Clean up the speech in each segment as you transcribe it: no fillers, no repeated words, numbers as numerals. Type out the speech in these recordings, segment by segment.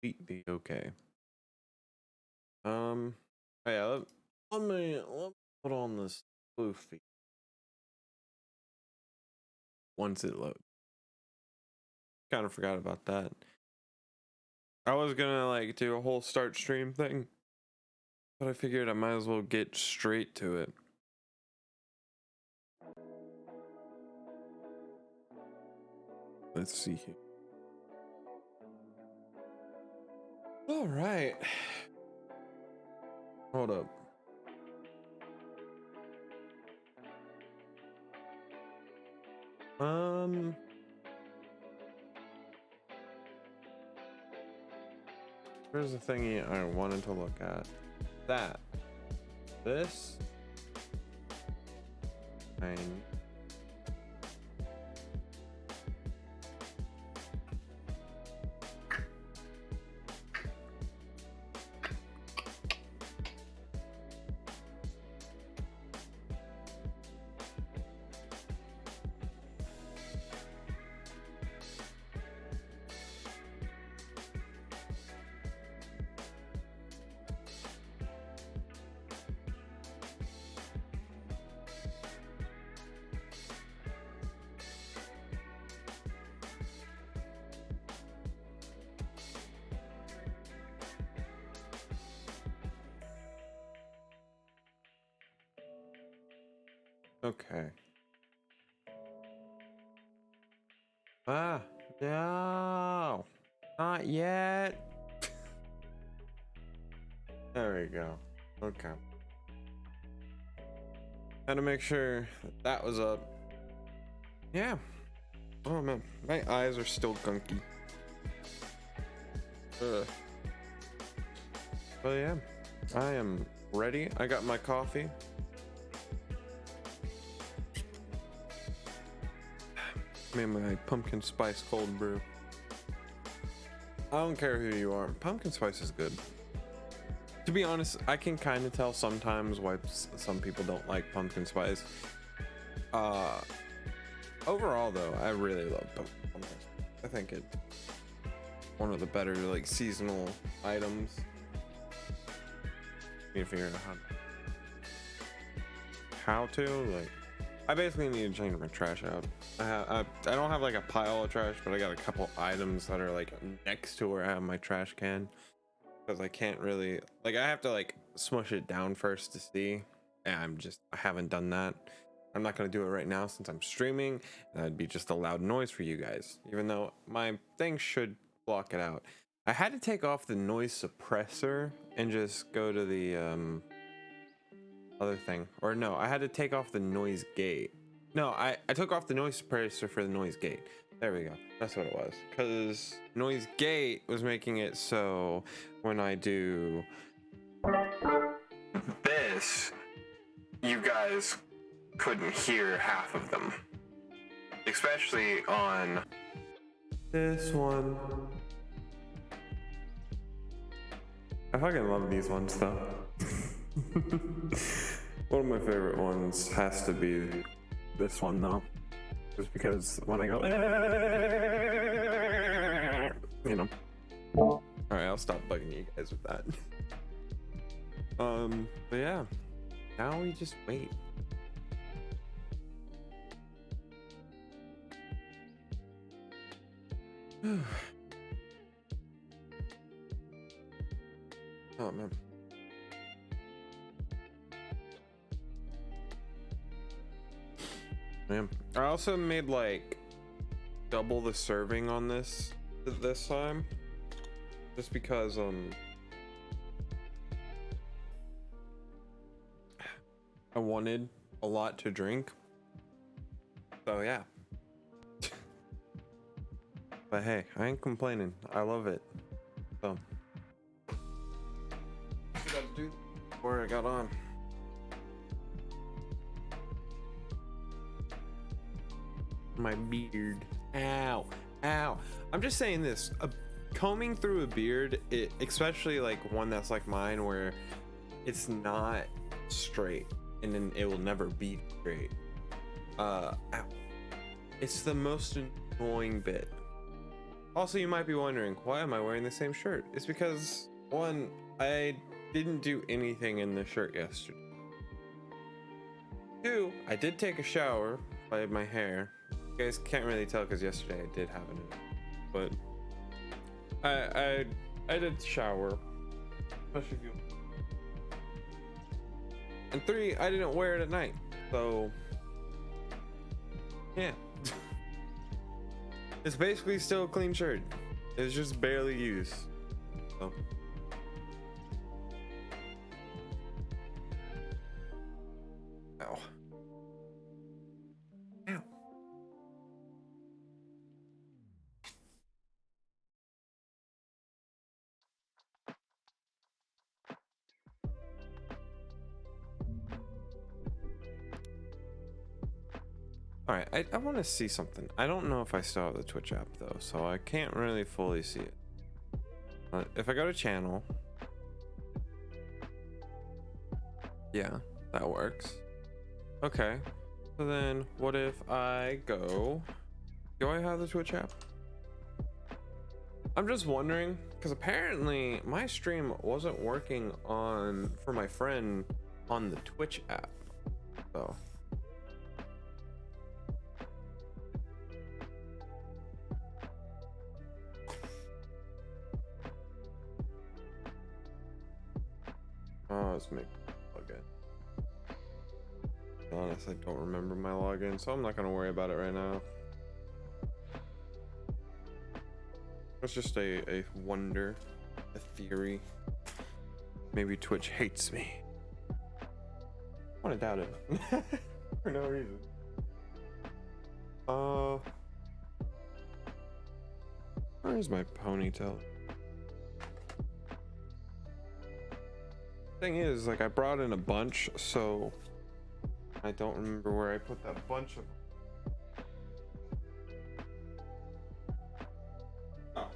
completely okay. Oh yeah, let me put on this blue feed once it loads. Kind of forgot about that. I was gonna like do a whole start stream thing, but I figured I might as well get straight to it. Let's see here. All right. Hold up. Here's the thingy I wanted to look at. This. Fine. Okay. No, not yet. There we go. Okay. Had to make sure that was up. Yeah. Oh man, my eyes are still gunky. Ugh. But yeah, I am ready. I got my coffee. Made my pumpkin spice cold brew. I don't care who you are, pumpkin spice is good. To be honest, I can kind of tell sometimes why some people don't like pumpkin spice. Overall though, I really love pumpkin spice. I think it's one of the better like seasonal items. You need to figure out how to like. I basically need to change my trash out. I don't have like a pile of trash, but I got a couple items that are like next to where I have my trash can, because I can't really like, I have to like smush it down first to see, and I haven't done that. I'm not going to do it right now since I'm streaming, and that'd be just a loud noise for you guys, even though my thing should block it out. I had to take off the noise suppressor and just go to the other thing, or no, I had to take off the noise gate. No, I took off the noise suppressor for the noise gate. There we go, that's what it was, because noise gate was making it so when I do this, you guys couldn't hear half of them, especially on this one. I fucking love these ones though. One of my favorite ones has to be this one though, just because when I go, you know. All right, I'll stop bugging you guys with that. But yeah, now we just wait. Oh man. Yeah. I also made like double the serving on this time, just because I wanted a lot to drink. So yeah. But hey, I ain't complaining. I love it. So what did I do before I got on? My beard. Ow. I'm just saying this. Combing through a beard, especially like one that's like mine, where it's not straight and then it will never be straight. Ow. It's the most annoying bit. Also, you might be wondering, why am I wearing the same shirt? It's because, one, I didn't do anything in the shirt yesterday. Two, I did take a shower, by my hair. You guys can't really tell because yesterday I did have it in, but I did shower. Especially if you. And three, I didn't wear it at night, so yeah. It's basically still a clean shirt. It's just barely used. So. Ow. Ow. All right, I want to see something. I don't know if I still have the Twitch app though, so I can't really fully see it. If I go to channel, yeah, that works. Okay, so then what if I go? Do I have the Twitch app? I'm just wondering because apparently my stream wasn't working on for my friend on the Twitch app, so. Oh, let's make login. To be honest, I don't remember my login, so I'm not gonna worry about it right now. It's just a wonder, a theory. Maybe Twitch hates me. I wanna doubt it for no reason. Where's my ponytail? Thing is, like, I brought in a bunch, so I don't remember where I put that bunch of. Oh.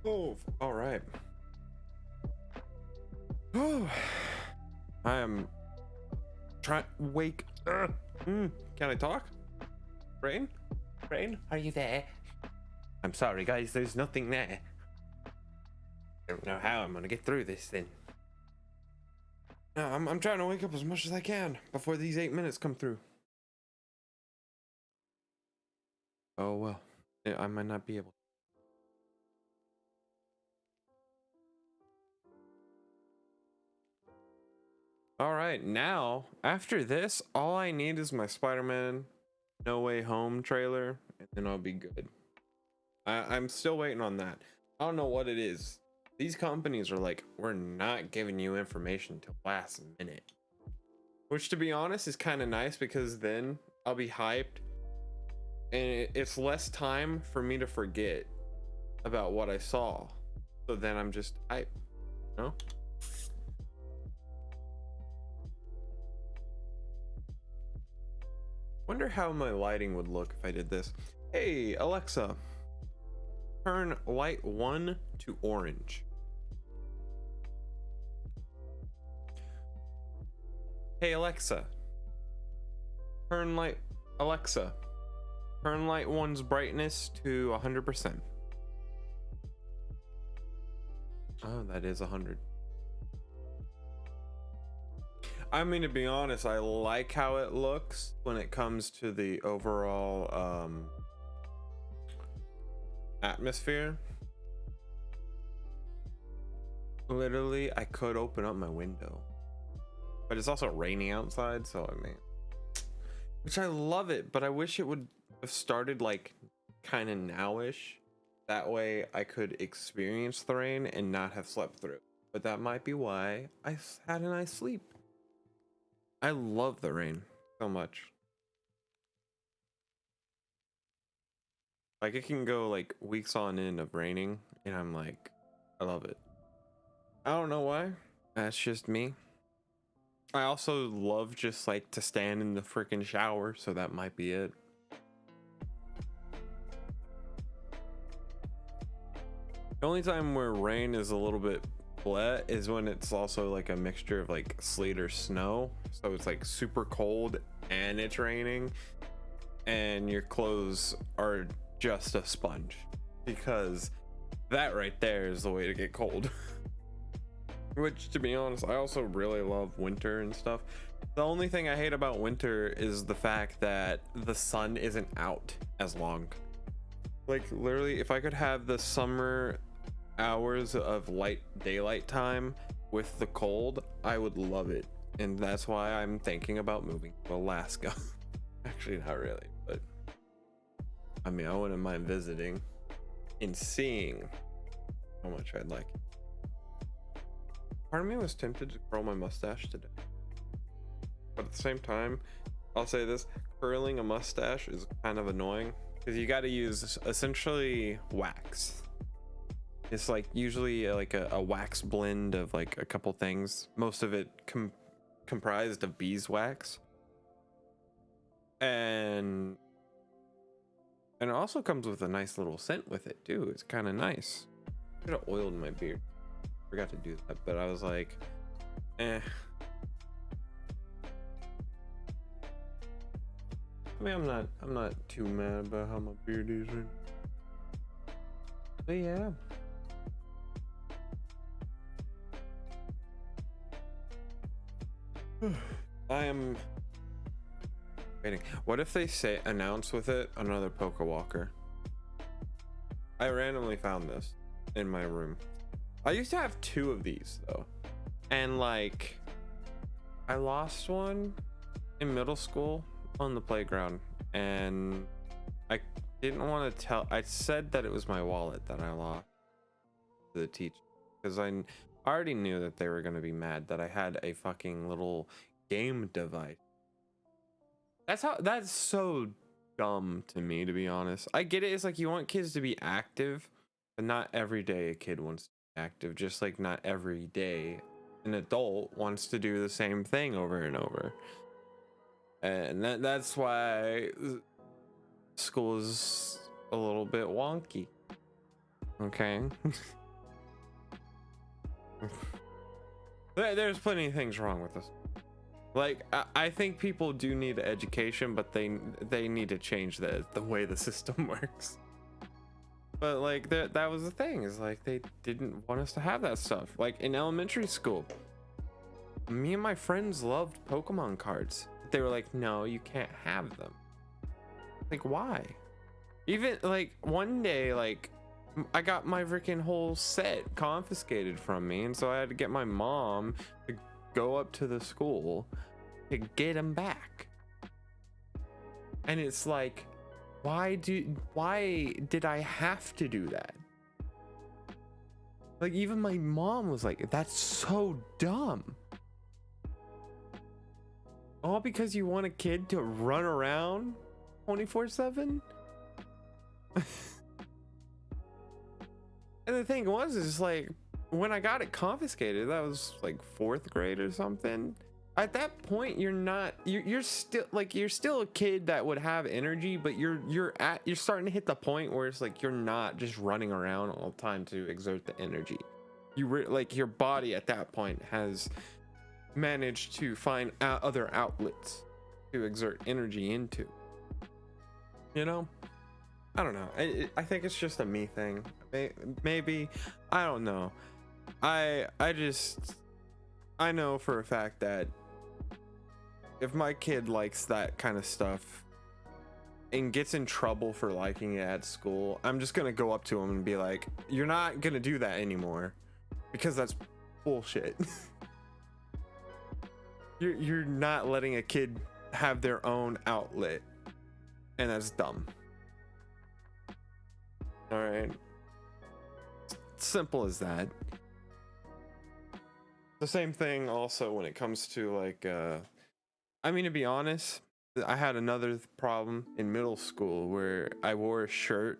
Oh, all right. Oh, I am trying. Wake. Can I talk? Rain? Rain? Are you there? I'm sorry, guys. There's nothing there. I don't know how I'm gonna get through this then. No, I'm trying to wake up as much as I can before these 8 minutes come through. Oh well, yeah, I might not be able. All right, now after this, all I need is my Spider-Man No Way Home trailer, and then I'll be good. I'm still waiting on that. I don't know what it is. These companies are like, we're not giving you information till last minute, which to be honest is kind of nice because then I'll be hyped, and it's less time for me to forget about what I saw. So then I'm just hyped, you know? Wonder how my lighting would look if I did this. Hey, Alexa, turn light 1 to orange. Hey, Alexa, turn light 1's brightness to 100%. Oh, that is 100. I mean, to be honest, I like how it looks when it comes to the overall atmosphere. Literally, I could open up my window, but it's also raining outside, so I mean, which I love it, but I wish it would have started like kind of nowish. That way I could experience the rain and not have slept through. But that might be why I had a nice sleep. I love the rain so much. Like, it can go like weeks on end of raining and I'm like, I love it. I don't know why. That's just me. I also love just like to stand in the freaking shower, so that might be it. The only time where rain is a little bit wet is when it's also like a mixture of like sleet or snow. So it's like super cold and it's raining, and your clothes are just a sponge, because that right there is the way to get cold. Which, to be honest, I also really love winter and stuff. The only thing I hate about winter is the fact that the sun isn't out as long. Like, literally, if I could have the summer hours of light daylight time with the cold, I would love it. And that's why I'm thinking about moving to Alaska. Actually, not really, but I mean, I wouldn't mind visiting and seeing how much I'd like it. Part of me was tempted to curl my mustache today, but at the same time, I'll say this: curling a mustache is kind of annoying because you got to use essentially wax. It's like usually like a wax blend of like a couple things, most of it comprised of beeswax, and it also comes with a nice little scent with it too. It's kind of nice. I could have oiled my beard. Forgot to do that, but I was like, I mean, I'm not too mad about how my beard is right now. But yeah. I am waiting. What if they announce with it another Poke Walker? I randomly found this in my room. I used to have 2 of these though, and like I lost one in middle school on the playground, and I didn't want to tell. I said that it was my wallet that I lost to the teacher, because I already knew that they were going to be mad that I had a fucking little game device. That's so dumb to me, to be honest. I get it. It's like you want kids to be active, but not every day a kid wants to be active. Just like not every day an adult wants to do the same thing over and over. And that's why school is a little bit wonky. Okay. There's plenty of things wrong with this. Like, I think people do need education, but they need to change the way the system works. But like that was the thing, is like they didn't want us to have that stuff. Like in elementary school, me and my friends loved Pokemon cards. They were like, no, you can't have them. Like, why? Even like one day, like I got my freaking whole set confiscated from me, and so I had to get my mom to go up to the school to get them back. And it's like, why did I have to do that? Like, even my mom was like, that's so dumb. All because you want a kid to run around 24/7? And the thing was, is like, when I got it confiscated, that was like 4th grade or something. At that point, you're still a kid that would have energy, but you're starting to hit the point where it's like you're not just running around all the time to exert the energy. Like your body at that point has managed to find other outlets to exert energy into. You know? I don't know. I think it's just a me thing. Maybe. I don't know. I know for a fact that if my kid likes that kind of stuff and gets in trouble for liking it at school, I'm just gonna go up to him and be like, you're not gonna do that anymore, because that's bullshit. You're not letting a kid have their own outlet, and that's dumb. All right, simple as that. The same thing also when it comes to like I mean, to be honest, I had another problem in middle school where I wore a shirt,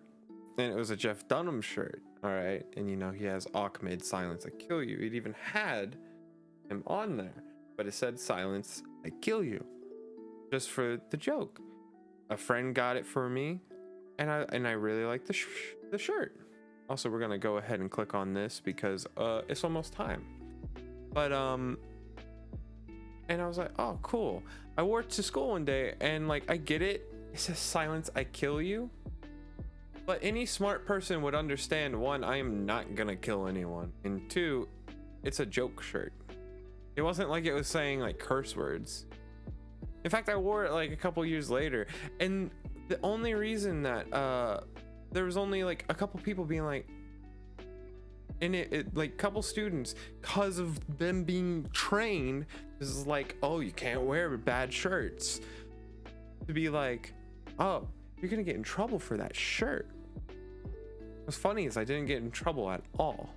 and it was a Jeff Dunham shirt. All right, and you know, he has Ahmed, silence I kill you. It even had him on there, but it said silence I kill you, just for the joke. A friend got it for me, and I really liked the shirt. Also, we're gonna go ahead and click on this because it's almost time. But and I was like, oh cool. I wore it to school one day, and like, I get it. It says silence, I kill you. But any smart person would understand, one, I am not gonna kill anyone, and two, it's a joke shirt. It wasn't like it was saying like curse words. In fact, I wore it like a couple years later, and the only reason that there was only like a couple people being like, and it like couple students, cause of them being trained, is like, oh, you can't wear bad shirts. To be like, oh, you're gonna get in trouble for that shirt. What's funny is I didn't get in trouble at all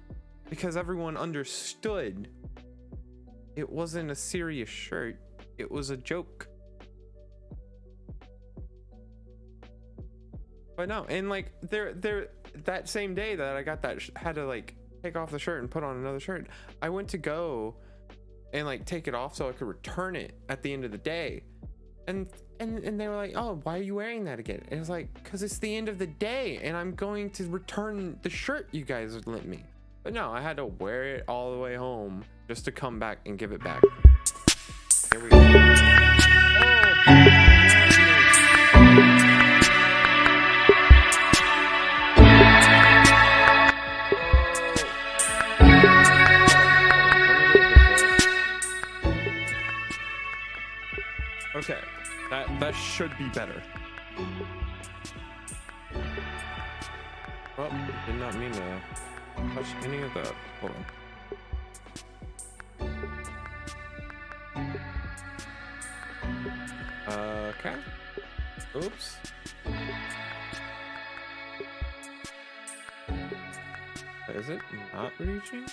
because everyone understood it wasn't a serious shirt, it was a joke. But no, and like there that same day that I got that had to like take off the shirt and put on another shirt, I went to go and like take it off so I could return it at the end of the day, and they were like, oh, why are you wearing that again? And it's like, because it's the end of the day and I'm going to return the shirt you guys lent me. But no, I had to wear it all the way home just to come back and give it back. Here we go. Okay, that should be better. Well, did not mean to touch any of that. Hold on. Okay. Oops. Is it not reaching?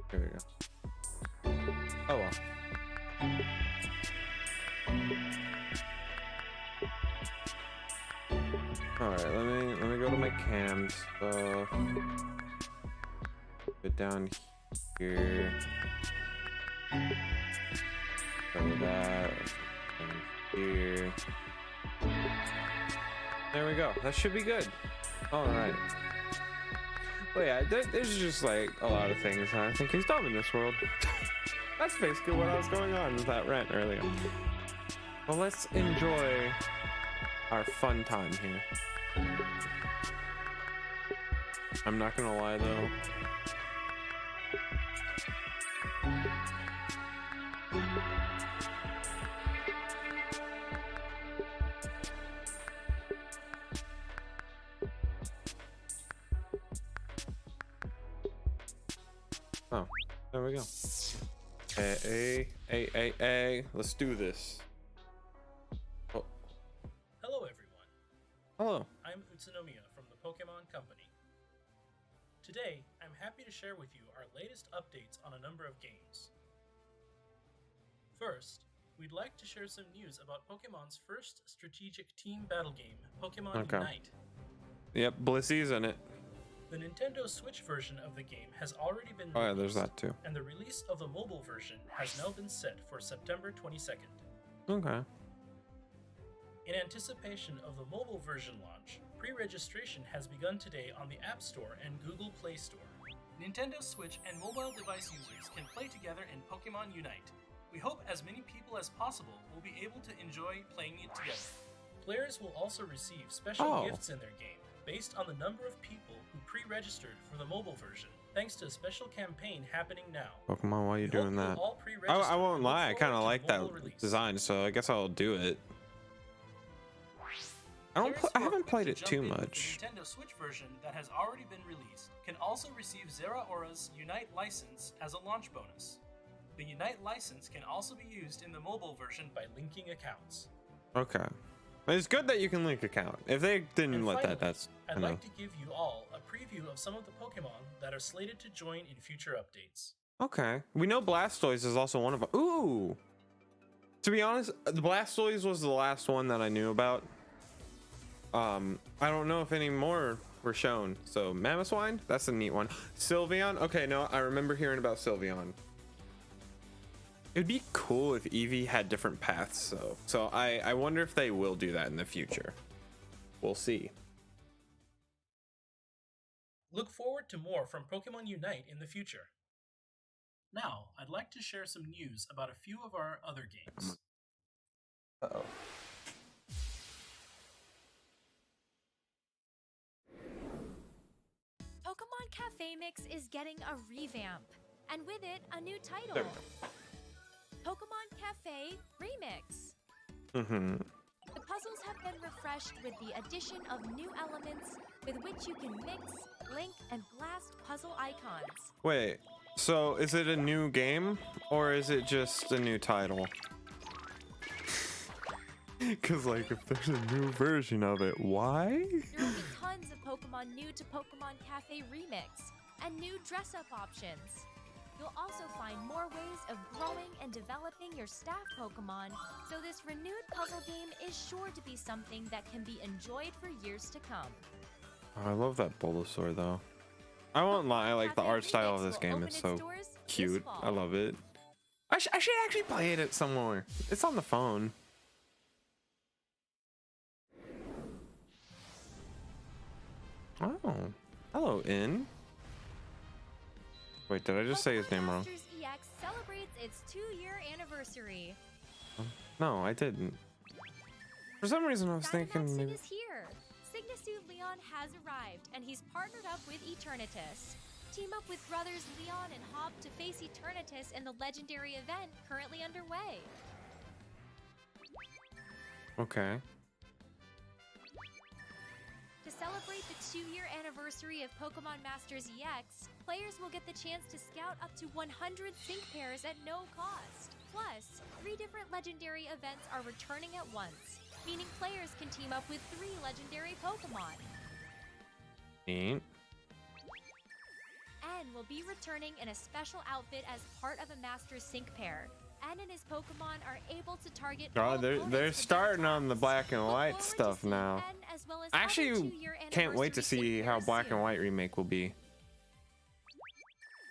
Here we go. Oh well. All right, let me go to my cam stuff. Put down here. Go to that. And here. There we go. That should be good. All right. Well, yeah, there's just like a lot of things I think is dumb in this world. That's basically what I was going on with that rant earlier. Well, let's enjoy our fun time here. I'm not gonna lie though. Oh, there we go. Hey, let's do this. Oh. Hello everyone. Hello. I'm Utsunomiya from the Pokemon Company. Today, I'm happy to share with you our latest updates on a number of games. First, we'd like to share some news about Pokemon's first strategic team battle game, Pokemon Unite. Yep, Blissy's in it. The Nintendo Switch version of the game has already been released, oh yeah, there's that too. And the release of the mobile version has now been set for September 22nd. Okay. In anticipation of the mobile version launch, pre-registration has begun today on the App Store and Google Play Store. Nintendo Switch and mobile device users can play together in Pokemon Unite. We hope as many people as possible will be able to enjoy playing it together. Players will also receive special gifts in their game, based on the number of people who pre-registered for the mobile version, thanks to a special campaign happening now. Pokemon, why are you doing that? I won't lie, I kind of like that design, so I guess I'll do it. I haven't played it too much. The Nintendo Switch version that has already been released can also receive Zeraora's Unite license as a launch bonus. The Unite license can also be used in the mobile version by linking accounts. Okay. It's good that you can link account. If they didn't let that, that's... I'd like to give you all a preview of some of the Pokemon that are slated to join in future updates. Okay. We know Blastoise is also one of them. Ooh! To be honest, the Blastoise was the last one that I knew about. I don't know if any more were shown. So Mamoswine, that's a neat one. Sylveon, okay, no, I remember hearing about Sylveon. It'd be cool if Eevee had different paths, so I wonder if they will do that in the future. We'll see. Look forward to more from Pokemon Unite in the future. Now, I'd like to share some news about a few of our other games. Uh-oh. Pokemon Cafe Mix is getting a revamp, and with it, a new title. There we Pokemon Cafe Remix. Mm-hmm. The puzzles have been refreshed with the addition of new elements with which you can mix, link, and blast puzzle icons. Wait, so is it a new game or is it just a new title? Because like if there's a new version of it, why? There will be tons of Pokemon new to Pokemon Cafe Remix and new dress-up options. You'll also find more ways of growing and developing your staff Pokemon, so this renewed puzzle game is sure to be something that can be enjoyed for years to come. Oh, I love that Bulbasaur though. I won't lie, like the art style of this game is so cute. I love it. I should actually play it somewhere. It's on the phone. Oh, hello, In. Wait, did I just say his name wrong? Masters EX celebrates its 2-year anniversary. No, I didn't. For some reason, I was thinking Dynamaxing maybe. is here. Cygnus Leon has arrived, and he's partnered up with Eternatus. Team up with brothers Leon and Hop to face Eternatus in the legendary event currently underway. Okay. To celebrate the 2-year anniversary of Pokemon Masters EX, players will get the chance to scout up to 100 sync pairs at no cost. Plus, 3 different legendary events are returning at once, meaning players can team up with 3 legendary Pokemon. Neat. N will be returning in a special outfit as part of a Masters sync pair. N and his Pokemon are able to target all Oh, they're opponents with starting their on the attacks. black and Look white forward to stuff seeing now. N as well as I other actually 2-year can't wait to anniversary see sync how pairs Black and soon. White remake will be.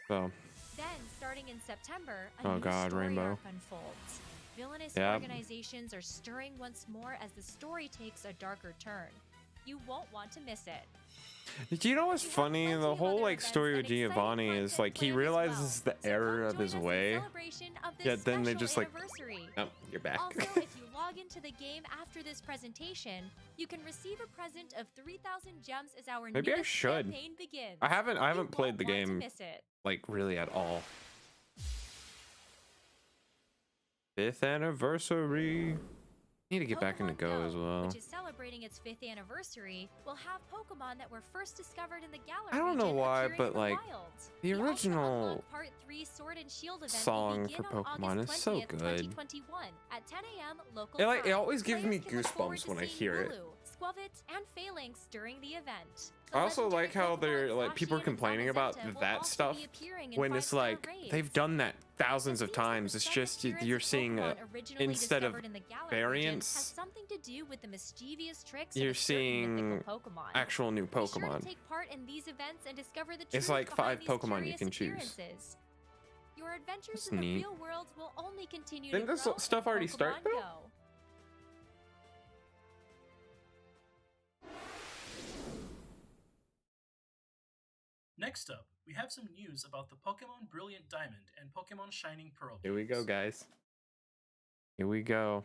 So, Then, starting in September, a Oh new God, story Rainbow. arc unfolds. Villainous Yep. organizations are stirring once more as the story takes a darker turn. You won't want to miss it. you know what's We have funny? plenty The of whole other like events story and with exciting Giovanni is content like he planned as realizes well. the So error come of join his us in way. celebration of this Yeah, then they special just like, anniversary. oh, you're back. Also, if you log into the game after this presentation, you can receive a present of 3,000 gems as our Maybe I newest should. campaign begins. I haven't You played the won't want to game miss it. like really at all. 5th anniversary. Need to get back into Pokemon Go as well. which is celebrating its 5th anniversary, will have Pokemon that were first discovered in the Galar I don't know region why, appearing but in the like wild. the also original unlock Part 3 Sword and Shield event will song begin for on Pokemon August is so 20th, good. 2021 at 10 a.m. local It time. always gives me Players can look forward goosebumps to when I seeing hear it. Wooloo, Squavit, and Phalanx during the event. The I also legendary like how they're Pokemon like people are Zacian and complaining about Zamazenta will that also stuff be appearing in when it's 5-star like raids. they've done that thousands It of seems that the times. It's sudden just appearance you're of seeing Pokemon originally instead of discovered in the Galar variants, region has something to do with the mischievous tricks you're of a certain seeing mythical Pokemon. actual new Be sure Pokemon. to take part in these events and discover the It's truth like behind 5 these Pokemon you curious can choose. appearances. Your adventures That's in the neat. real world will only continue Didn't to this grow stuff in already start, Pokemon though? Go. Next up, we have some news about the Pokemon Brilliant Diamond and Pokemon Shining Pearl Here we go, games. guys. Here we go.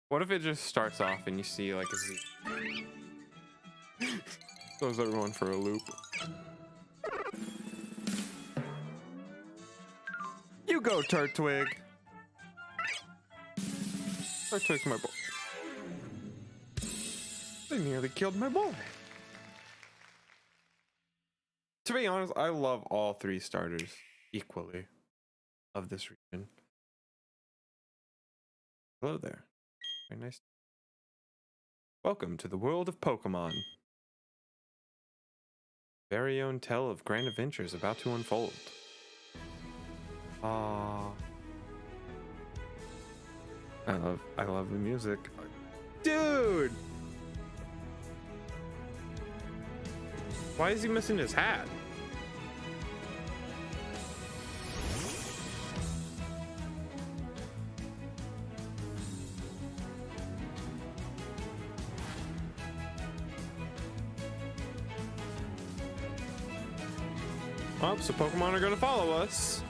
What if it just starts off and you see like a Z? Throws everyone for a loop. You go, Turtwig. Turtwig's my boy. They nearly killed my boy. To be honest, I love all 3 starters equally of this region. Hello there. Very nice. Welcome to the world of Pokemon. Very own tale of grand adventures about to unfold. Ah, I love the music. Dude! Why is he missing his hat? Oh, so Pokemon are gonna follow us.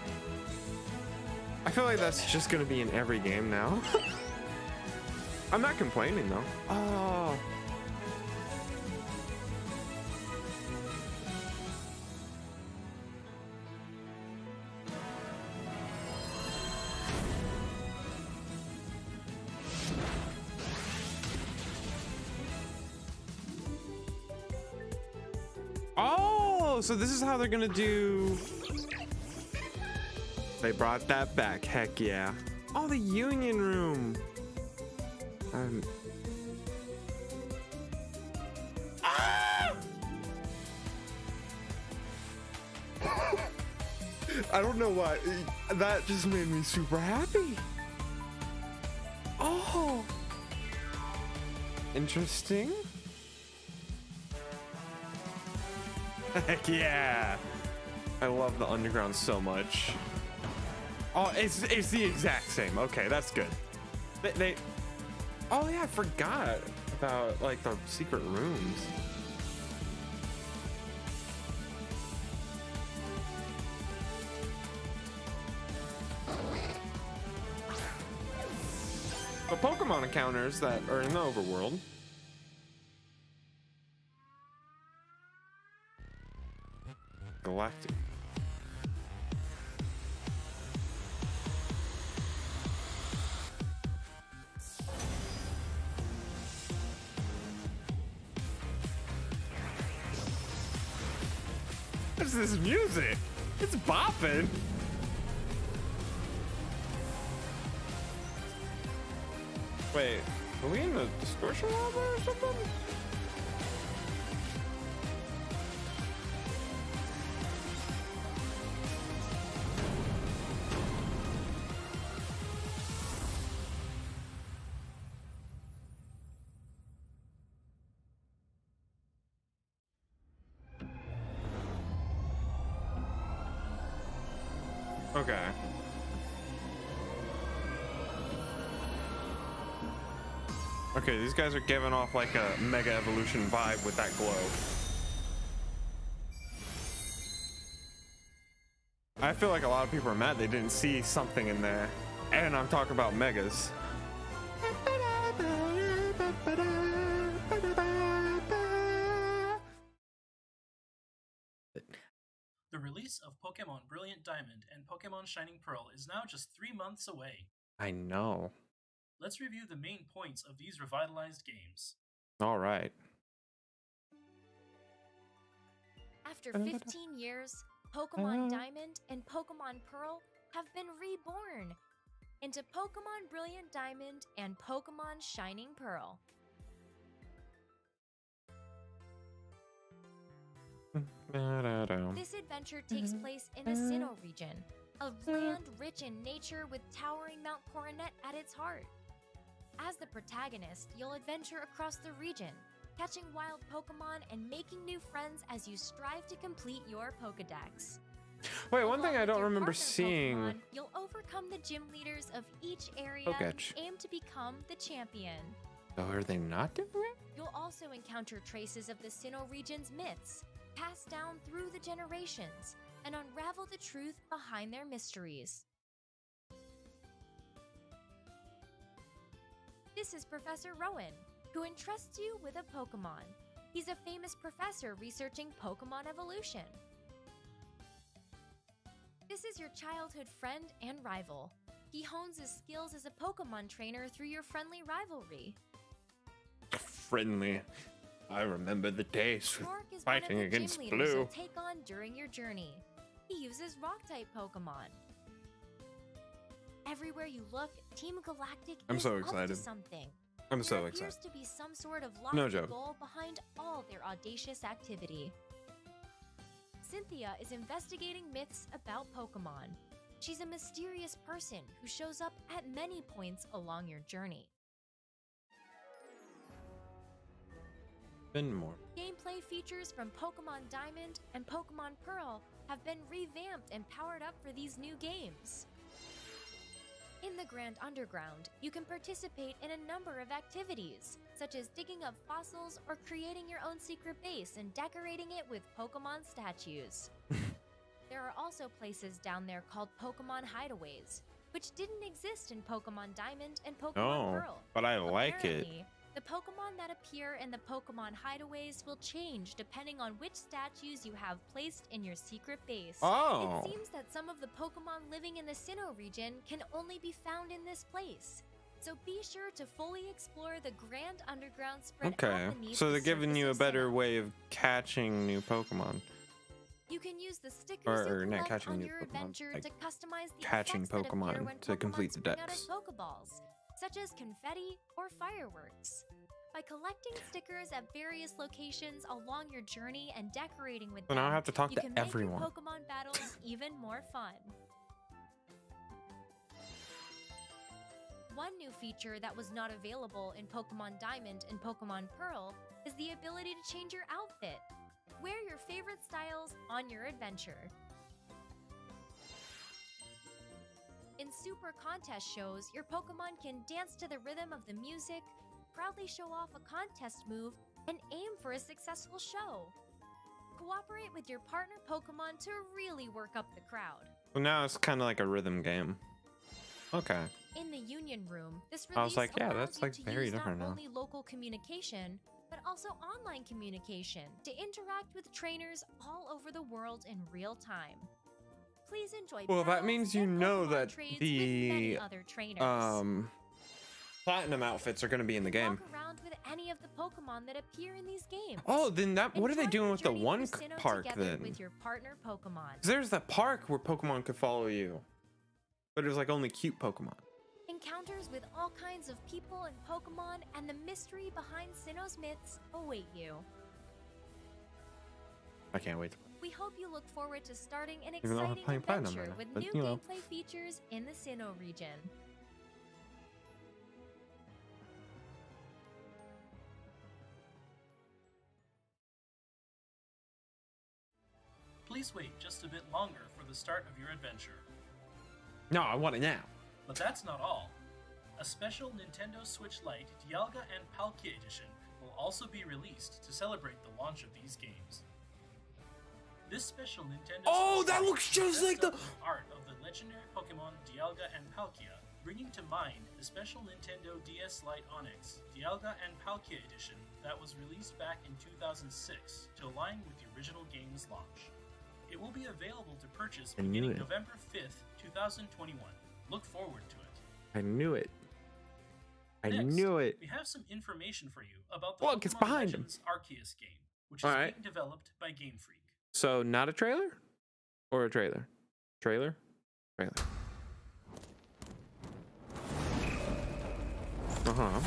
I feel like that's just gonna be in every game now. I'm not complaining though. Oh. Oh, so this is how they're gonna do. They brought that back. Heck yeah. Oh, the Union Room. Ah! I don't know why. That just made me super happy. Oh. Interesting. Heck yeah. I love the underground so much. Oh, it's the exact same. Okay, that's good. They oh yeah, I forgot about like the secret rooms. The Pokemon encounters that are in the overworld. Galactic. What's this music? It's bopping. Wait, are we in the distortion lava or something? Okay. Okay, these guys are giving off like a Mega Evolution vibe with that glow. I feel like a lot of people are mad they didn't see something in there. And I'm talking about Megas. The release of Pokemon Brilliant Diamond and Pokemon Shining Pearl is now just 3 months away. I know. Let's review the main points of these revitalized games. All right. After 15 years, Pokemon Diamond and Pokemon Pearl have been reborn into Pokemon Brilliant Diamond and Pokemon Shining Pearl. This adventure takes place in the Sinnoh region, a land rich in nature with towering Mount Coronet at its heart. As the protagonist, you'll adventure across the region, catching wild Pokemon and making new friends as you strive to complete your Pokedex. Wait, one thing Along I with don't your remember partner seeing. Pokemon, you'll overcome the gym leaders of each area Poketch. and aim to become the champion. Oh, are they not doing it? You'll also encounter traces of the Sinnoh region's myths, passed down through the generations, and unravel the truth behind their mysteries. This is Professor Rowan, who entrusts you with a Pokemon. He's a famous professor researching Pokemon evolution. This is your childhood friend and rival. He hones his skills as a Pokemon trainer through your friendly rivalry. Friendly. I remember the days Rourke is fighting one of the against gym leaders Blue. you'll take on during your journey. He uses Rock-type Pokemon. Everywhere you look, Team Galactic I'm is so up to excited. something. I'm so There excited. appears to be some sort of lofty No joke. goal behind all their audacious activity. Cynthia is investigating myths about Pokemon. She's a mysterious person who shows up at many points along your journey. Been more. Gameplay features from Pokemon Diamond and Pokemon Pearl have been revamped and powered up for these new games. In the Grand Underground, you can participate in a number of activities, such as digging up fossils or creating your own secret base and decorating it with Pokemon statues. There are also places down there called Pokemon Hideaways, which didn't exist in Pokemon Diamond and Pokemon Pearl. But I like it. Apparently, the Pokemon that appear in the Pokemon Hideaways will change depending on which statues you have placed in your secret base. Oh. It seems that some of the Pokemon living in the Sinnoh region can only be found in this place. So be sure to fully explore the Grand Underground spread Okay. out beneath So the they're giving surface you a of better Sinnoh. way of catching new Pokemon. You can use the stickers Or you not collect catching on new your Pokemon, adventure like to customize the catching effects that appear Pokemon when to complete Pokemon the spring out decks. of Pokeballs, such as confetti or fireworks. By collecting stickers at various locations along your journey and decorating with So now I them, have to talk you to can make everyone. your Pokemon battles even more fun. One new feature that was not available in Pokemon Diamond and Pokemon Pearl is the ability to change your outfit. Wear your favorite styles on your adventure. In Super Contest shows, your Pokemon can dance to the rhythm of the music, proudly show off a contest move, and aim for a successful show. Cooperate with your partner Pokemon to really work up the crowd. So now it's kind of like a rhythm game. Okay. In the Union Room, this release I was like, yeah, allows that's you like to very use different not now. only local communication, but also online communication to interact with trainers all over the world in real time. Please enjoy. Well, that battles means you and know Pokemon that trades with the many other trainers. platinum outfits are going to be in the You can game. walk around with any of the Pokemon that appear in these games. Oh, then that what are they Enjoy doing your with the journey one through Sinnoh park together then? with your partner Pokemon. 'Cause there's that park where Pokemon could follow you, but it was like only cute Pokemon. Encounters with all kinds of people and Pokemon and the mystery behind Sinnoh's myths await you. I can't wait. We hope you look forward to starting an Even though I'm exciting playing Platinum adventure right now, with but, new you know. gameplay features in the Sinnoh region. Please wait just a bit longer for the start of your adventure. No, I want it now. But that's not all. A special Nintendo Switch Lite Dialga and Palkia edition will also be released to celebrate the launch of these games. This special Nintendo Oh, Switch that Lite looks just dressed like the- up with art of the legendary Pokemon Dialga and Palkia, bringing to mind the special Nintendo DS Lite Onyx Dialga and Palkia edition that was released back in 2006 to align with the original game's launch. It will be available to purchase I knew beginning it. November 5th, 2021. Look forward to it. I knew it. I Next, knew it. We have some information for you about the Look, it's Pokemon behind him. Legends Arceus game, which is Alright. being developed by Game Freak. So not a trailer, or a trailer? Trailer. Trailer. Uh huh.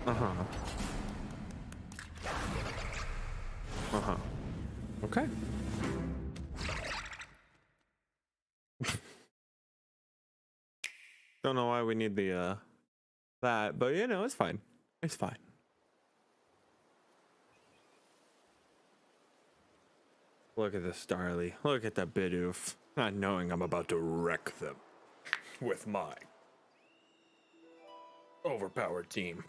Uh huh. Uh huh. Okay. Don't know why we need the that, but you know, it's fine. It's fine. Look at this Starly. Look at the Bidoof. Not knowing I'm about to wreck them with my overpowered team.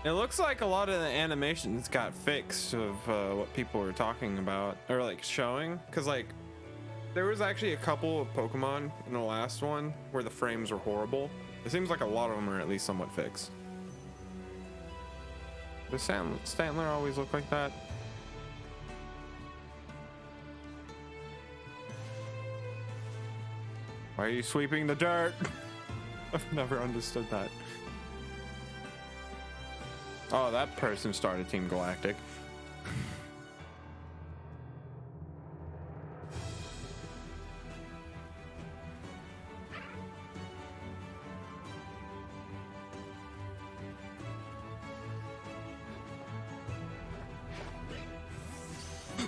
It looks like a lot of the animations got fixed of what people were talking about or like showing, because like there was actually a couple of Pokemon in the last one where the frames were horrible. It seems like a lot of them are at least somewhat fixed. Does Stantler always look like that? Why are you sweeping the dirt? I've never understood that. Oh, that person started Team Galactic.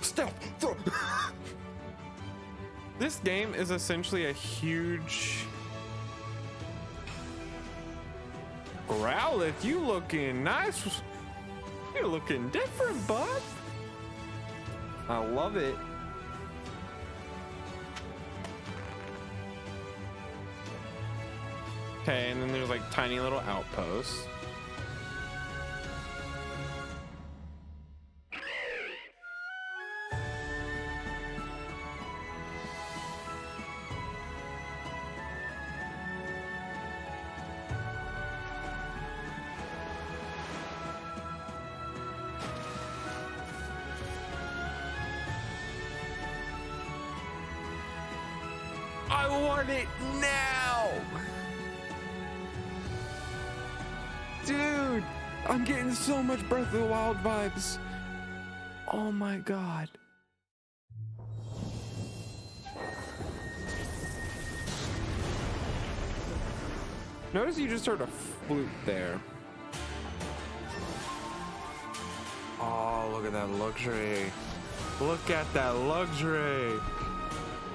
Stealth! Throw! This game is essentially a huge Growlithe. You looking nice. You're looking different, bud. I love it. Okay, and then there's like tiny little outposts. I want it now! Dude, I'm getting so much Breath of the Wild vibes. Oh my god. Notice you just heard a flute there. Oh, look at that luxury. Look at that luxury.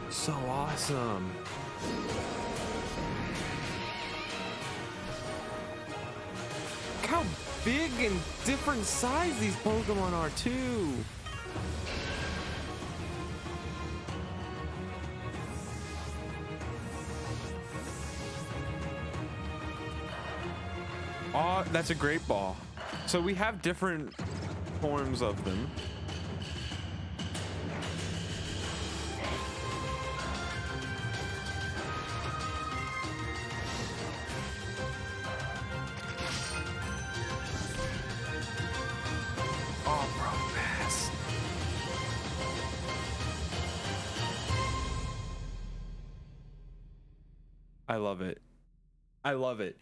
So awesome. Look how big and different size these Pokemon are too. Oh, that's a great ball. So we have different forms of them. Oh, bro, pass. I love it. I love it.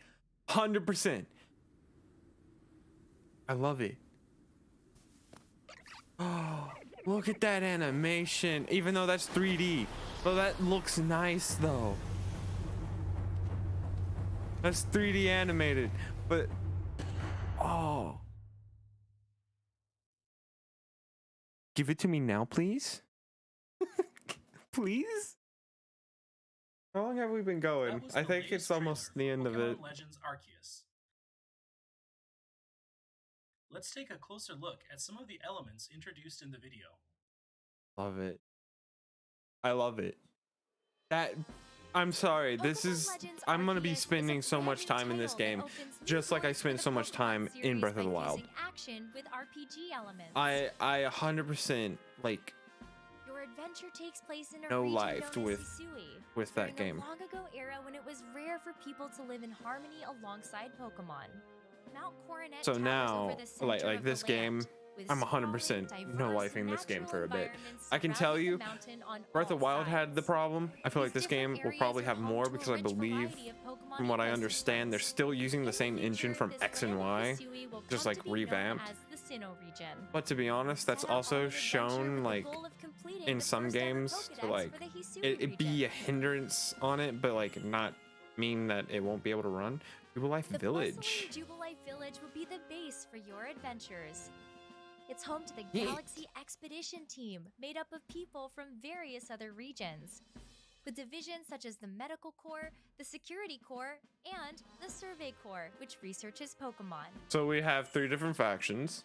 100%. I love it. Oh, look at that animation. Even though that's 3D. But that looks nice though. That's 3D animated. But oh. Give it to me now, please. Please? How long have we been going? I think it's almost the end of it. Legends Arceus. Let's take a closer look at some of the elements introduced in the video. Love it. I love it. I'm sorry, I'm gonna be spending so much time in this game, just like I spend so much time in Breath of the Wild. I 100% like your adventure takes place in a no region life known as with Hisui, that game. during a long ago era when it was rare for people to live in harmony alongside Pokemon. Mount Coronet So towers now, over the center like of the this game, land, with I'm 100% sprawling, no diverse, lifing this game for a bit. natural I can environments tell you, surrounding the mountain on Breath all of Wild had the sides. problem. I feel like These this game different will areas probably are have home more to a because I rich believe, variety of Pokemon from what I ecosystems. understand, they're still using In the same engine future, from this X and land of Y, Hisui will just come like to be known revamped. as the Sinnoh region. But to be honest, that's Set out also on an adventure shown with the like goal of completing in the some first ever games to Pokédex like for the Hisui it be a region. hindrance on it, but like not mean that it won't be able to run. Jubilife The Village. bustling Jubilife Village will be the base for your adventures. It's home to the Neat. Galaxy Expedition Team, made up of people from various other regions, with divisions such as the Medical Corps, the Security Corps, and the Survey Corps, which researches Pokemon. So we have 3 different factions.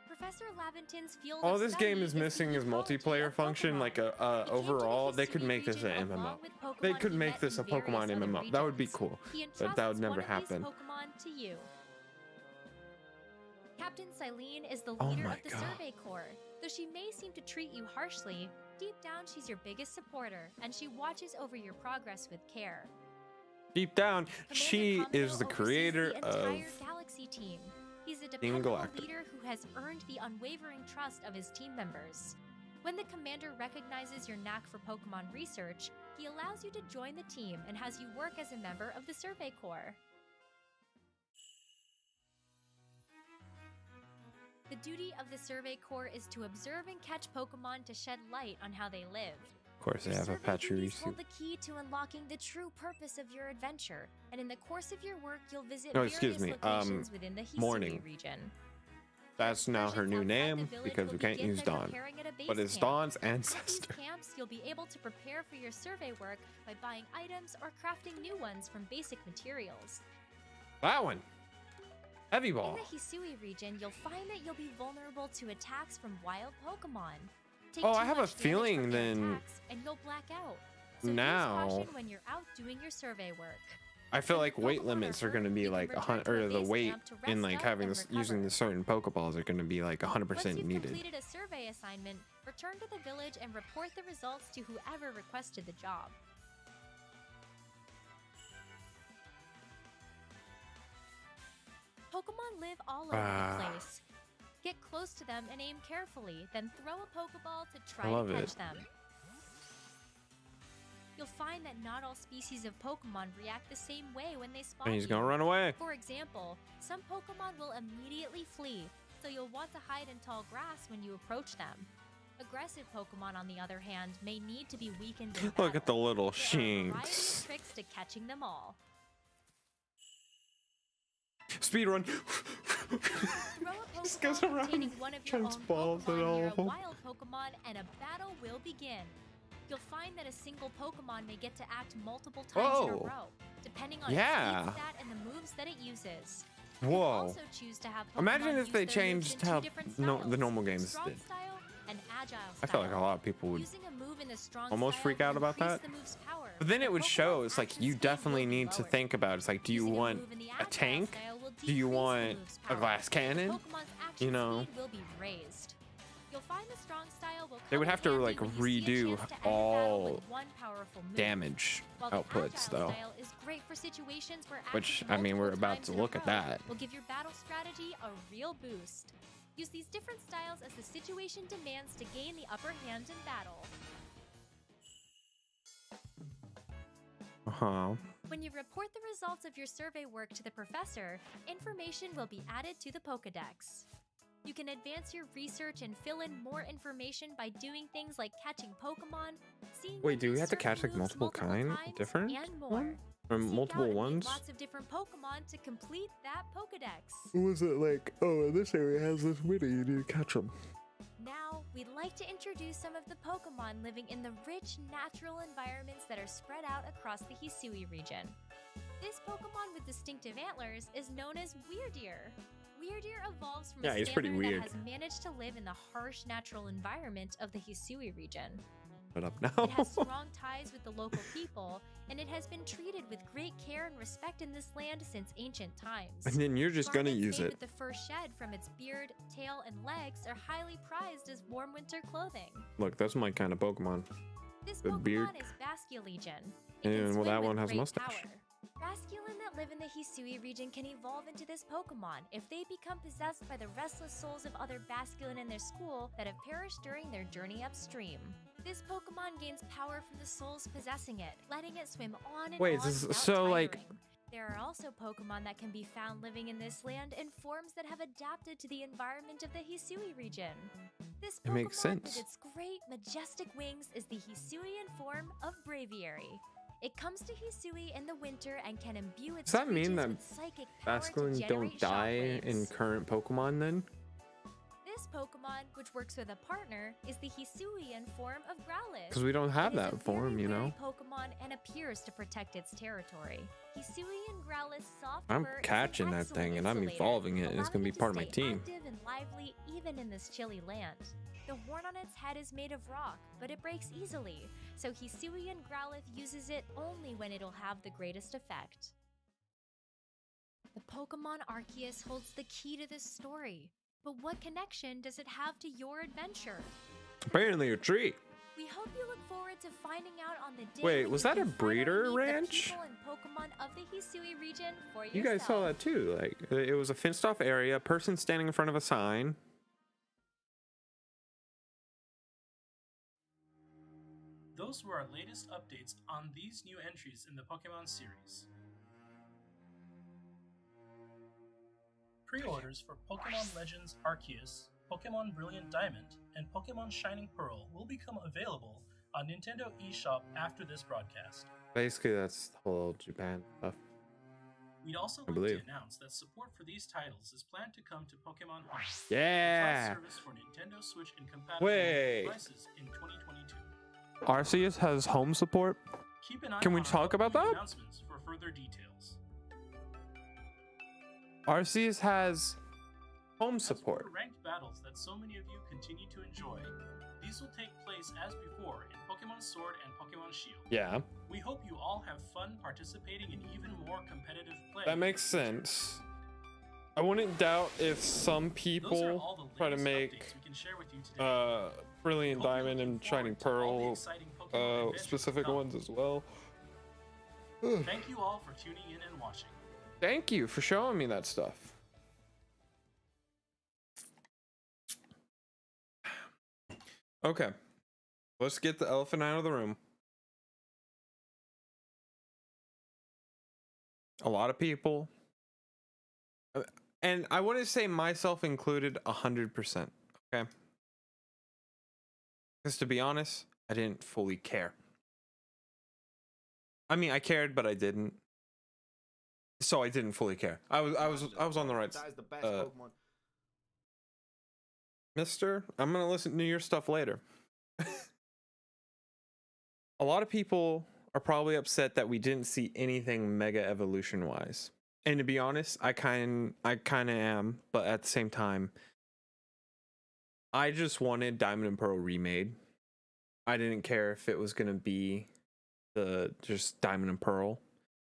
Professor Laventon's field All of this study game is the missing is ecology multiplayer of function. Pokemon. Like It came to the overall, they could Hisui make this region an MMO. along with They Pokemon could he make met this in a Pokemon various other MMO. That would be regions. cool, He but that would entrusts never one of these happen. Pokemon to you. Captain Silene is the Oh leader my of the God. Survey Corps. Though she may seem to treat you harshly, deep down she's your biggest supporter, and she watches over your progress with care. Deep down, Commander she Kamado is the oversees creator the of entire Galaxy team. He's a dependable Galactic. leader who has earned the unwavering trust of his team members. When the commander recognizes your knack for Pokemon research, he allows you to join the team and has you work as a member of the Survey Corps. The duty of the Survey Corps is to observe and catch Pokemon to shed light on how they live. Of course, they Your have a survey duties Pachirisu. hold the key to unlocking the true purpose of your adventure, and in the course of your work, you'll visit No, various excuse me, locations within the Hisui morning. region. That's now her Excursions new outside the name village because will we can't begin use by Dawn. preparing at a base But it's camp. Dawn's At these ancestor. camps, you'll be able to prepare for your survey work by buying items or crafting new ones from basic materials. That one. Heavy In ball. the Hisui region, you'll find that you'll be vulnerable to attacks from wild Pokemon. Take Oh, too I have a much damage feeling from their then attacks and you'll black out. So now- use caution when you're out doing your survey work. I feel When like your weight Pokemon limits are hurt, going to be you can like return to or the base weight camp to in rest like up having and this using recover. the certain Pokeballs are going to be like 100% Once you've needed. completed a survey assignment, return to the village and report the results to whoever requested the job. Pokemon live all over the place. Get close to them and aim carefully, then throw a Pokeball to try love to catch it. them. You'll find that not all species of Pokemon react the same way when they spot And he's you. going to run away. For example, some Pokemon will immediately flee, so you'll want to hide in tall grass when you approach them. Aggressive Pokemon, on the other hand, may need to be weakened in Look at the battle. little There are a variety of shinks. tricks to catching them all. Speed run. Throw a Just goes Pokeball around, containing one of your own chunks balls at Pokemon all near of a them. wild Pokemon, and a battle will begin. You'll find that a single Pokemon may get to act multiple times in a Whoa. row, depending on Yeah. its speed stat and the moves that it uses. Whoa. You also choose to have Pokemon Imagine if use they their moves changed in two how different the styles, normal games strong did. style and agile style. I feel like a lot of people would Using a move in the strong almost style freak will out about increase that. the move's power, But then it would Pokemon's show it's like action you speed definitely will be need to lowered. think about it. It's like, do you Using want move in the a agile tank? style will Do you decrease the want move's a power. glass cannon? Pokemon's action You know? speed will be raised. You'll find the strong style will They would come have in to handy like when you see a redo chance to end a battle all with one powerful move. damage While the outputs agile though. style is great for situations where Which, acting I mean, we're multiple about times to in a look at row that. will give your battle strategy a real boost. Use these different styles as the situation demands to gain the upper hand in battle. When you report the results of your survey work to the professor, information will be added to the Pokédex. You can advance your research and fill in more information by doing things like catching Pokemon, seeing Wait, them do we use have to certain catch like moves multiple times, different and more. one? Or Seek multiple out and meet ones? lots of different Pokemon to complete that Pokédex. Was it like, oh, this area has this many, you need to catch them? Now, we'd like to introduce some of the Pokemon living in the rich, natural environments that are spread out across the Hisui region. This Pokemon with distinctive antlers is known as Weirdeer. Weirdeer evolves from Yeah, a he's pretty Stantler weird. that has managed to live in the harsh natural environment of the Hisui region. Shut up now. It has strong ties with the local people, and it has been treated with great care and respect in this land since ancient times. And then you're just gonna Garments use made it. with the fur shed from its beard, tail, and legs are highly prized as warm winter clothing. Look, that's my kind of Pokemon. This The Pokemon beard. is Basculegion. And, well, that one has a mustache. Basculin that live in the Hisui region can evolve into this Pokemon if they become possessed by the restless souls of other Basculin in their school that have perished during their journey upstream. This Pokemon gains power from the souls possessing it, letting it swim on and Wait, on this is- without so, like- tiring. There are also Pokemon that can be found living in this land in forms that have adapted to the environment of the Hisui region. This It Pokemon makes sense. with its great, majestic wings is the Hisuian form of Braviary. It comes to Hisui in the winter and can imbue its Does that mean creatures that with psychic power to Basculins don't generate die in shockwaves. current Pokemon then? This Pokemon, which works with a partner, is the Hisuian form of Growlithe. Because we don't have It is a that form, very you wary know? Pokemon and appears to protect its territory. Hisuian Growlithe's soft I'm fur is an catching that excellent thing and I'm insulator, evolving it and it's gonna allowing be it to part of my stay team. active and lively even in this chilly land. The horn on its head is made of rock, but it breaks easily, so Hisuian Growlithe uses it only when it'll have the greatest effect. The Pokemon Arceus holds the key to this story, but what connection does it have to your adventure? Apparently a tree. We hope you look forward to finding out on the day. Wait, when was you that a can finally breeder meet the ranch? people and Pokemon of the Hisui region for You guys saw yourself. that too. Like, it was a fenced off area, person standing in front of a sign. Those were our latest updates on these new entries in the Pokemon series. Pre-orders for Pokemon Legends Arceus, Pokemon Brilliant Diamond, and Pokemon Shining Pearl will become available on Nintendo eShop after this broadcast. Basically, that's the whole Japan stuff. We'd also I like believe. to announce that support for these titles is planned to come to Pokemon Home, a cloud Yeah. service for Nintendo Switch and compatible Wait. mobile devices in 2022. Arceus has home support. Keep an eye Can we on our talk about upcoming that? announcements for further details. Arceus has home As for support. the ranked battles that so many of you continue to enjoy, these will take place as before in Pokemon Sword and Pokemon Shield. Yeah, We hope you all have fun participating in even more competitive play. that makes sense. I wouldn't doubt if some Those are people all the try to latest make updates we can share with you today. Brilliant Hope you're Diamond looking and Shining forward to all the Pearl exciting Pokemon adventures to specific come. ones as well. Thank you all for tuning in and watching. Thank you for showing me that stuff. Okay, let's get the elephant out of the room. A lot of people, and I want to say myself included, 100%. Okay, because to be honest, I didn't fully care. I mean, I cared, but I didn't. So I didn't fully care. I was on the right. That is the best Pokemon. Mister, I'm gonna listen to your stuff later. A lot of people are probably upset that we didn't see anything mega evolution wise. And to be honest, I kind of am, but at the same time, I just wanted Diamond and Pearl remade. I didn't care if it was gonna be the just Diamond and Pearl,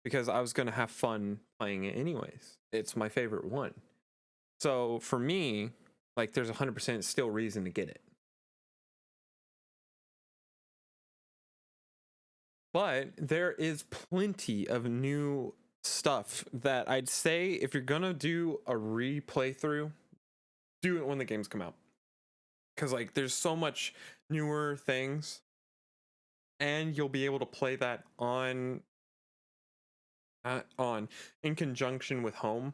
because I was gonna have fun playing it anyways. It's my favorite one. So for me, like, there's 100% still reason to get it. But there is plenty of new stuff that I'd say if you're gonna do a replay through, do it when the games come out. Because, like, there's so much newer things, and you'll be able to play that on in conjunction with home.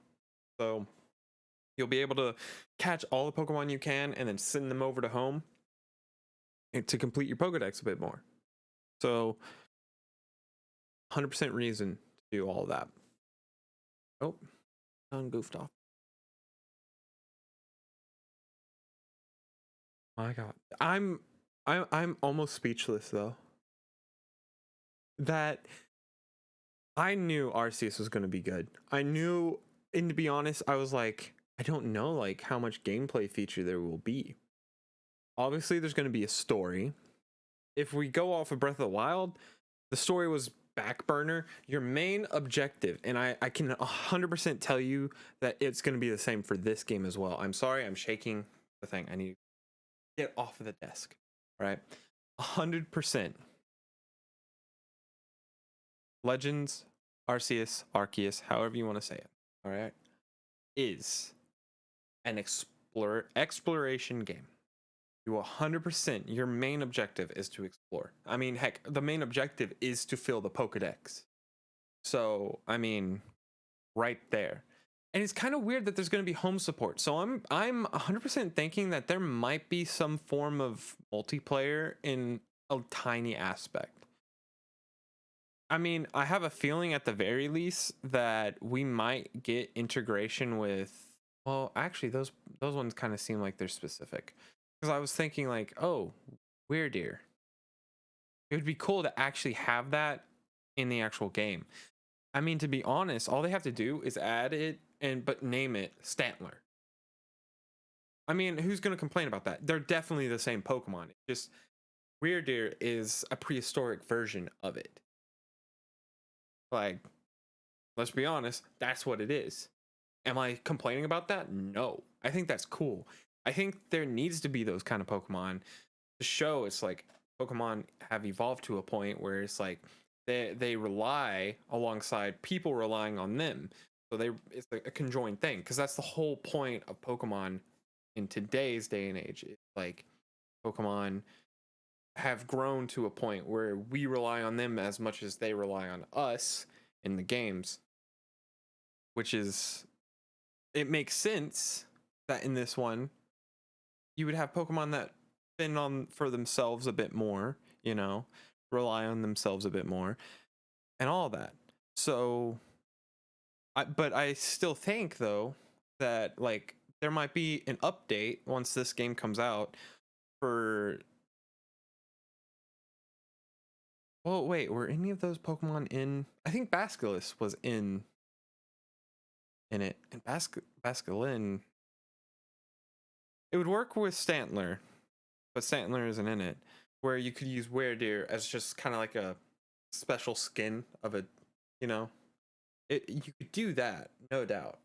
So you'll be able to catch all the Pokemon you can and then send them over to home to complete your Pokedex a bit more. So 100% reason to do all that. Oh, I'm goofed off. My God, I'm almost speechless though. That I knew Arceus was going to be good. I knew, and to be honest, I was like, I don't know like how much gameplay feature there will be. Obviously, there's going to be a story. If we go off of Breath of the Wild, the story was back burner. Your main objective, and I can 100% tell you that it's going to be the same for this game as well. I'm sorry, I'm shaking the thing. I need to get off of the desk. All right, 100%. Legends, Arceus, however you want to say it. All right, is an exploration game. You 100%, your main objective is to explore. I mean, heck, the main objective is to fill the Pokedex. So, I mean, right there. And it's kind of weird that there's going to be home support. So I'm 100% thinking that there might be some form of multiplayer in a tiny aspect. I mean, I have a feeling at the very least that we might get integration with, well, actually those ones kind of seem like they're specific. Because I was thinking like, oh, Weirdeer. It would be cool to actually have that in the actual game. I mean, to be honest, all they have to do is add it but name it Stantler. I mean, who's going to complain about that? They're definitely the same Pokemon. It's just Weirdeer is a prehistoric version of it. Like, let's be honest, that's what it is. Am I complaining about that? No. I think that's cool. I think there needs to be those kind of Pokemon to show it's like Pokemon have evolved to a point where it's like they rely alongside people relying on them. So it's like a conjoined thing, because that's the whole point of Pokemon in today's day and age. It's like Pokemon have grown to a point where we rely on them as much as they rely on us in the games, which is, it makes sense that in this one you would have Pokemon that spin on for themselves a bit more, you know, rely on themselves a bit more and all that. So But I still think though that like there might be an update once this game comes out for. Oh wait, were any of those Pokemon in? I think Basculus was in it, and Basculin. It would work with Stantler, but Stantler isn't in it. Where you could use Weredeer as just kind of like a special skin of a, you know, you could do that, no doubt.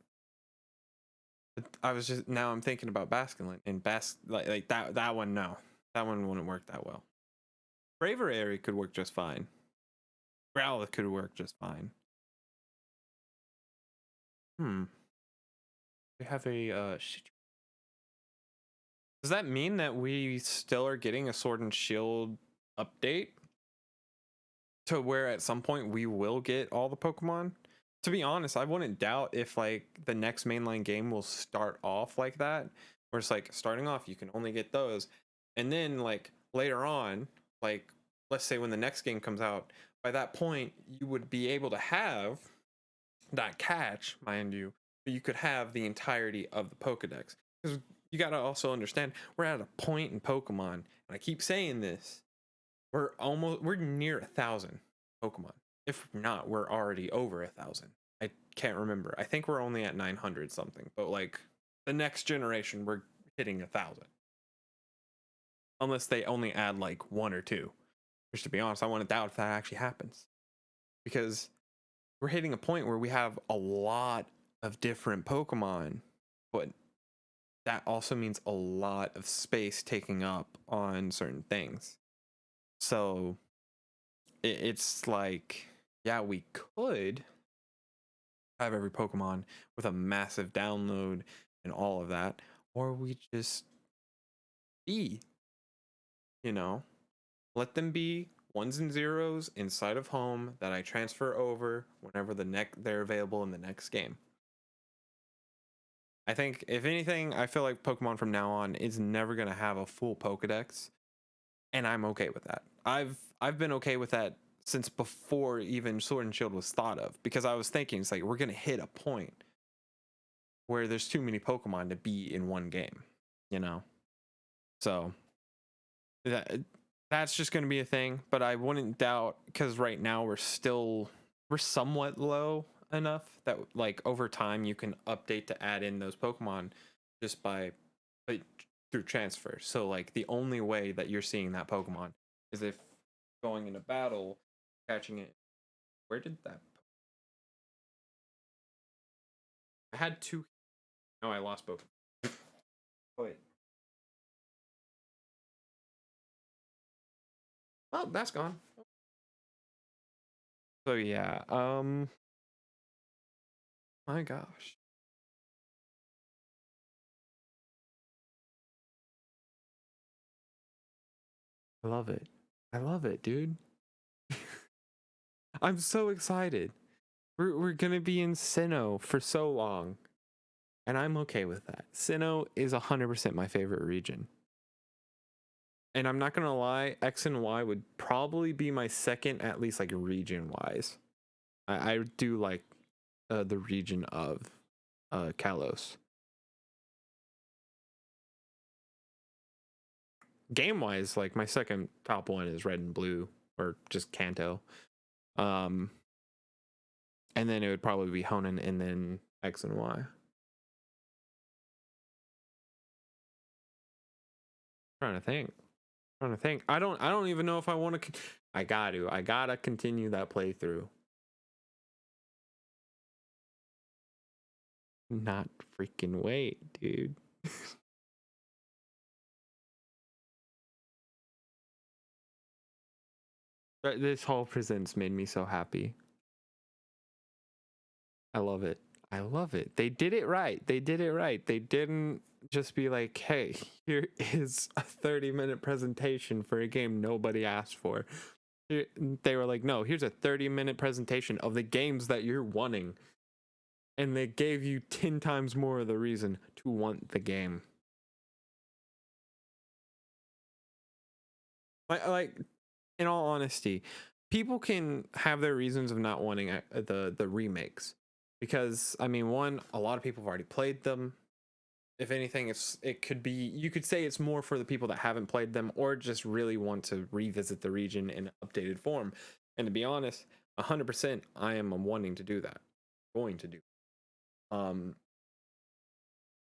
But I was just now I'm thinking about Basculin and like that one. No, that one wouldn't work that well. Braviary could work just fine. Growlithe could work just fine. We have a does that mean that we still are getting a Sword and Shield update? To where at some point we will get all the Pokemon? To be honest, I wouldn't doubt if like the next mainline game will start off like that. Where it's like starting off, you can only get those. And then like later on, like let's say when the next game comes out, by that point you would be able to have that catch, mind you, but you could have the entirety of the Pokedex. Because you got to also understand, we're at a point in Pokemon, and I keep saying this, we're near 1,000 Pokemon. If not, we're already over 1,000. I can't remember. I think we're only at 900 something, but like the next generation, we're hitting 1,000. Unless they only add like one or two. Which to be honest, I want to doubt if that actually happens. Because we're hitting a point where we have a lot of different Pokemon, but that also means a lot of space taking up on certain things. So it's like, yeah, we could have every Pokemon with a massive download and all of that, or we just be, let them be ones and zeros inside of home that I transfer over whenever they're available in the next game. I think if anything, I feel like Pokemon from now on is never going to have a full Pokedex, and I'm okay with that. I've been okay with that since before even Sword and Shield was thought of, because I was thinking it's like we're going to hit a point where there's too many Pokemon to be in one game, So that's just going to be a thing, but I wouldn't doubt, because right now we're somewhat low enough that like over time you can update to add in those Pokemon just by through transfer. So like the only way that you're seeing that Pokemon is if going into battle, catching it. Where did that? I had two. No, I lost both. Oh, wait. Oh, that's gone. So yeah, my gosh. I love it. I love it, dude. I'm so excited. We're gonna be in Sinnoh for so long, and I'm okay with that. Sinnoh is 100% my favorite region, and I'm not gonna lie, X and Y would probably be my second, at least like region wise. I do like the region of Kalos. Game wise, like my second top one is Red and Blue, or just Kanto. And then it would probably be Hoenn and then X and Y. Trying to think. I don't even know if I want to. I gotta continue that playthrough. Not freaking wait, dude. This whole presents made me so happy. I love it. I love it. They did it right. They didn't just be like, hey, here is a 30-minute presentation for a game nobody asked for. They were like, no, here's a 30-minute presentation of the games that you're wanting. And they gave you 10 times more of the reason to want the game. Like in all honesty, people can have their reasons of not wanting the remakes. because I mean, one, a lot of people have already played them. If anything, it could be, you could say it's more for the people that haven't played them or just really want to revisit the region in an updated form. And to be honest, 100% I am wanting to do that, going to do.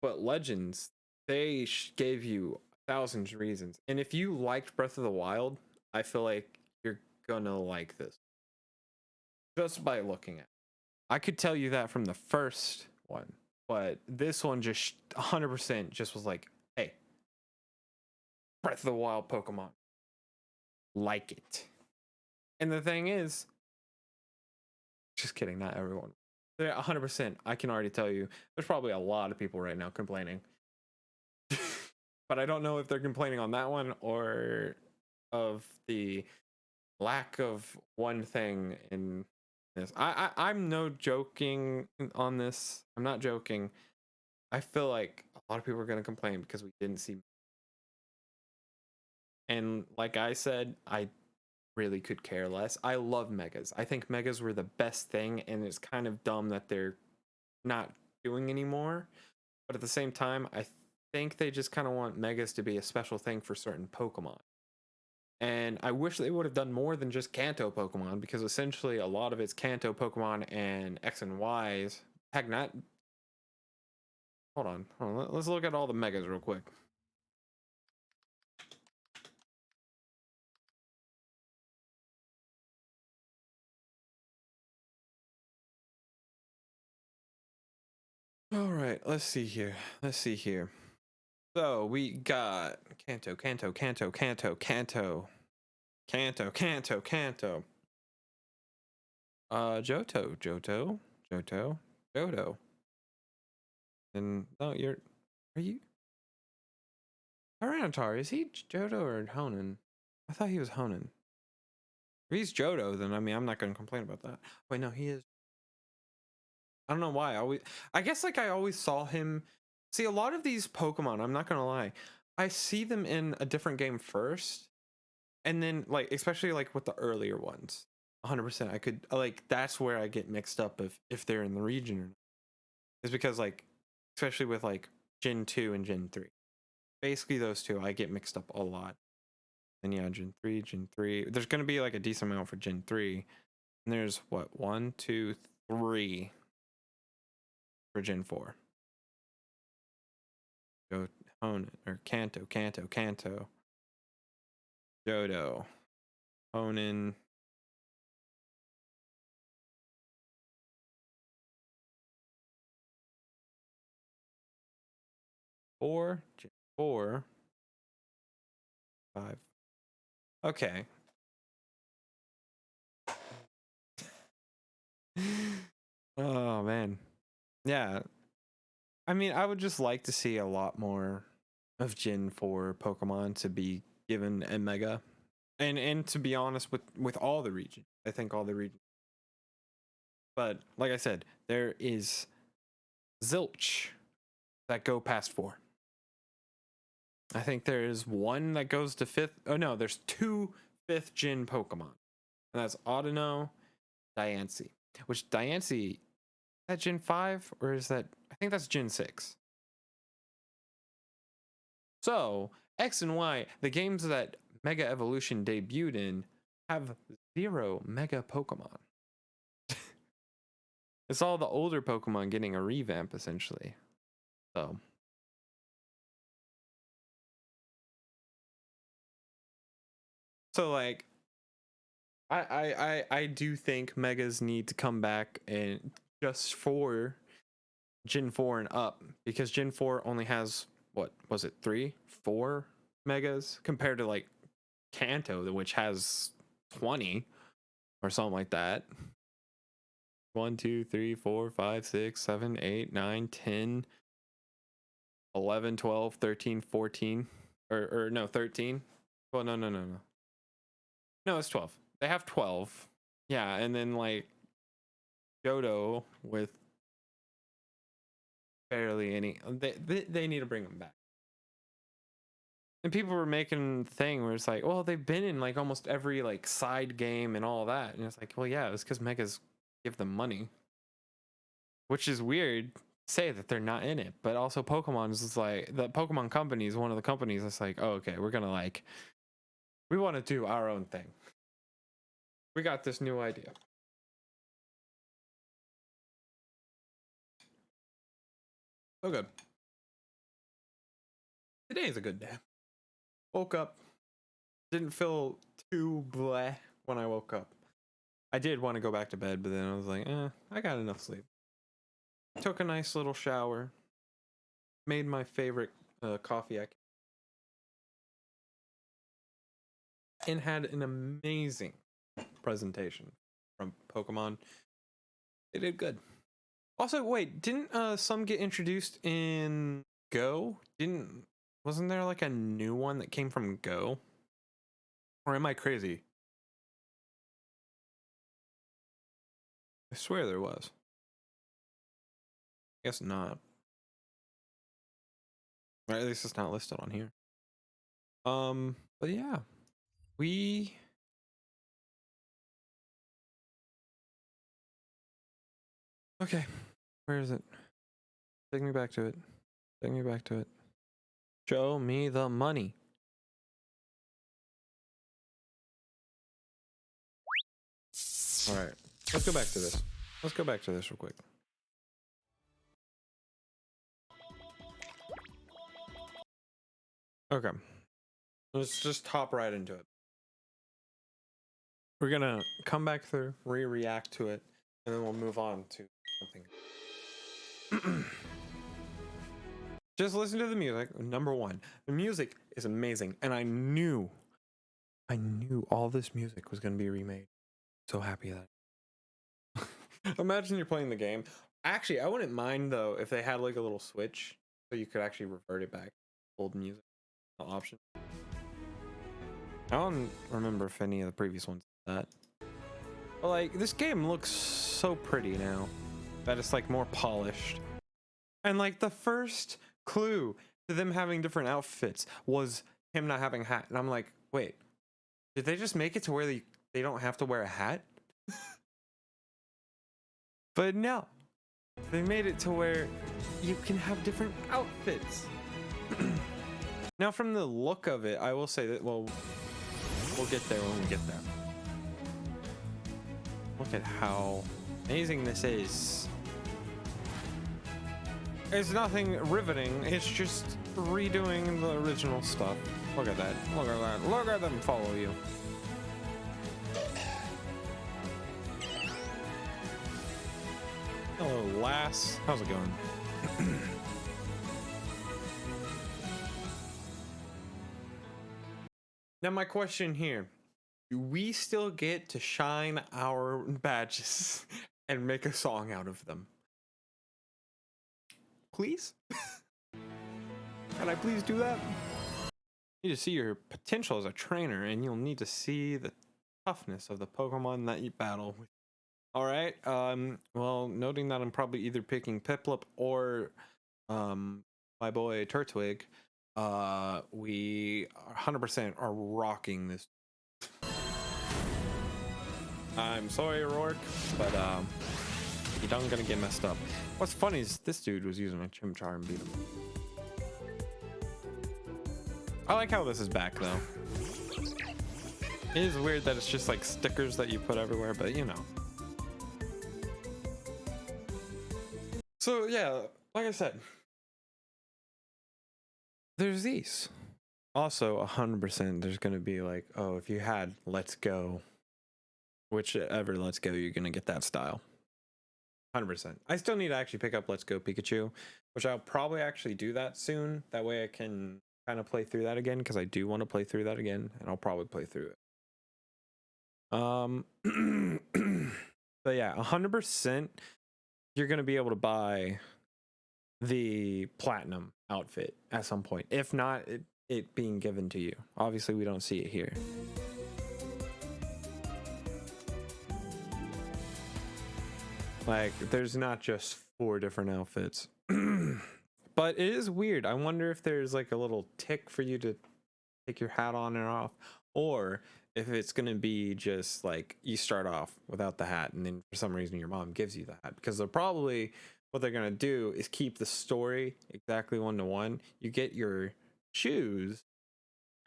But Legends, they gave you thousands of reasons, and if you liked Breath of the Wild, I feel like you're gonna like this just by looking at it. I could tell you that from the first one, but this one just 100% just was like, hey, Breath of the Wild Pokemon, like it. And the thing is, just kidding, not everyone. 100%, I can already tell you, there's probably a lot of people right now complaining. But I don't know if they're complaining on that one or of the lack of one thing in this. I'm no joking on this. I'm not joking. I feel like a lot of people are going to complain because we didn't see. And like I said, I really could care less. I love megas. I think megas were the best thing, and it's kind of dumb that they're not doing anymore. But at the same time, I think they just kind of want megas to be a special thing for certain Pokemon. And I wish they would have done more than just Kanto Pokemon, because essentially a lot of it's Kanto Pokemon and X and Y's. Heck, not. Hold on. Let's look at all the megas real quick. All right, let's see here. So we got Kanto. Johto. And no, are you Tyranitar? Is he Johto or Hoenn? I thought he was Hoenn. If he's Johto, then I mean I'm not gonna complain about that. Wait, no, he is. I don't know why. I guess like I always saw him. See, a lot of these Pokemon, I'm not gonna lie, I see them in a different game first, and then like especially like with the earlier ones. 100%, I could like that's where I get mixed up if they're in the region or not. Is because like especially with like Gen 2 and Gen 3. Basically those two I get mixed up a lot. And yeah, Gen 3. There's gonna be like a decent amount for Gen 3. And there's what, 1, 2, 3 for Gen 4. Go Hoenn or Kanto. Johto. Hoenn. Gen 4. 5. Okay. Oh man. Yeah. I mean, I would just like to see a lot more of Gen 4 Pokemon to be given a Mega. And to be honest with all the regions. I think all the regions. But like I said, there is zilch that go past 4. I think there is one that goes to 5th. Oh no, there's 2 5th gen Pokemon. And that's Audino, Diancie. Which Diancie, is that Gen 5 or is that, I think that's Gen 6. So, X and Y, the games that Mega Evolution debuted in, have 0 Mega Pokemon. It's all the older Pokemon getting a revamp essentially. So like I do think Megas need to come back and just for Gen 4 and up, because Gen 4 only has what was it, 3 4 Megas compared to like Kanto, which has 20 or something like that. 1 2 3 4 5 6 7 8 9 10 11 12 13 14 or no 13. Well, no, it's 12. They have 12. Yeah, and then like Johto with barely any. They need to bring them back. And people were making the thing where it's like, well, they've been in like almost every like side game and all that, and it's like, well, yeah, it's because Megas give them money. which is weird to say that they're not in it, but also Pokemon's is like, the Pokemon company is one of the companies that's like, oh, okay, we're gonna like, we want to do our own thing. We got this new idea. So good. Today is a good day. Woke up, didn't feel too bleh when I woke up. I did want to go back to bed, but then I was like, I got enough sleep. Took a nice little shower, made my favorite coffee and had an amazing presentation from Pokemon. They did good. Also, wait, didn't some get introduced in Go? Wasn't there like a new one that came from Go? Or am I crazy? I swear there was. Guess not. Or at least it's not listed on here. But yeah. Okay. Where is it? Take me back to it. Take me back to it. Show me the money. Alright. Let's go back to this. Let's go back to this real quick. Okay. Let's just hop right into it. We're gonna come back through, react to it, and then we'll move on to something. Just listen to the music. Number one, the music is amazing, and I knew all this music was gonna be remade. So happy that. Imagine you're playing the game. Actually, I wouldn't mind though if they had like a little switch so you could actually revert it back to old music option. I don't remember if any of the previous ones did that. But like, this game looks so pretty now that it's like more polished. And like the first clue to them having different outfits was him not having a hat. And I'm like, wait, did they just make it to where they don't have to wear a hat? But no, they made it to where you can have different outfits. Now from the look of it, I will say that, well, we'll get there when we get there. Look at how amazing this is. It's nothing riveting, it's just redoing the original stuff. Look at that, look at that, look at them follow you. Hello, lass. How's it going? Now my question here, do we still get to shine our badges and make a song out of them? Please? Can I please do that? You need to see your potential as a trainer, and you'll need to see the toughness of the Pokemon that you battle with. Alright, well, noting that I'm probably either picking Piplup or my boy Turtwig, we 100% are rocking this. I'm sorry, Rourke, but you don't gonna get messed up. What's funny is this dude was using a Chimchar and beat him. I like how this is back though. It is weird that it's just like stickers that you put everywhere, but you know. So yeah, like I said, there's these. Also, 100% there's gonna be like, oh, if you had Let's Go, whichever Let's Go, you're gonna get that style. 100%. I still need to actually pick up Let's Go Pikachu, which I'll probably actually do that soon. That way I can kind of play through that again, because I do want to play through that again, and I'll probably play through it. But yeah, 100% you're gonna be able to buy the platinum outfit at some point, if not it being given to you. Obviously we don't see it here. Like, there's not just 4 different outfits. But it is weird. I wonder if there's like a little tick for you to take your hat on and off, or if it's gonna be just like you start off without the hat and then for some reason your mom gives you the hat, because they'll probably what they're gonna do is keep the story exactly 1-to-1. You get your shoes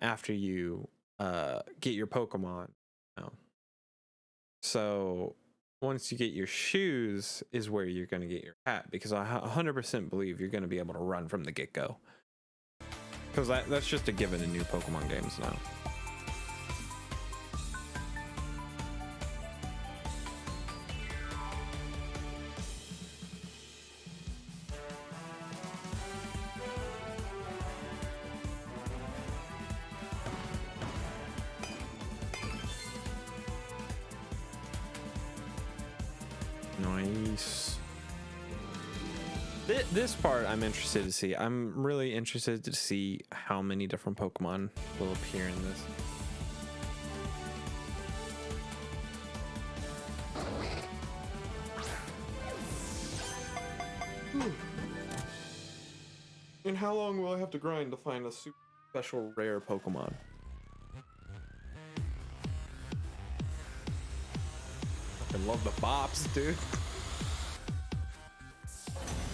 after you get your Pokemon. You know? So once you get your shoes is where you're gonna get your hat, because I 100% believe you're gonna be able to run from the get-go. Because that's just a given in new Pokemon games now. Nice. This part I'm interested to see. I'm really interested to see how many different Pokemon will appear in this. And how long will I have to grind to find a super special rare Pokemon? I love the bops, dude.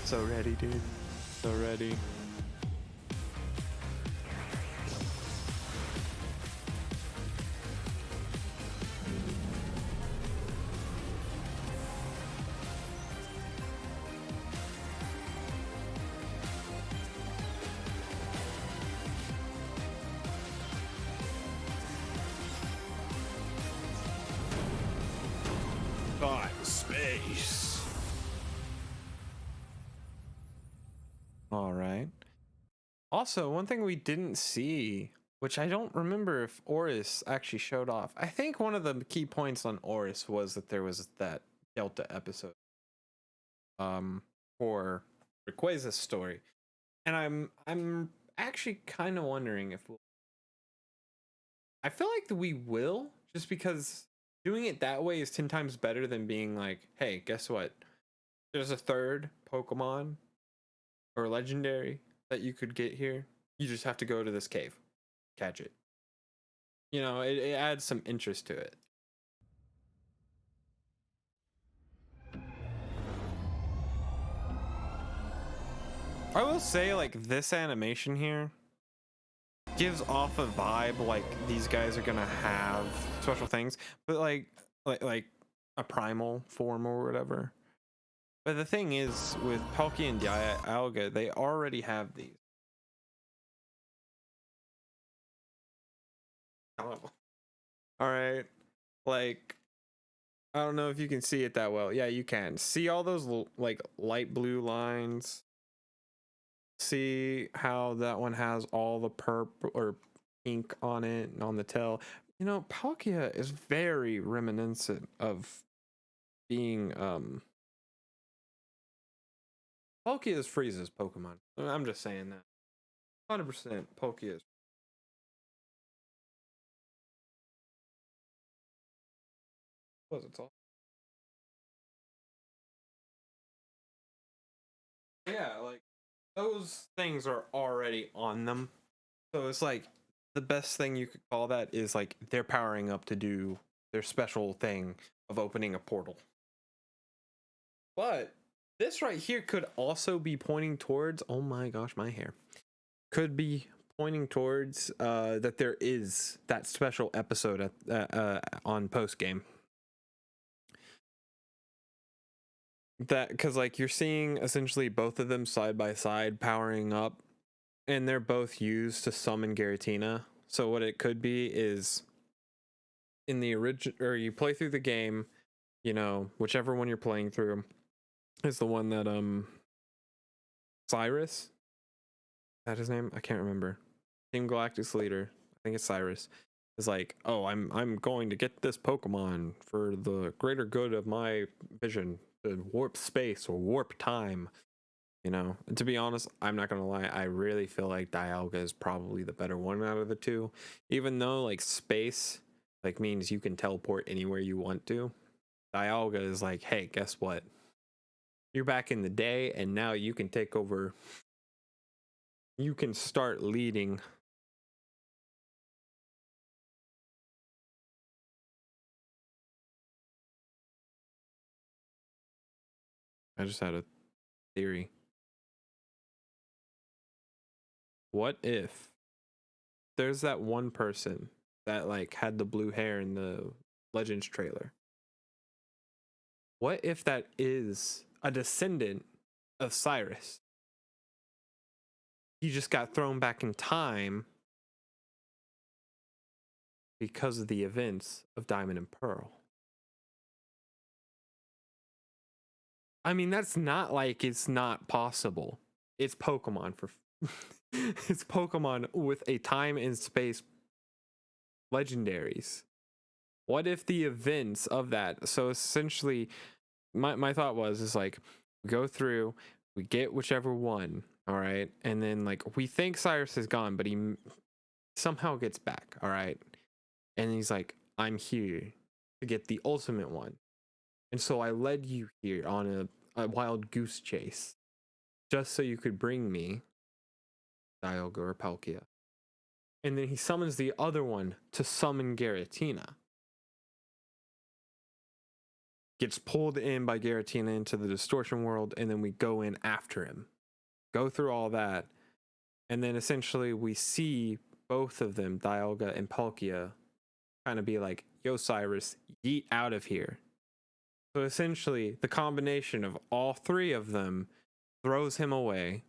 So ready, dude. So ready. Space. All right. Also, one thing we didn't see, which I don't remember if Oris actually showed off. I think one of the key points on Oris was that there was that Delta episode for Rayquaza's story. And I'm actually kind of wondering if I feel like that we will, just because doing it that way is 10 times better than being like, hey, guess what? There's a third Pokemon or legendary that you could get here. You just have to go to this cave, catch it. You know, it adds some interest to it. I will say, like, this animation here gives off a vibe like these guys are gonna have special things, but like a primal form or whatever. But the thing is, with Palkia and Dialga, they already have these. Oh. All right, like, I don't know if you can see it that well. Yeah, you can see all those like light blue lines. See how that one has all the purple or pink on it and on the tail. You know, Palkia is very reminiscent of being Palkia is Frieza's Pokemon. I'm just saying that. 100% Palkia is. Was it all? Yeah, like those things are already on them. So it's like the best thing you could call that is like they're powering up to do their special thing of opening a portal. But this right here could also be pointing towards, oh my gosh, my hair. Could be pointing towards that there is that special episode at on post game. That, because like you're seeing essentially both of them side by side powering up, and they're both used to summon Giratina. So what it could be is in the original, or you play through the game, you know, whichever one you're playing through is the one that Cyrus, is that his name? I can't remember. Team Galactic's leader, I think it's Cyrus, is like, oh, I'm going to get this Pokemon for the greater good of my vision, to warp space or warp time. You know, and to be honest, I'm not gonna lie, I really feel like Dialga is probably the better one out of the two. Even though like space like means you can teleport anywhere you want to, Dialga is like, hey, guess what? You're back in the day and now you can take over. You can start leading. I just had a theory. What if there's that one person that like had the blue hair in the Legends trailer? What if that is a descendant of Cyrus? He just got thrown back in time because of the events of Diamond and Pearl. I mean, that's not like it's not possible. It's Pokemon for it's Pokemon with a time and space legendaries. What if the events of that? So essentially, my thought was is like we go through, we get whichever one, all right, and then like we think Cyrus is gone, but he somehow gets back, all right, and he's like, I'm here to get the ultimate one, and so I led you here on a wild goose chase, just so you could bring me Dialga or Palkia. And then he summons the other one to summon Giratina. Gets pulled in by Giratina into the distortion world, and then we go in after him. Go through all that, and then essentially we see both of them, Dialga and Palkia, kind of be like, yo, Cyrus, yeet out of here. So essentially, the combination of all three of them throws him away.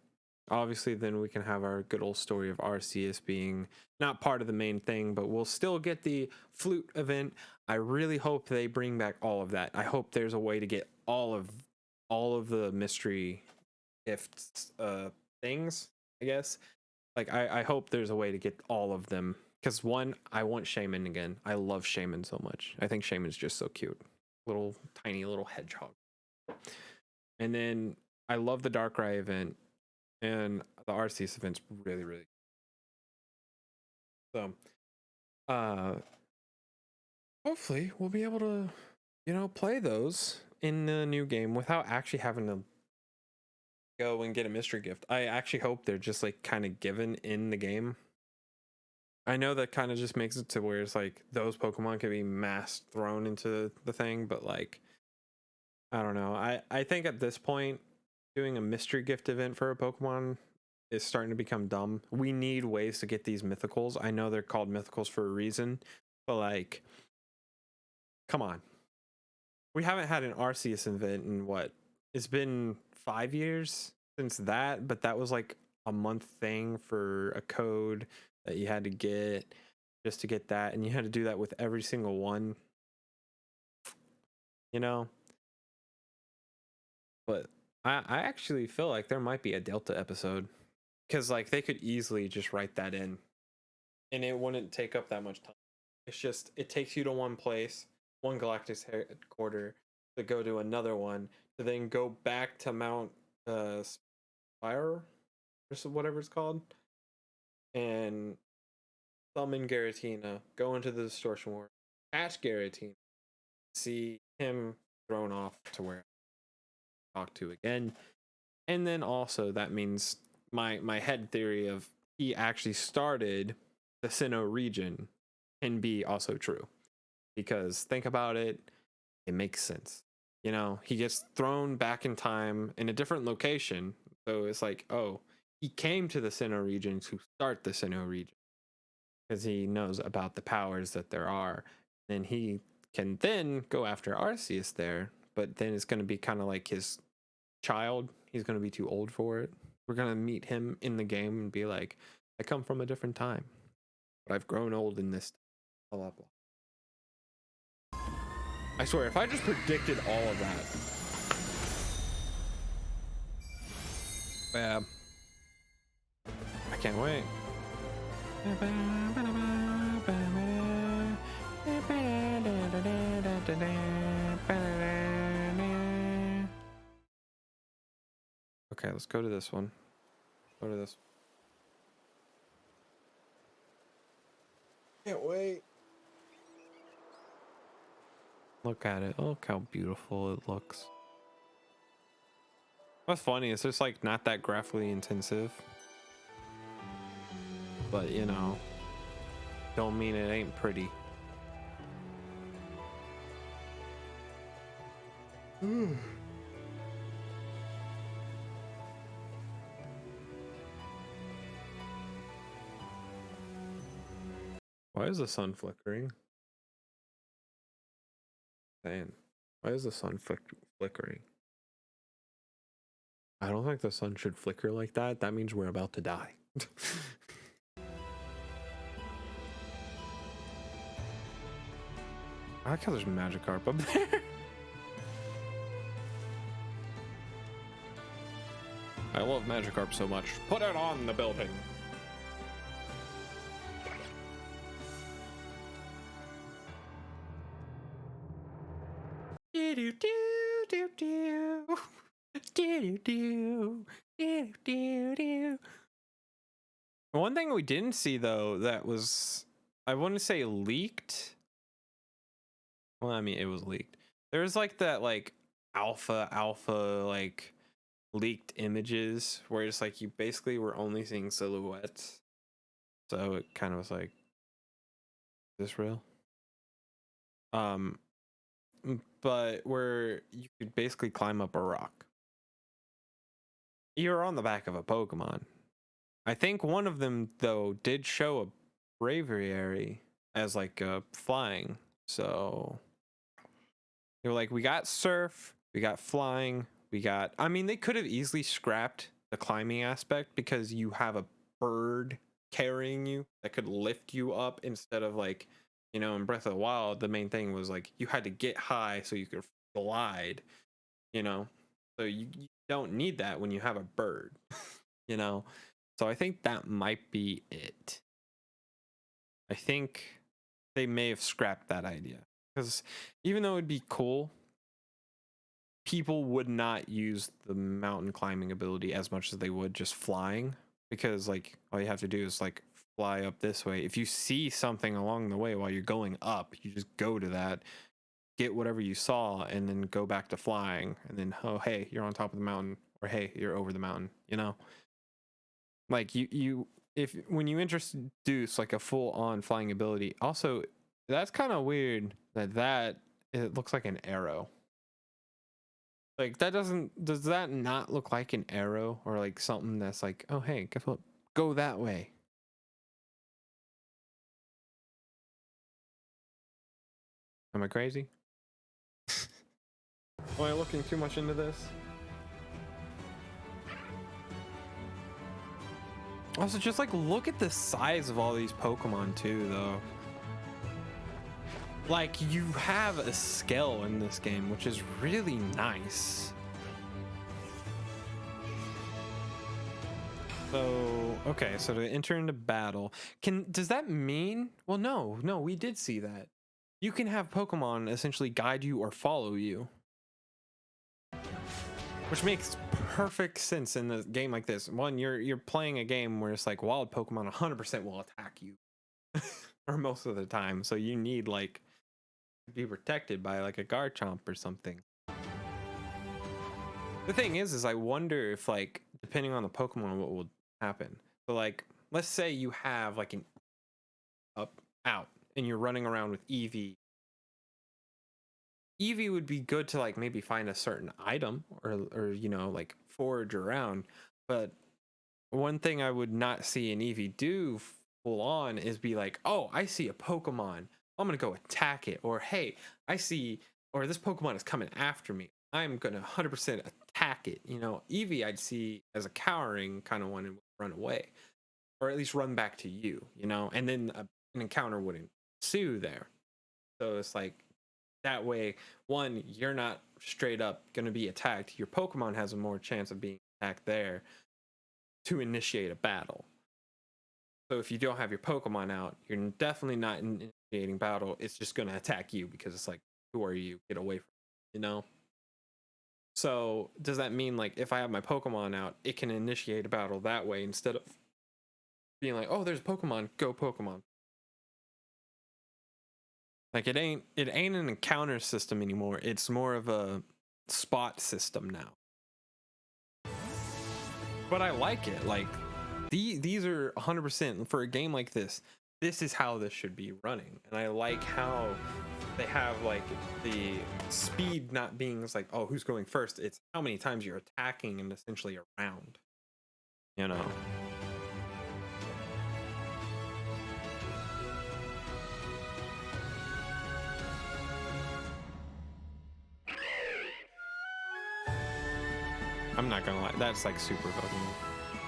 Obviously, then we can have our good old story of Arceus being not part of the main thing, but we'll still get the flute event. I really hope they bring back all of that. I hope there's a way to get all of the mystery gifts things, I guess. Like I hope there's a way to get all of them. Because one, I want Shaman again. I love Shaman so much. I think Shaman's just so cute. Little tiny little hedgehog. And then I love the Darkrai event. And the Arceus event's really, really so hopefully we'll be able to, play those in the new game without actually having to go and get a mystery gift. I actually hope they're just like kind of given in the game. I know that kind of just makes it to where it's like those Pokemon can be mass thrown into the thing, but like I don't know. I think at this point doing a mystery gift event for a Pokemon is starting to become dumb. We need ways to get these mythicals. I know they're called mythicals for a reason, but like, come on. We haven't had an Arceus event in what? It's been 5 years since that, but that was like a month thing for a code that you had to get just to get that, and you had to do that with every single one. But I actually feel like there might be a Delta episode. Because like they could easily just write that in and it wouldn't take up that much time. It's just it takes you to one place, one Galactic headquarters, to go to another one, to then go back to Mount Spire or whatever it's called, and summon Garatina, go into the distortion world, catch Garatina, see him thrown off to where I talk to again, and then also that means my head theory of he actually started the Sinnoh region can be also true, because think about it, it makes sense. He gets thrown back in time in a different location, so it's like, oh, he came to the Sinnoh region to start the Sinnoh region because he knows about the powers that there are. Then he can then go after Arceus there, but then it's going to be kind of like his child. He's going to be too old for it. We're going to meet him in the game and be like, I come from a different time, but I've grown old in this. Blah, blah, blah. I swear, if I just predicted all of that. Yeah. I can't wait. Okay, let's go to this one. Go to this. Can't wait. Look at it. Look how beautiful it looks. What's funny is it's like not that graphically intensive, but don't mean it ain't pretty. Why is the sun flickering? Saying, why is the sun flickering? I don't think the sun should flicker like that. That means we're about to die. I like how there's Magikarp up there. I love Magikarp so much. Put it on the building. Do do do do do do do do do. One thing we didn't see though that was, I wouldn't say leaked. Well, I mean it was leaked. There's like that like alpha like leaked images where it's like you basically were only seeing silhouettes. So it kind of was like, is this real? But where you could basically climb up a rock. You're on the back of a Pokemon. I think one of them though did show a braviary as like flying. So they were like, we got surf, we got flying, we got, I mean, they could have easily scrapped the climbing aspect because you have a bird carrying you that could lift you up instead of like, you know, in Breath of the Wild, the main thing was like you had to get high so you could glide, you know, so you don't need that when you have a bird, you know. So I think that might be it. I think they may have scrapped that idea because even though it'd be cool, people would not use the mountain climbing ability as much as they would just flying, because like all you have to do is like fly up this way. If you see something along the way while you're going up, you just go to that, get whatever you saw, and then go back to flying, and then, oh hey, you're on top of the mountain, or hey, you're over the mountain, you know. Like you if when you introduce like a full-on flying ability, also that's kind of weird that it looks like an arrow. Like that does that not look like an arrow or like something that's like, oh hey, guess what, go that way? Am I crazy? Am I looking too much into this? Also, just like look at the size of all these Pokemon too, though. Like you have a scale in this game, which is really nice. So, okay, so to enter into battle, does that mean, well, no, we did see that. You can have Pokemon essentially guide you or follow you. Which makes perfect sense in a game like this. One, you're playing a game where it's like wild Pokemon 100% will attack you. Or most of the time. So you need like to be protected by like a Garchomp or something. The thing is I wonder if like depending on the Pokemon what will happen. So like let's say you have like an out and you're running around with Eevee. Eevee would be good to like maybe find a certain item or you know like forage around, but one thing I would not see an Eevee do full on is be like, oh, I see a Pokemon, I'm gonna go attack it, or hey, I see, or this Pokemon is coming after me, I'm gonna 100% attack it. You know, Eevee I'd see as a cowering kind of one and run away, or at least run back to you, you know, and then an encounter would ensue there. So it's like that way, one, you're not straight up gonna be attacked. Your Pokemon has a more chance of being attacked there to initiate a battle. So if you don't have your Pokemon out, you're definitely not initiating battle. It's just gonna attack you because it's like, who are you? Get away from me, you know? So does that mean like if I have my Pokemon out, it can initiate a battle that way instead of being like, oh, there's Pokemon, go Pokemon. Like it ain't an encounter system anymore. It's more of a spot system now. But I like it. Like these are 100% for a game like this. This is how this should be running, and I like how they have like the speed not being like, oh, who's going first. It's how many times you're attacking and essentially around. You know. I'm not gonna lie, that's like super fucking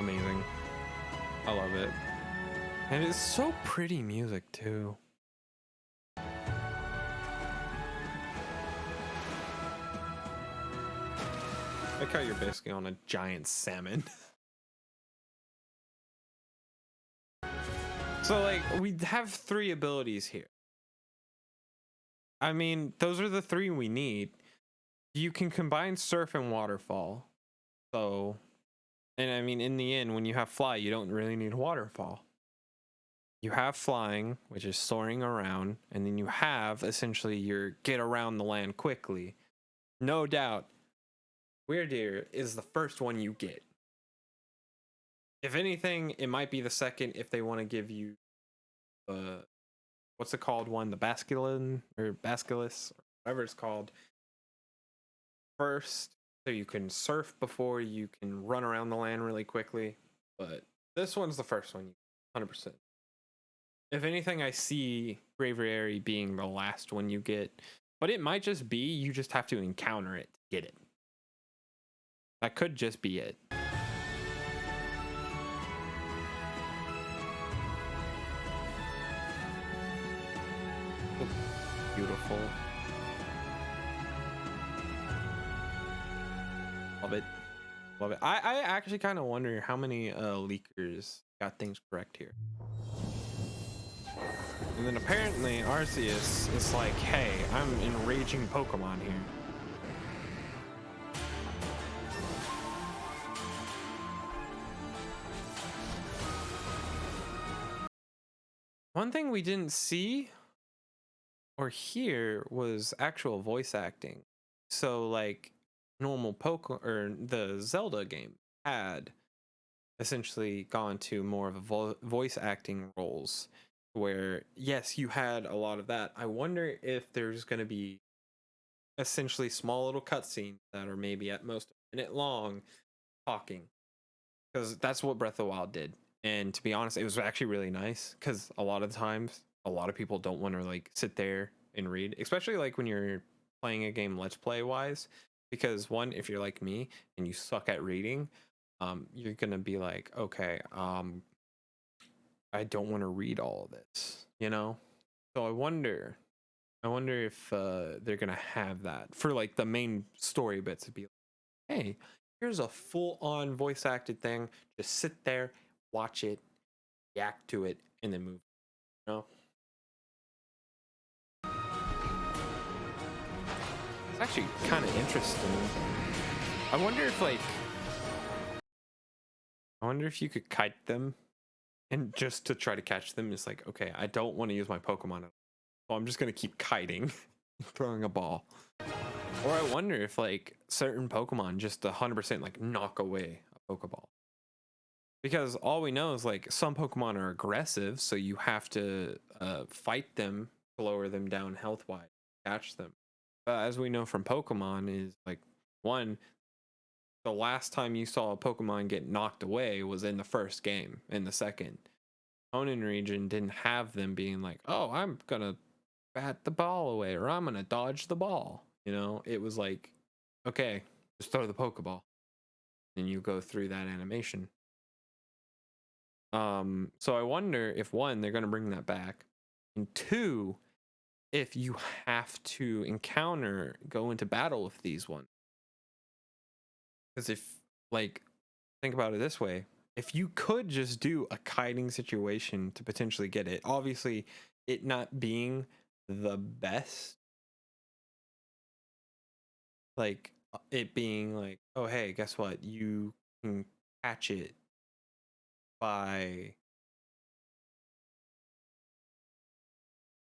amazing. I love it. And it's so pretty music too. Like how you're basically on a giant salmon. So like we have 3 abilities here. I mean, those are the 3 we need. You can combine surf and waterfall. So, and I mean, in the end, when you have fly, you don't really need waterfall. You have flying, which is soaring around, and then you have essentially your get around the land quickly. No doubt, Weird Ear is the first one you get. If anything, it might be the second if they want to give you what's it called one? The Basculin or Basculus, or whatever it's called. First, so you can surf before you can run around the land really quickly. But this one's the first one, 100%. If anything, I see Bravery being the last one you get. But it might just be you just have to encounter it to get it. That could just be it. Beautiful. Love it. Love it. I actually kind of wonder how many leakers got things correct here. And then apparently Arceus is like, hey, I'm enraging Pokemon here. One thing we didn't see or hear was actual voice acting. So like normal Pokemon or the Zelda game had essentially gone to more of a voice acting roles where yes, you had a lot of that. I wonder if there's going to be essentially small little cutscenes that are maybe at most a minute long talking, because that's what Breath of the Wild did. And to be honest, it was actually really nice, because a lot of times a lot of people don't want to like sit there and read, especially like when you're playing a game let's play wise, because one, if you're like me and you suck at reading, you're gonna be like, okay, I don't want to read all of this, you know? So I wonder if they're gonna have that for like the main story bits to be like, hey, here's a full-on voice acted thing. Just sit there, watch it, react to it, and then move. You know? It's actually kind of interesting. I wonder if you could kite them, and just to try to catch them, it's like, okay, I don't want to use my Pokemon, so I'm just gonna keep kiting, throwing a ball. Or I wonder if like certain Pokemon just 100% like knock away a Pokeball. Because all we know is like some Pokemon are aggressive, so you have to fight them to lower them down health wise, catch them. As we know from Pokemon is like, one, the last time you saw a Pokemon get knocked away was in the first game. In the second, Hoenn region didn't have them being like, oh, I'm gonna bat the ball away, or I'm gonna dodge the ball. You know, it was like, okay, just throw the Pokeball, and you go through that animation. So I wonder if one, they're gonna bring that back, and two, if you have to go into battle with these ones. Because if, like, think about it this way, if you could just do a kiting situation to potentially get it, obviously it not being the best, like it being like, oh hey, guess what, you can catch it by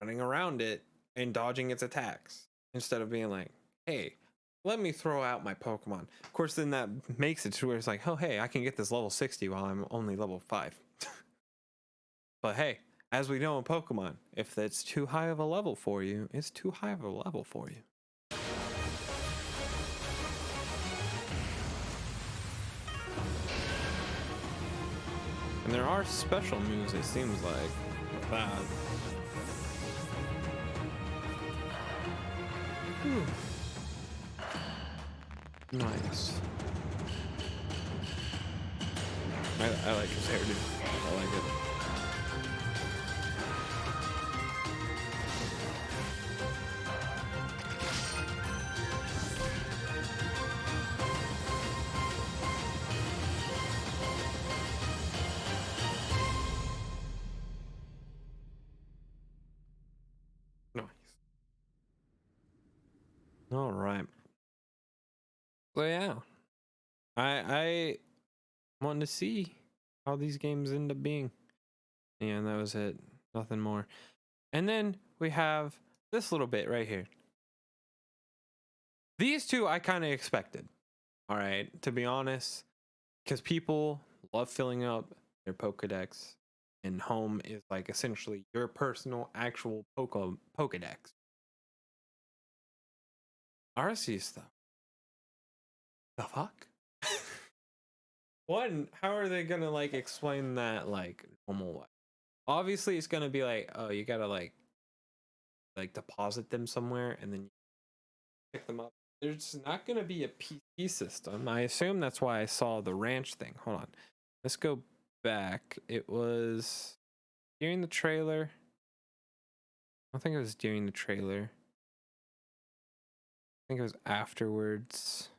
running around it and dodging its attacks, instead of being like, hey, let me throw out my Pokemon. Of course, then that makes it to where it's like, oh hey, I can get this level 60 while I'm only level 5. But hey, as we know in Pokemon, if it's too high of a level for you, it's too high of a level for you. And there are special moves, it seems like, with that. Nice. I like his hairdo. I like it. Nice. All right. So yeah, I wanted to see how these games end up being, and that was it. Nothing more. And then we have this little bit right here. These two I kind of expected. All right, to be honest, because people love filling up their Pokedex, and home is like essentially your personal actual Pokedex. Arceus stuff. The fuck? One, how are they gonna like explain that like normal way? Obviously, it's gonna be like, oh, you gotta like deposit them somewhere and then you pick them up. There's not gonna be a PC system. I assume that's why I saw the ranch thing. Hold on, let's go back. It was during the trailer. I don't think it was during the trailer. I think it was afterwards.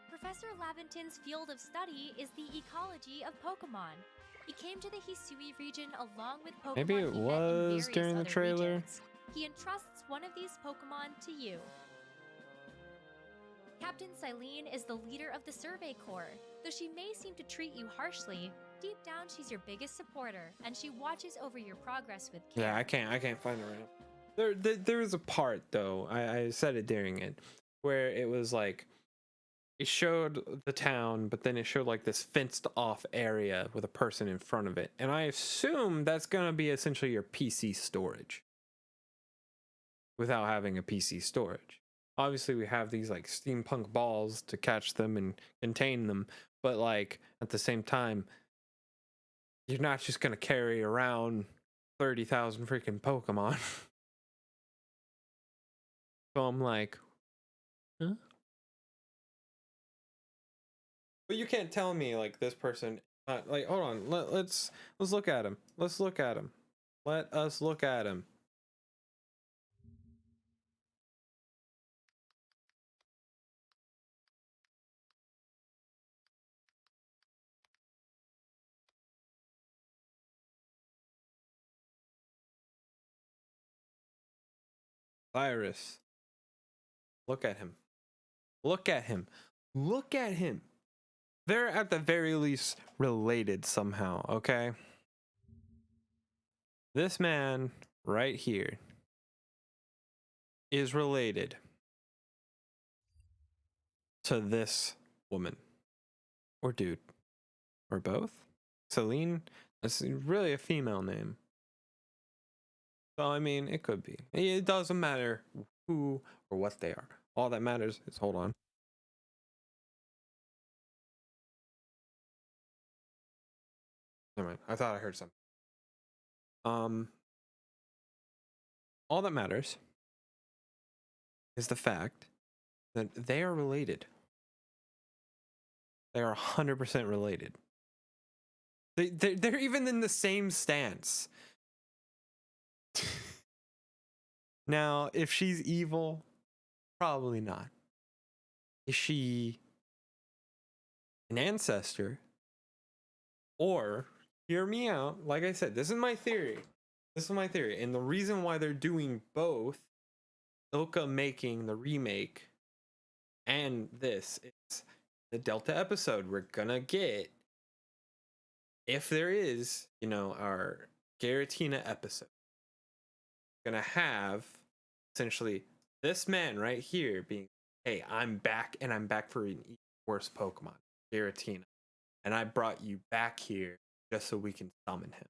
Professor Laventon's field of study is the ecology of Pokemon. He came to the Hisui region along with Pokemon Maybe it he met in was various during the other trailer. regions. He entrusts one of these Pokemon to you. Captain Silene is the leader of the Survey Corps. Though she may seem to treat you harshly, deep down she's your biggest supporter, and she watches over your progress with care. Yeah, I can't find it right now. There's a part though. I said it during it where it was like it showed the town, but then it showed like this fenced off area with a person in front of it, and I assume that's gonna be essentially your PC storage. Without having a PC storage, obviously we have these like steampunk balls to catch them and contain them, but like at the same time, you're not just gonna carry around 30,000 freaking Pokemon. So I'm like, huh? But you can't tell me like this person. Like, hold on. Let's look at him. Let's look at him. Let us look at him. Cyrus. Look at him. Look at him. Look at him. They're at the very least related somehow. Okay. This man right here is related to this woman or dude or both. Celine, that's really a female name. So I mean, it could be. It doesn't matter who or what they are. All that matters is, hold on. Never mind. I thought I heard something. All that matters is the fact that they are related. They are 100% related. They're even in the same stance. Now, if she's evil, probably not. Is she an ancestor? Or, hear me out, like I said, this is my theory. This is my theory. And the reason why they're doing both, Ilka making the remake and this, is the Delta episode we're gonna get, if there is, you know, our Garatina episode, gonna have essentially this man right here being, hey, I'm back, and I'm back for an even worse Pokemon, Garatina, and I brought you back here just so we can summon him.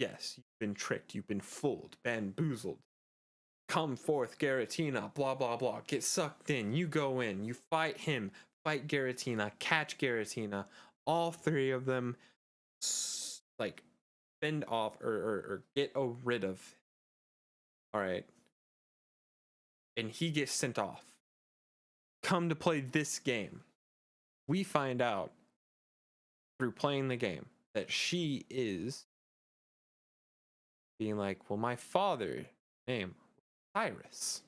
Yes, you've been tricked, you've been fooled, bamboozled. Come forth, Garatina, blah blah blah. Get sucked in, you go in, you fight him, fight Garatina, catch Garatina. All three of them like fend off or get rid of. All right. and he gets sent off. Come to play this game. We find out through playing the game that she is being like, well, my father's name Cyrus.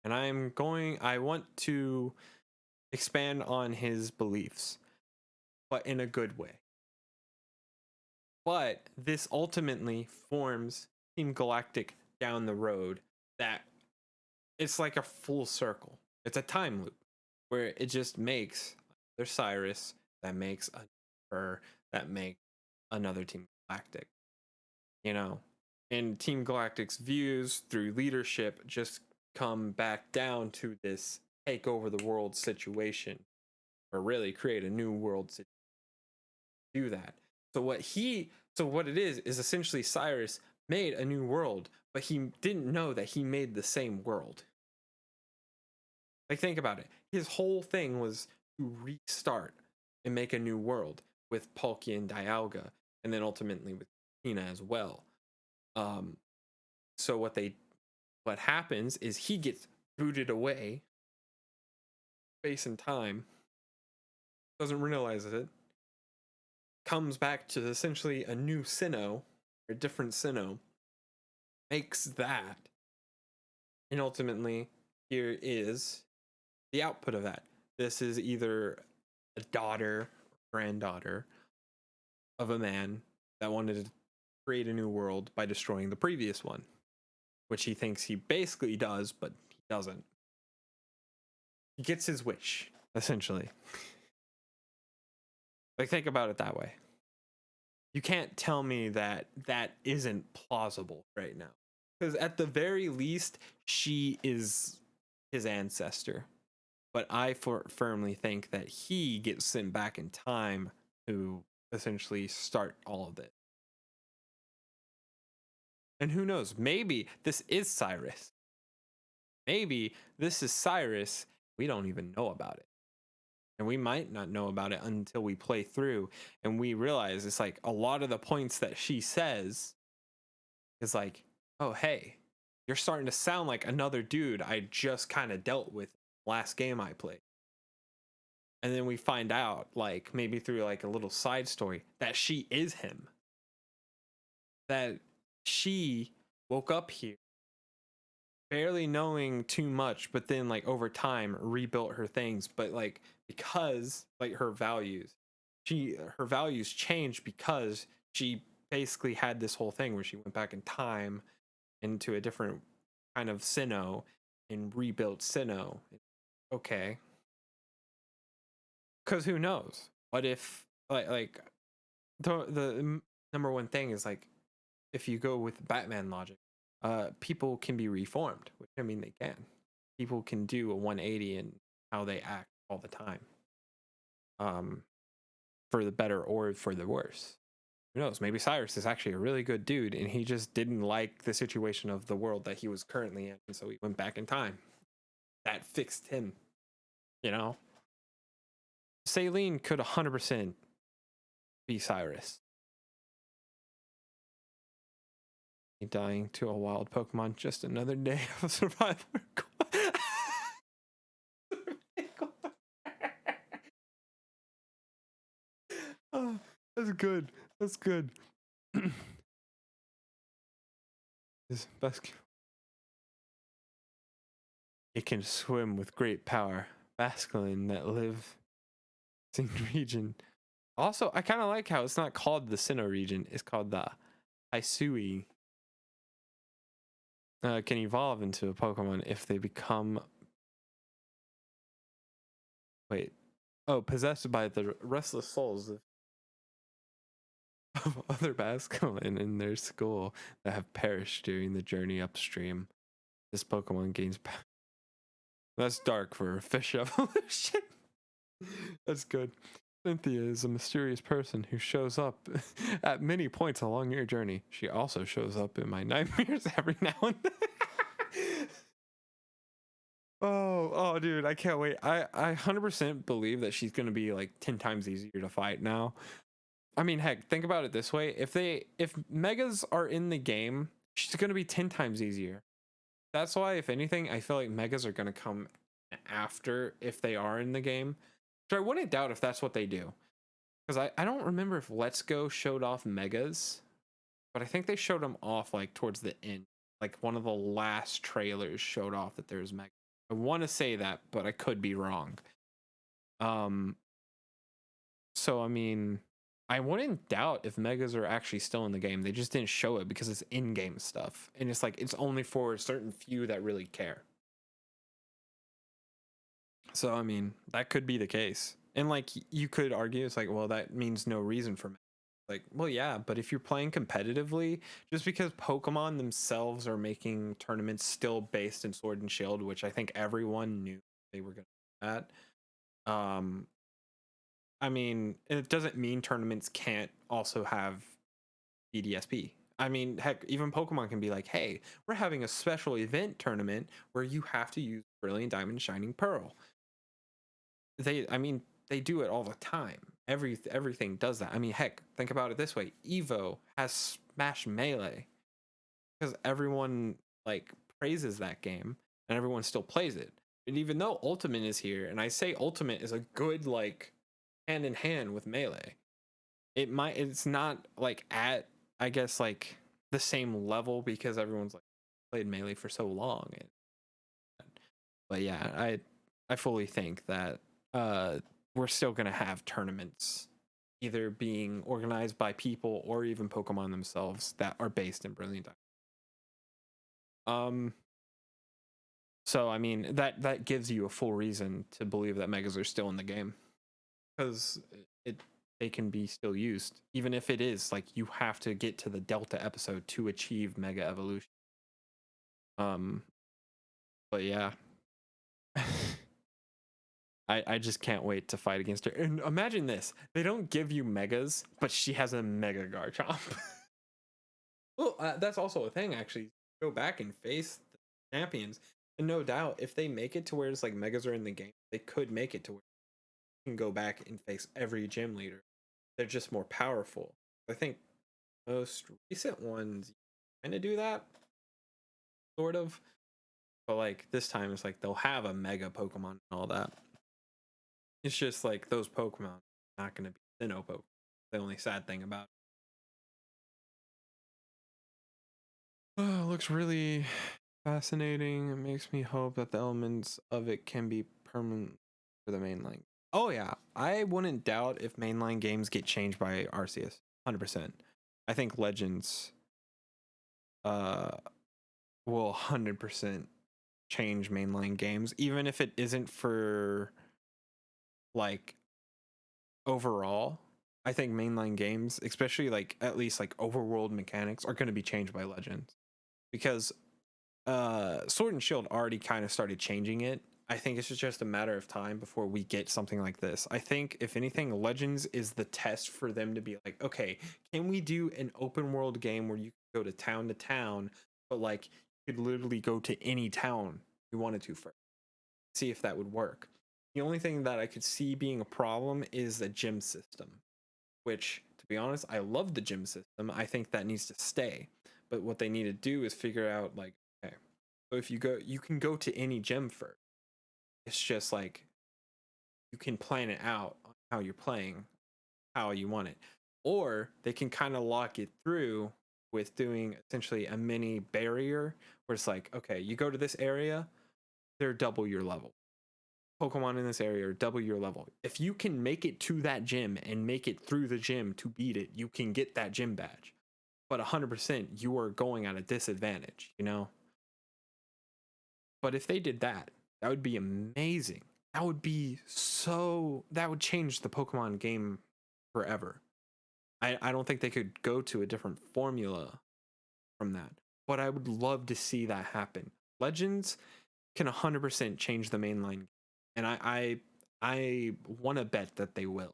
And I want to expand on his beliefs, but in a good way. But this ultimately forms Team Galactic down the road that it's like a full circle. It's a time loop where it just makes there's Cyrus that makes a her that makes another Team Galactic. You know, and Team Galactic's views through leadership just come back down to this take over the world situation, or really create a new world to do that. So what it is essentially Cyrus made a new world, but he didn't know that he made the same world. Like, think about it. His whole thing was to restart and make a new world with Palkia and Dialga, and then ultimately with Tina as well. So what happens is he gets booted away, space and time, doesn't realize it, comes back to essentially a new Sinnoh, or a different Sinnoh, makes that, and ultimately here is the output of that. This is either a daughter, granddaughter of a man that wanted to create a new world by destroying the previous one, which he thinks he basically does, but he doesn't. He gets his wish, essentially. Like, think about it that way. You can't tell me that that isn't plausible right now. Because at the very least, she is his ancestor. But I firmly think that he gets sent back in time to essentially start all of it. And who knows? Maybe this is Cyrus. Maybe this is Cyrus. We don't even know about it. And we might not know about it until we play through and we realize it's like a lot of the points that she says is like, oh, hey, you're starting to sound like another dude I just kind of dealt with last game I played. And then we find out, like, maybe through like a little side story, that she is him. That she woke up here barely knowing too much, but then like over time rebuilt her things. But like, because like her values changed because she basically had this whole thing where she went back in time into a different kind of Sinnoh and rebuilt Sinnoh. Okay. Because who knows? What if like the number one thing is like, if you go with Batman logic, people can be reformed, which I mean they can. People can do a 180 in how they act all the time, for the better or for the worse. Who knows? Maybe Cyrus is actually a really good dude, and he just didn't like the situation of the world that he was currently in, and so he went back in time. That fixed him, you know. Saline could 100% be Cyrus. Dying to a wild Pokemon, just another day of survival. Oh, that's good. That's good. His best. It can swim with great power. Basculin that live in region. Also, I kind of like how it's not called the Sinnoh region. It's called the Hisui. Can evolve into a Pokemon if they become possessed by the restless souls of other Basculin in their school that have perished during the journey upstream. This Pokemon gains power. That's dark for a fish evolution. That's good. Cynthia is a mysterious person who shows up at many points along your journey. She also shows up in my nightmares every now and then. Oh, dude, I can't wait. I 100% believe that she's going to be like 10 times easier to fight now. I mean, heck, think about it this way. If Megas are in the game, she's going to be 10 times easier. that's why, if anything, I feel like megas are gonna come after if they are in the game. So I wouldn't doubt if that's what they do. Because I don't remember if Let's Go showed off megas, but I think they showed them off like towards the end. Like one of the last trailers showed off that there's megas. I want to say that, but I could be wrong. Um, so I mean, I wouldn't doubt if megas are actually still in the game. They just didn't show it because it's in-game stuff, and it's like it's only for a certain few that really care. So I mean, that could be the case. And like you could argue it's like, well, that means no reason for me. Like, well, yeah, but if you're playing competitively, just because Pokemon themselves are making tournaments still based in Sword and Shield, which I think everyone knew they were going to do that. I mean, it doesn't mean tournaments can't also have BDSP. I mean, heck, even Pokemon can be like, hey, we're having a special event tournament where you have to use Brilliant Diamond Shining Pearl. I mean, they do it all the time. Everything does that. I mean, heck, think about it this way: Evo has Smash Melee because everyone like praises that game and everyone still plays it. And even though Ultimate is here, and I say Ultimate is a good like hand in hand with Melee, it's not like at, I guess, like the same level because everyone's like played Melee for so long. But yeah, I fully think that we're still gonna have tournaments either being organized by people or even Pokemon themselves that are based in Brilliant Diamond. So I mean that gives you a full reason to believe that megas are still in the game, because they can be still used even if it is like you have to get to the Delta episode to achieve Mega Evolution. But yeah. I just can't wait to fight against her. And imagine this: they don't give you megas, but she has a mega Garchomp. Well, that's also a thing. Actually, go back and face the champions, and no doubt, if they make it to where it's like megas are in the game, they could make it to where you can go back and face every gym leader. They're just more powerful. I think most recent ones kind of do that, sort of. But like this time, it's like they'll have a mega Pokemon and all that. It's just like those Pokemon are not going to be Sinnoh Pokemon. The only sad thing about it. Oh, it looks really fascinating. It makes me hope that the elements of it can be permanent for the mainline. Oh yeah, I wouldn't doubt if mainline games get changed by Arceus. 100%. I think Legends will 100% change mainline games, even if it isn't for like overall. I think mainline games, especially like at least like overworld mechanics, are going to be changed by Legends, because Sword and Shield already kind of started changing it. I think it's just a matter of time before we get something like this. I think if anything, Legends is the test for them to be like, okay, can we do an open world game where you go to town, but like you could literally go to any town you wanted to first, see if that would work. The only thing that I could see being a problem is the gym system, which, to be honest, I love the gym system. I think that needs to stay. But what they need to do is figure out, like, okay, so if you can go to any gym first. It's just like you can plan it out on how you're playing, how you want it. Or they can kind of lock it through with doing essentially a mini barrier where it's like, okay, you go to this area, they're double your level. Pokemon in this area are double your level. If you can make it to that gym and make it through the gym to beat it, you can get that gym badge. But 100%, you are going at a disadvantage, you know? But if they did that, that would be amazing. That would change the Pokemon game forever. I don't think they could go to a different formula from that. But I would love to see that happen. Legends can 100% change the mainline, and I want to bet that they will.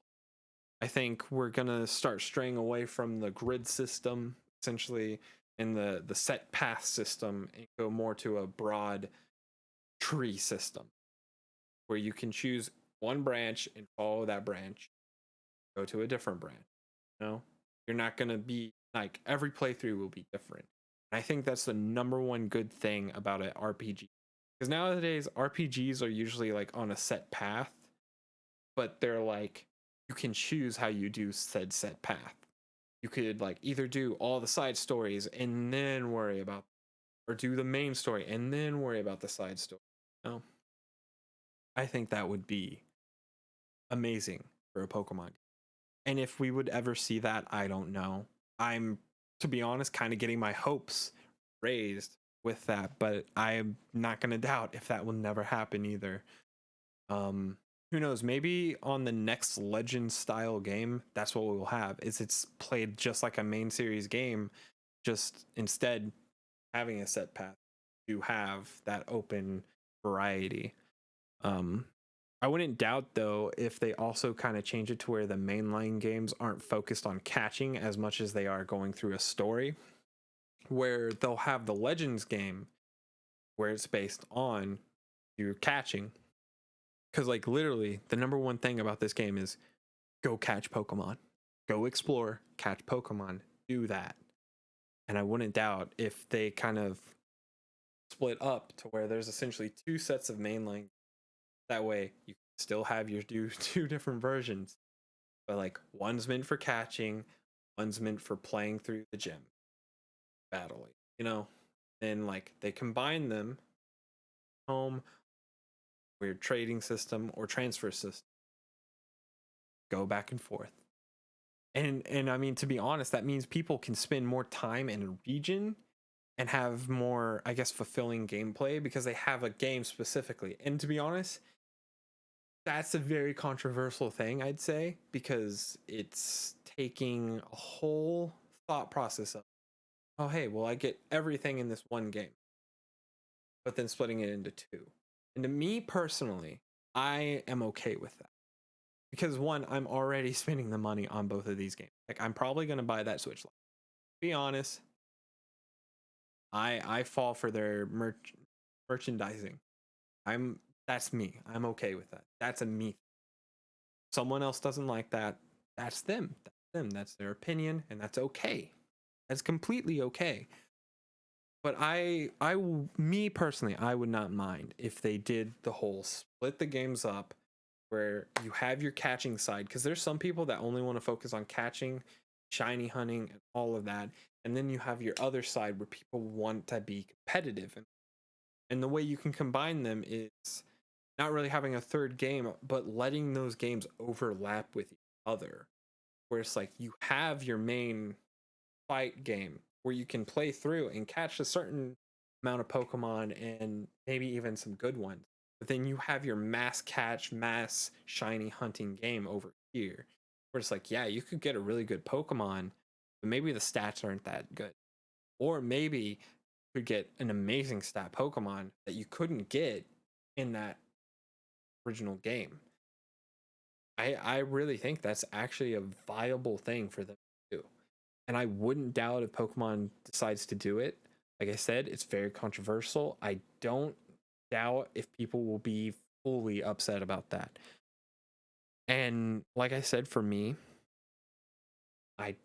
I think we're gonna start straying away from the grid system, essentially, and the set path system, and go more to a broad tree system where you can choose one branch and follow that branch, go to a different branch. You know, you're not gonna be like every playthrough will be different. I think that's the number one good thing about an RPG. Because nowadays RPGs are usually like on a set path, but they're like you can choose how you do said set path. You could like either do all the side stories and then worry about, or do the main story and then worry about the side story. No, I think that would be amazing for a Pokemon. And if we would ever see that, I don't know. I'm, to be honest, kind of getting my hopes raised with that, but I'm not going to doubt if that will never happen either. Who knows? Maybe on the next Legend style game, that's what we'll have. Is it's played just like a main series game, just instead having a set path to have that open variety. Um, I wouldn't doubt though if they also kind of change it to where the mainline games aren't focused on catching as much as they are going through a story, where they'll have the Legends game where it's based on your catching. Because like literally the number one thing about this game is go catch Pokemon, go explore, catch Pokemon, do that. And I wouldn't doubt if they kind of split up to where there's essentially two sets of mainline. That way you still have your two different versions, but like one's meant for catching, one's meant for playing through the gym, battling, you know. And like they combine them, home, weird trading system or transfer system, go back and forth. And I mean, to be honest, that means people can spend more time in a region and have more, I guess, fulfilling gameplay because they have a game specifically. And to be honest, that's a very controversial thing, I'd say, because it's taking a whole thought process of, oh, hey, well, I get everything in this one game, but then splitting it into two. And to me personally, I am okay with that. Because one, I'm already spending the money on both of these games. Like, I'm probably going to buy that Switch Lite. Be honest, I fall for their merchandising. That's me. I'm okay with that. That's a me. Someone else doesn't like that. That's them. That's them. That's their opinion, and that's okay. That's completely okay. But me personally, I would not mind if they did the whole split the games up where you have your catching side, because there's some people that only want to focus on catching, shiny hunting, and all of that. And then you have your other side where people want to be competitive. And the way you can combine them is not really having a third game, but letting those games overlap with each other. Where it's like you have your main fight game where you can play through and catch a certain amount of Pokemon and maybe even some good ones. But then you have your mass catch, mass shiny hunting game over here. Where it's like, yeah, you could get a really good Pokemon, but maybe the stats aren't that good. Or maybe you could get an amazing stat Pokemon that you couldn't get in that original game. I really think that's actually a viable thing for them to do. And I wouldn't doubt if Pokemon decides to do it. Like I said, it's very controversial. I don't doubt if people will be fully upset about that. And like I said, for me, I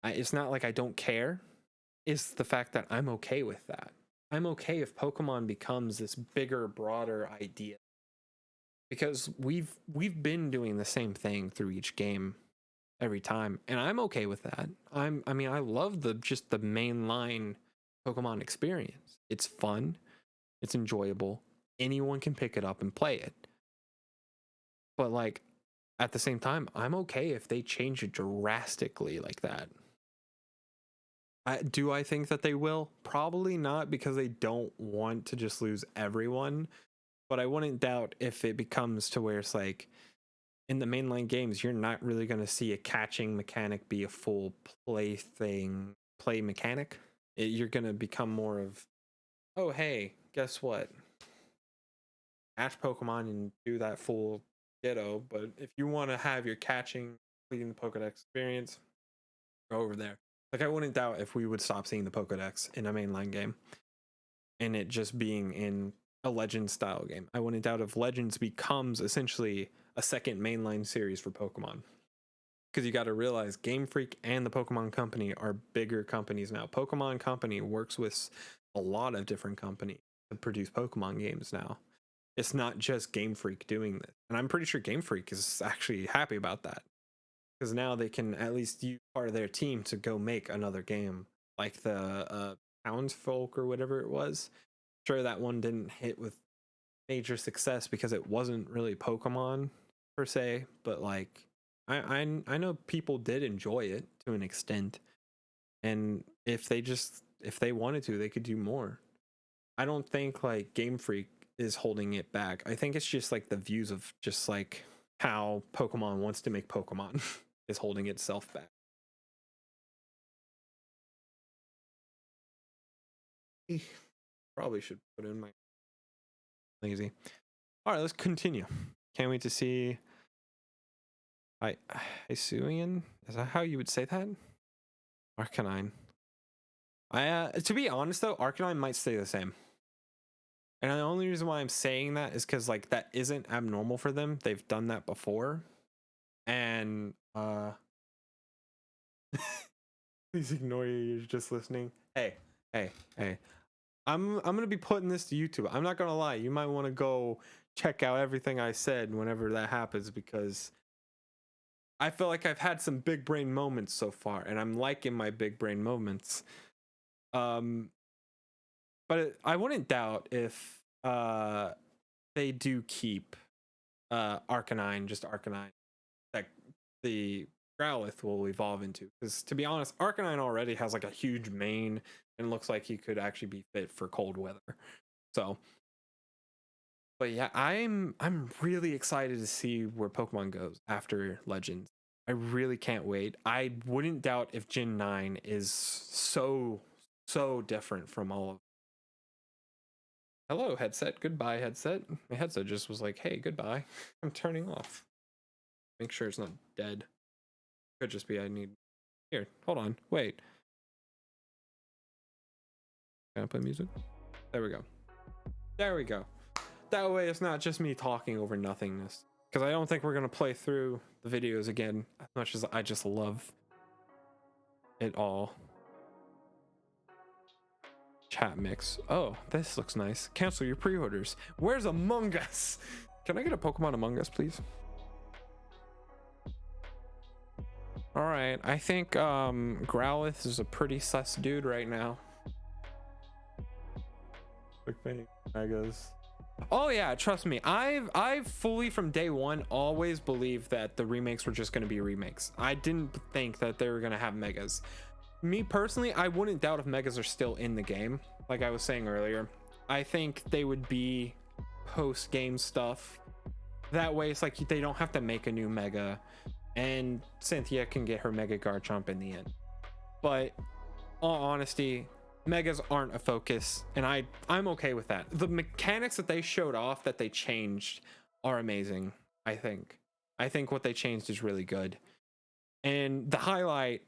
it's not like I don't care. It's the fact that I'm okay with that. I'm okay if Pokemon becomes this bigger, broader idea. Because we've been doing the same thing through each game every time, and I'm okay with that. I mean, I love just the mainline Pokemon experience. It's fun, it's enjoyable. Anyone can pick it up and play it. But like at the same time, I'm okay if they change it drastically like that. Do I think that they will? Probably not, because they don't want to just lose everyone. But I wouldn't doubt if it becomes to where it's like in the mainline games, you're not really going to see a catching mechanic be a full play mechanic. You're going to become more of, oh, hey, guess what? Catch Pokemon and do that full Ditto. But if you want to have your catching, completing the Pokedex experience, go over there. Like, I wouldn't doubt if we would stop seeing the Pokedex in a mainline game and it just being in a Legends style game. I wouldn't doubt if Legends becomes essentially a second mainline series for Pokemon. because you got to realize Game Freak and the Pokemon Company are bigger companies now. Pokemon Company works with a lot of different companies to produce Pokemon games now. It's not just Game Freak doing this. And I'm pretty sure Game Freak is actually happy about that, because now they can at least use part of their team to go make another game, like the Townsfolk or whatever it was. Sure, that one didn't hit with major success because it wasn't really Pokemon per se, but like I know people did enjoy it to an extent, and if they wanted to, they could do more. I don't think like Game Freak is holding it back. I think it's just like the views of just like how Pokemon wants to make Pokemon is holding itself back. Probably should put in my lazy. All right, let's continue. Can't wait to see. Hisuian? Is that how you would say that? Arcanine. To be honest though, Arcanine might stay the same. And the only reason why I'm saying that is because like that isn't abnormal for them. They've done that before. And please ignore you, you're just listening. Hey. I'm gonna be putting this to YouTube. I'm not gonna lie, you might want to go check out everything I said whenever that happens, because I feel like I've had some big brain moments so far, and I'm liking my big brain moments. But I wouldn't doubt if they do keep Arcanine, just Arcanine, that the Growlithe will evolve into. Because to be honest, Arcanine already has like a huge mane and looks like he could actually be fit for cold weather. So, but yeah, I'm really excited to see where Pokemon goes after Legends. I really can't wait. I wouldn't doubt if Gen 9 is so different from all of. Hello, headset. Goodbye, headset. My headset just was like, hey, goodbye. I'm turning off. Make sure it's not dead. Could just be I need. Here, hold on. Wait. Can I play music? There we go. There we go. That way it's not just me talking over nothingness. Because I don't think we're going to play through the videos again as much as I just love it all. Chat mix. Oh, this looks nice. Cancel your pre-orders. Where's Among Us? Can I get a Pokemon Among Us, please? All right. I think Growlithe is a pretty sus dude right now. Megas. Oh yeah, trust me. I've fully from day one always believed that the remakes were just going to be remakes. I didn't think that they were going to have megas. Me personally, I wouldn't doubt if megas are still in the game. Like I was saying earlier, I think they would be post-game stuff. That way it's like they don't have to make a new mega, and Cynthia can get her Mega Garchomp in the end. But all honesty, megas aren't a focus, and I'm okay with that. The mechanics that they showed off that they changed are amazing. I think what they changed is really good. And the highlight,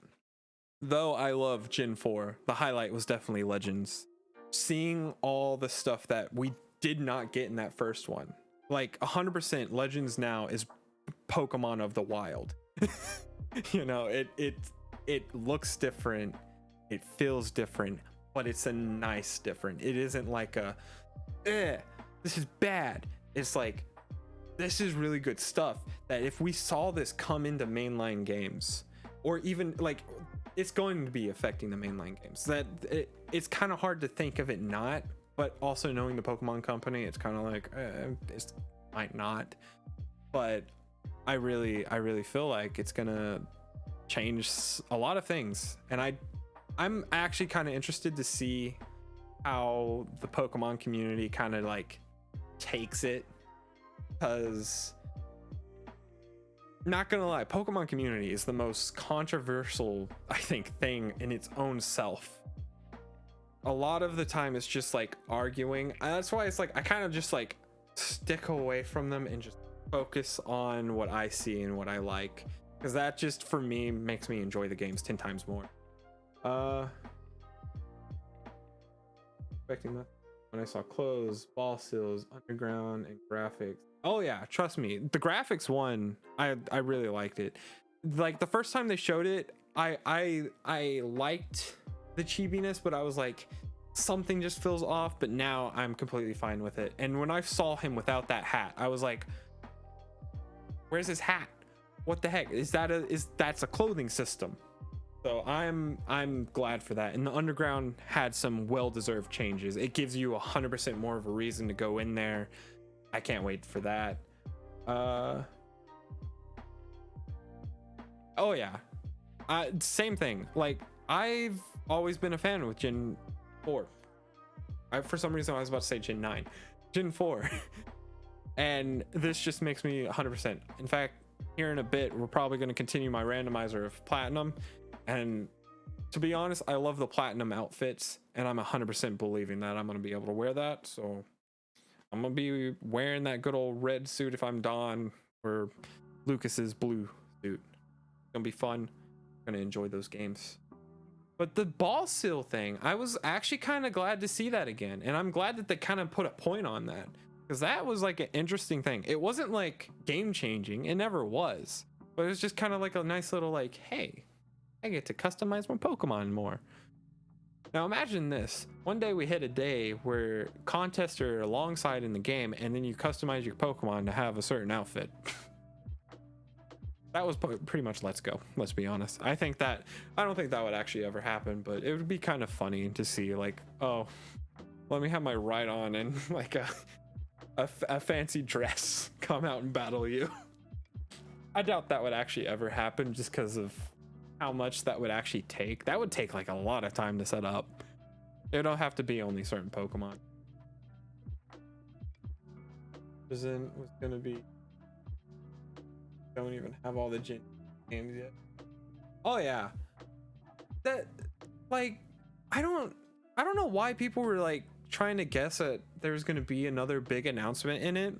though I love Gen 4, the highlight was definitely Legends. Seeing all the stuff that we did not get in that first one. Like 100% Legends now is Pokemon of the wild. You know, it looks different, it feels different, but it's a nice different. It isn't like a this is bad. It's like, this is really good stuff that if we saw this come into mainline games, or even like it's going to be affecting the mainline games, that it's kind of hard to think of it not, but also knowing the Pokemon Company, it's kind of like it might not. But I really feel like it's gonna change a lot of things, and I'm actually kind of interested to see how the Pokemon community kind of like takes it, because not gonna lie, Pokemon community is the most controversial, I think, thing in its own self. A lot of the time it's just like arguing. That's why it's like I kind of just like stick away from them and just focus on what I see and what I like, because that just for me makes me enjoy the games 10 times more. Expecting that when I saw clothes, ball seals, underground, and graphics. Oh yeah, trust me, the graphics one, I really liked it. like the first time they showed it, I liked the cheapiness, but I was like, something just feels off. But now I'm completely fine with it. And when I saw him without that hat, I was like, where's his hat? What the heck is that? That's a clothing system? So I'm glad for that. And the underground had some well-deserved changes. It gives you 100% more of a reason to go in there. I can't wait for that. Oh yeah, same thing. Like, I've always been a fan with Gen 4. For some reason I was about to say Gen 9, Gen 4. And this just makes me 100%. In fact, here in a bit we're probably going to continue my randomizer of platinum, and to be honest, I love the platinum outfits, and I'm 100% believing that I'm going to be able to wear that. So I'm going to be wearing that good old red suit if I'm Dawn, or Lucas's blue suit. It's going to be fun. I'm going to enjoy those games. But the ball seal thing, I was actually kind of glad to see that again, and I'm glad that they kind of put a point on that, because that was like an interesting thing. It wasn't like game changing, it never was, but it was just kind of like a nice little like, hey, I get to customize my Pokemon more. Now imagine this, one day we hit a day where contests are alongside in the game, and then you customize your Pokemon to have a certain outfit. That was pretty much let's go, let's be honest. I don't think that would actually ever happen, but it would be kind of funny to see, like, oh, let me have my Rhydon and like a fancy dress come out and battle you. I doubt that would actually ever happen, just because of how much that would actually take. That would take like a lot of time to set up. It don't have to be only certain Pokemon. Was gonna be, don't even have all the Gen games yet. Oh yeah, that, like, I don't know why people were like trying to guess that there's going to be another big announcement in it,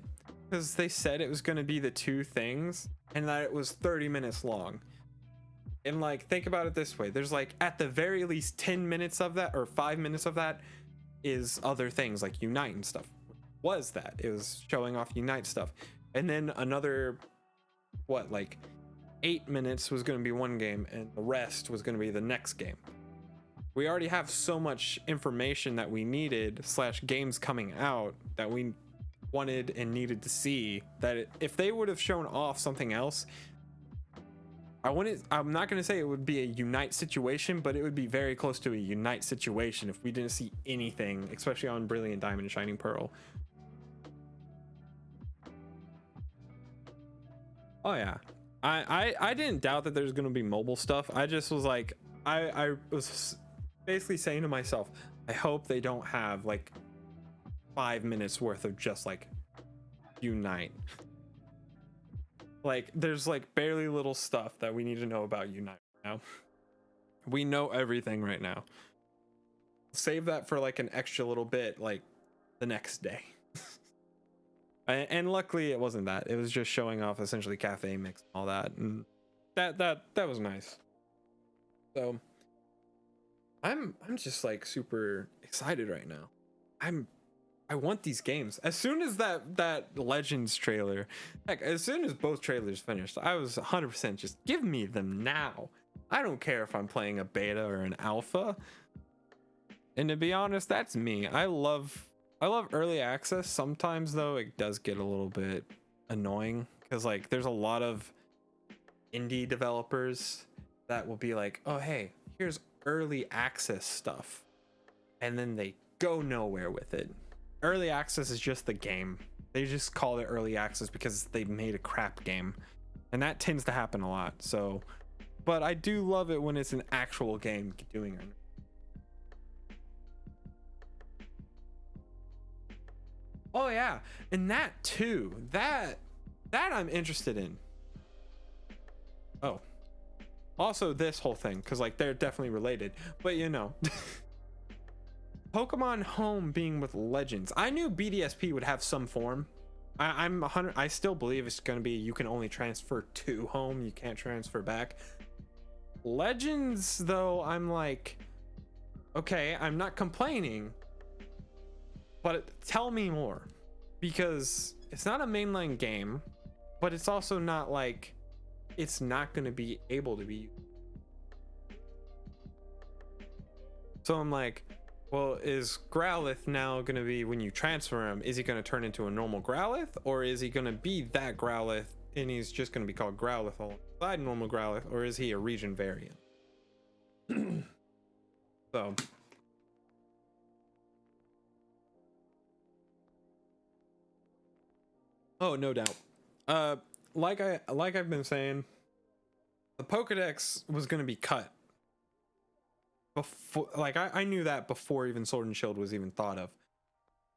because they said it was going to be the two things and that it was 30 minutes long. And like, think about it this way, there's like at the very least 10 minutes of that, or 5 minutes of that, is other things like Unite and stuff. Was that it was showing off Unite stuff, and then another, what, like 8 minutes was going to be one game, and the rest was going to be the next game. We already have so much information that we needed / games coming out that we wanted and needed to see, that if they would have shown off something else, I'm not going to say it would be a Unite situation, but it would be very close to a Unite situation if we didn't see anything, especially on Brilliant Diamond and Shining Pearl. Oh yeah, I didn't doubt that there's going to be mobile stuff. I just was like, I was basically saying to myself, I hope they don't have like 5 minutes worth of just like Unite. Like, there's like barely little stuff that we need to know about Unite now. We know everything right now. Save that for like an extra little bit, like the next day. And luckily it wasn't that. It was just showing off essentially Cafe Mix and all that, and that was nice. So I'm just like super excited right now. I want these games. As soon as that Legends trailer, heck, as soon as both trailers finished, I was 100% just give me them now. I don't care if I'm playing a beta or an alpha. And to be honest, that's me. I love early access. Sometimes though, it does get a little bit annoying, because like there's a lot of indie developers that will be like, oh hey, here's early access stuff, and then they go nowhere with it. Early access is just the game. They just call it early access because they made a crap game, and that tends to happen a lot. So, but I do love it when it's an actual game doing it. Oh yeah, and that too, that I'm interested in. Oh, also this whole thing, because like they're definitely related, but you know. Pokemon Home being with Legends, I knew BDSP would have some form. I still believe it's going to be you can only transfer to Home, you can't transfer back. Legends though, I'm like, okay, I'm not complaining, but tell me more, because it's not a mainline game, but it's also not like it's not going to be able to be. So I'm like, well, is Growlithe now going to be, when you transfer him, is he going to turn into a normal Growlithe, or is he going to be that Growlithe and he's just going to be called Growlithe alongside normal Growlithe, or is he a region variant? So oh, no doubt. Like I've been saying, the Pokedex was going to be cut before, like I knew that before even Sword and Shield was even thought of,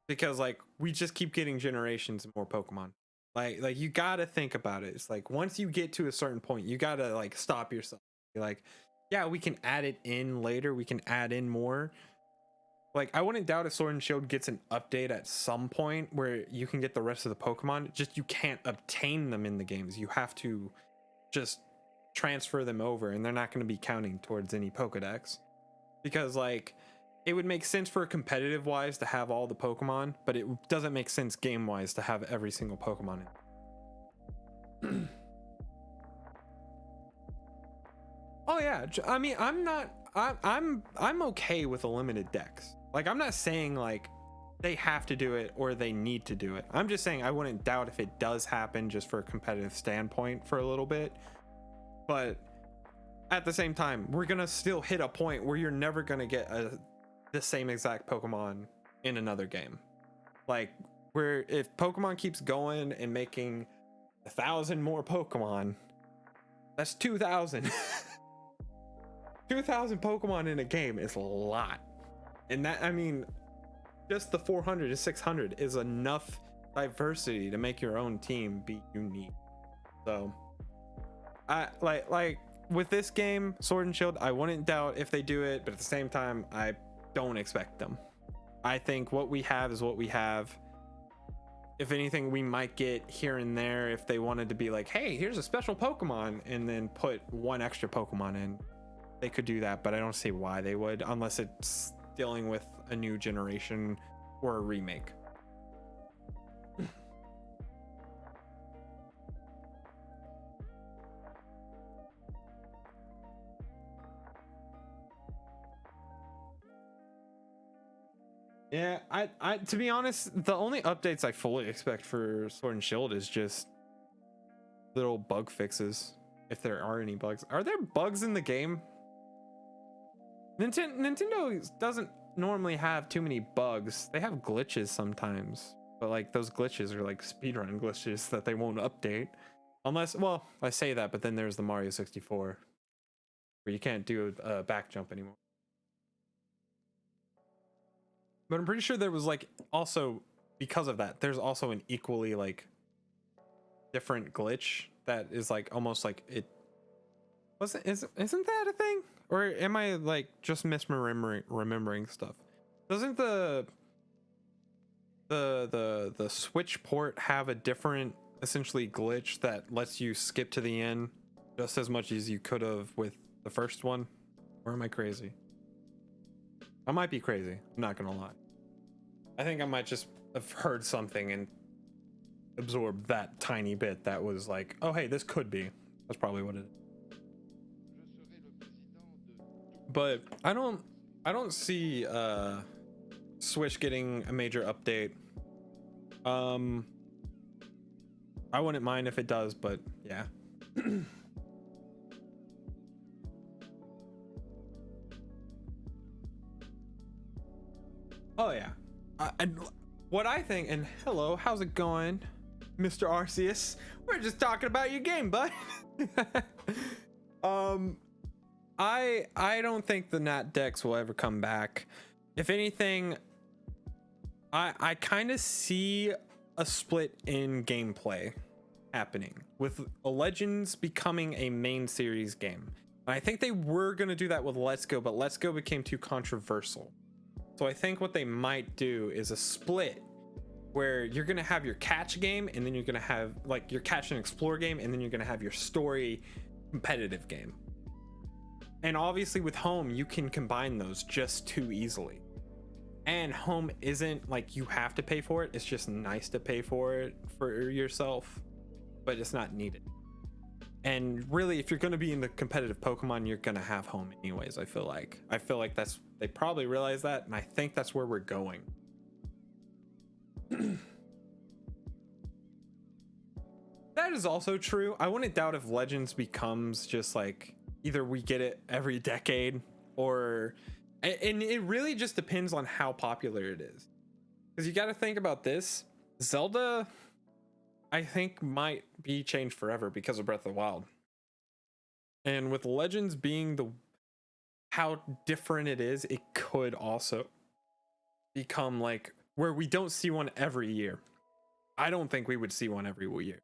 because like we just keep getting generations and more Pokemon. Like you gotta think about it. It's like once you get to a certain point, you gotta like stop yourself. You're like, yeah, we can add it in later. We can add in more. Like I wouldn't doubt if Sword and Shield gets an update at some point where you can get the rest of the Pokemon. Just you can't obtain them in the games. You have to just transfer them over, and they're not going to be counting towards any Pokedex, because like it would make sense for competitive wise to have all the Pokemon, but it doesn't make sense game wise to have every single Pokemon in. Oh yeah, I mean, I'm okay with a limited dex. Like I'm not saying like they have to do it or they need to do it. I'm just saying I wouldn't doubt if it does happen just for a competitive standpoint for a little bit. But at the same time, we're gonna still hit a point where you're never gonna get the same exact Pokemon in another game. Like where if Pokemon keeps going and making 1,000 more Pokemon, that's 2,000. 2,000 Pokemon in a game is a lot. And that, I mean, just the 400 to 600 is enough diversity to make your own team be unique. So I like with this game, Sword and Shield, I wouldn't doubt if they do it, but at the same time, I don't expect them. I think what we have is what we have. If anything, we might get here and there if they wanted to be like, hey, here's a special Pokemon, and then put one extra Pokemon in. They could do that, but I don't see why they would, unless it's dealing with a new generation or a remake. Yeah, I to be honest, the only updates I fully expect for Sword and Shield is just little bug fixes, if there are any bugs. Are there bugs in the game? Nintendo doesn't normally have too many bugs. They have glitches sometimes, but like those glitches are like speedrun glitches that they won't update. Unless, well, I say that, but then there's the Mario 64 where you can't do a back jump anymore. But I'm pretty sure there was like also, because of that, there's also an equally like different glitch that is like almost like it wasn't, isn't that a thing? Or am I like just remembering stuff? Doesn't the Switch port have a different essentially glitch that lets you skip to the end just as much as you could have with the first one? Or am I crazy? I might be crazy, I'm not gonna lie. I think I might just have heard something and absorbed that tiny bit that was like, oh hey, this could be. That's probably what it is. But I don't see Switch getting a major update. I wouldn't mind if it does, but yeah. Oh yeah. And what I think, and hello, how's it going, Mr. Arceus? We're just talking about your game, bud. I don't think the Nat Dex will ever come back. If anything, I kind of see a split in gameplay happening with Legends becoming a main series game. And I think they were going to do that with Let's Go, but Let's Go became too controversial. So I think what they might do is a split where you're going to have your catch game, and then you're going to have like your catch and explore game, and then you're going to have your story competitive game. And obviously with Home, you can combine those just too easily. And Home isn't like you have to pay for it. It's just nice to pay for it for yourself, but it's not needed. And really, if you're going to be in the competitive Pokemon, you're going to have home anyways. I feel like that's, they probably realize that, and I think that's where we're going. That is also true. I wouldn't doubt if Legends becomes just like either we get it every decade, or, and it really just depends on how popular it is. Because you got to think about this. Zelda, I think, might be changed forever because of Breath of the Wild. And with Legends being how different it is, it could also become like where we don't see one every year. I don't think we would see one every year.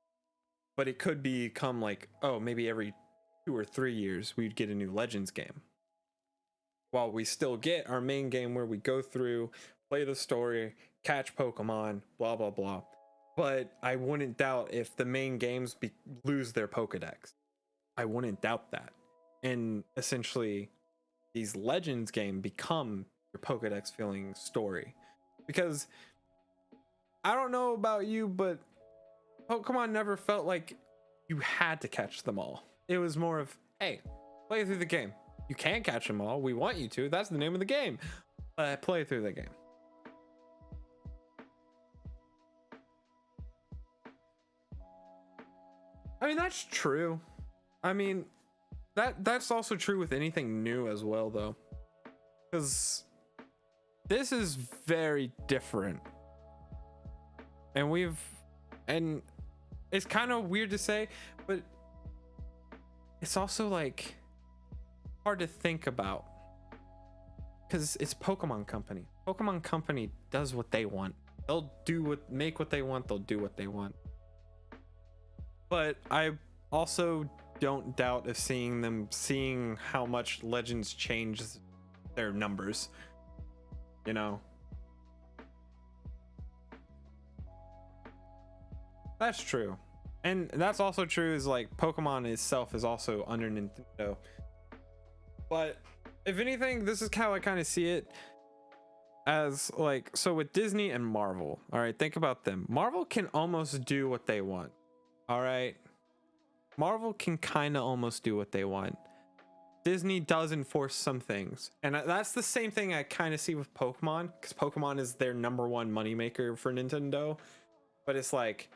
But it could become like, oh, maybe every 2 or 3 years we'd get a new Legends game. While we still get our main game where we go through, play the story, catch Pokemon, blah, blah, blah. But I wouldn't doubt if the main games lose their Pokedex. I wouldn't doubt that. And essentially, these Legends game become your Pokedex filling story. Because I don't know about you, but Pokemon never felt like you had to catch them all. It was more of, hey, play through the game. You can catch them all. We want you to. That's the name of the game. Play through the game. I mean, that's true. I mean, that's also true with anything new as well, though. Because this is very different. And it's kind of weird to say, but it's also like hard to think about because it's Pokemon Company. Pokemon Company does what they want. They'll make what they want. They'll do what they want. But I also don't doubt of seeing how much Legends changes their numbers. You know. That's true. And that's also true is like Pokemon itself is also under Nintendo. But if anything, this is how I kind of see it as like, so with Disney and Marvel, all right, think about them. Marvel can almost do what they want. All right. Marvel can kind of almost do what they want. Disney does enforce some things. And that's the same thing I kind of see with Pokemon, because Pokemon is their #1 moneymaker for Nintendo. But it's like,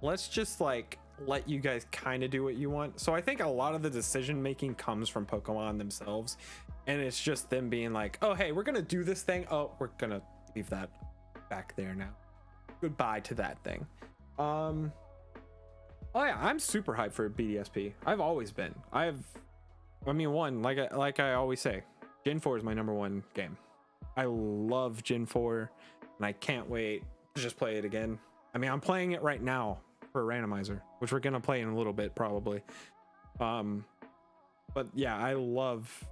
let's just like let you guys kind of do what you want. So I think a lot of the decision making comes from Pokemon themselves, and it's just them being like, oh hey, we're gonna do this thing, oh we're gonna leave that back there now, goodbye to that thing. Oh yeah, I'm super hyped for BDSP. I've always been. I mean, like I always say, Gen 4 is my #1 game. I love Gen 4 and I can't wait to just play it again. I mean, I'm playing it right now for Randomizer, which we're gonna play in a little bit probably. But yeah, I love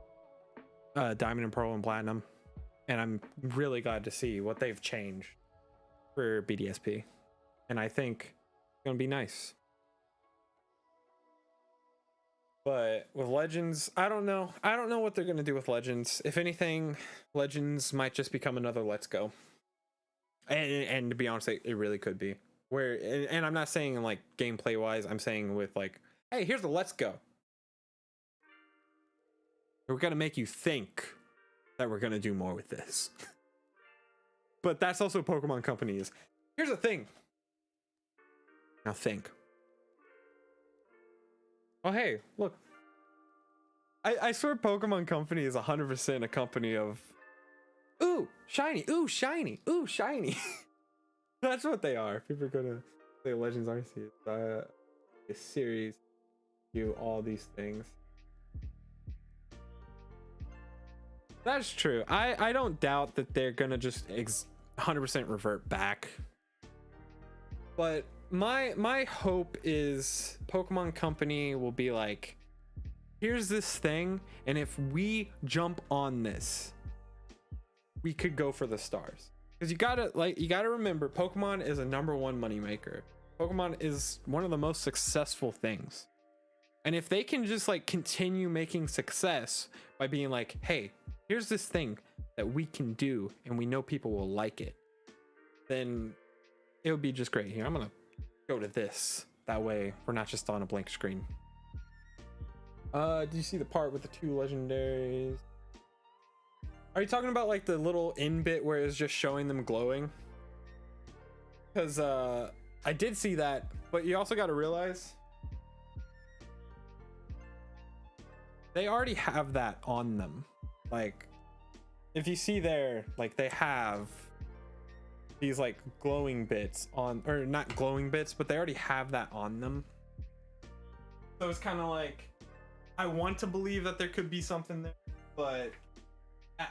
Diamond and Pearl and Platinum, and I'm really glad to see what they've changed for BDSP, and I think it's gonna be nice. But with Legends, I don't know what they're gonna do with Legends. If anything, Legends might just become another Let's Go, and to be honest, it really could be. Where, and I'm not saying like gameplay wise, I'm saying with like, hey, here's the Let's Go. We're gonna make you think that we're gonna do more with this. But that's also Pokemon Company is. Here's the thing. Now think. Oh hey, look. I swear Pokemon Company is 100% a company of, ooh, shiny, ooh, shiny, ooh, shiny. That's what they are. People are gonna say Legends Arceus. A series, do all these things. That's true. I don't doubt that they're gonna just 100% revert back. But my hope is Pokemon Company will be like, here's this thing, and if we jump on this, we could go for the stars. Because you gotta remember, Pokemon is a #1 moneymaker. Pokemon is one of the most successful things. And if they can just like continue making success by being like, hey, here's this thing that we can do and we know people will like it, then it would be just great. Here, I'm gonna go to this. That way we're not just on a blank screen. Do you see the part with the 2 legendaries? Are you talking about like the little in bit where it's just showing them glowing? Because I did see that, but you also got to realize they already have that on them. Like, if you see there, like they have these like glowing bits on, or not glowing bits, but they already have that on them. So it's kind of like, I want to believe that there could be something there, but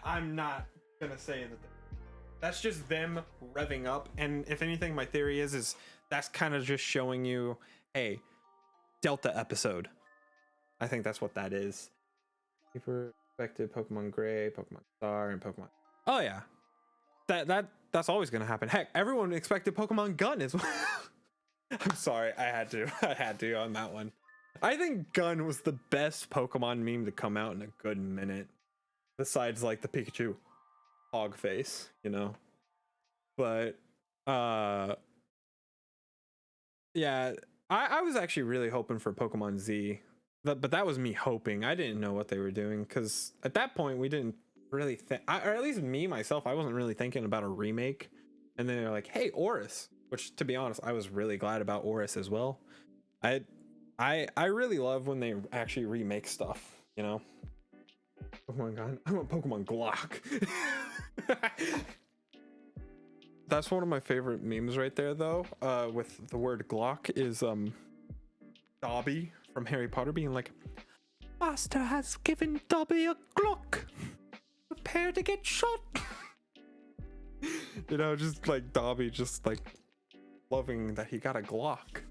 I'm not gonna say that. That's just them revving up. And if anything, my theory is that's kind of just showing you, hey, Delta episode. I think that's what that is. People expected Pokemon Gray, Pokemon Star, and Pokemon. Oh yeah, that's always gonna happen. Heck, everyone expected Pokemon Gun as well. I'm sorry, I had to on that one. I think Gun was the best Pokemon meme to come out in a good minute, besides like the Pikachu hog face, you know. But yeah, I was actually really hoping for Pokemon Z, but that was me hoping. I didn't know what they were doing, because at that point we didn't really think, or at least me myself, I wasn't really thinking about a remake. And then they're like, hey, Oris, which to be honest, I was really glad about Oris as well. I really love when they actually remake stuff, you know. Pokemon Gun. I want Pokemon Glock. That's one of my favorite memes right there, though. With the word Glock is Dobby from Harry Potter being like, Master has given Dobby a Glock. Prepare to get shot. You know, just like Dobby, just like loving that he got a Glock.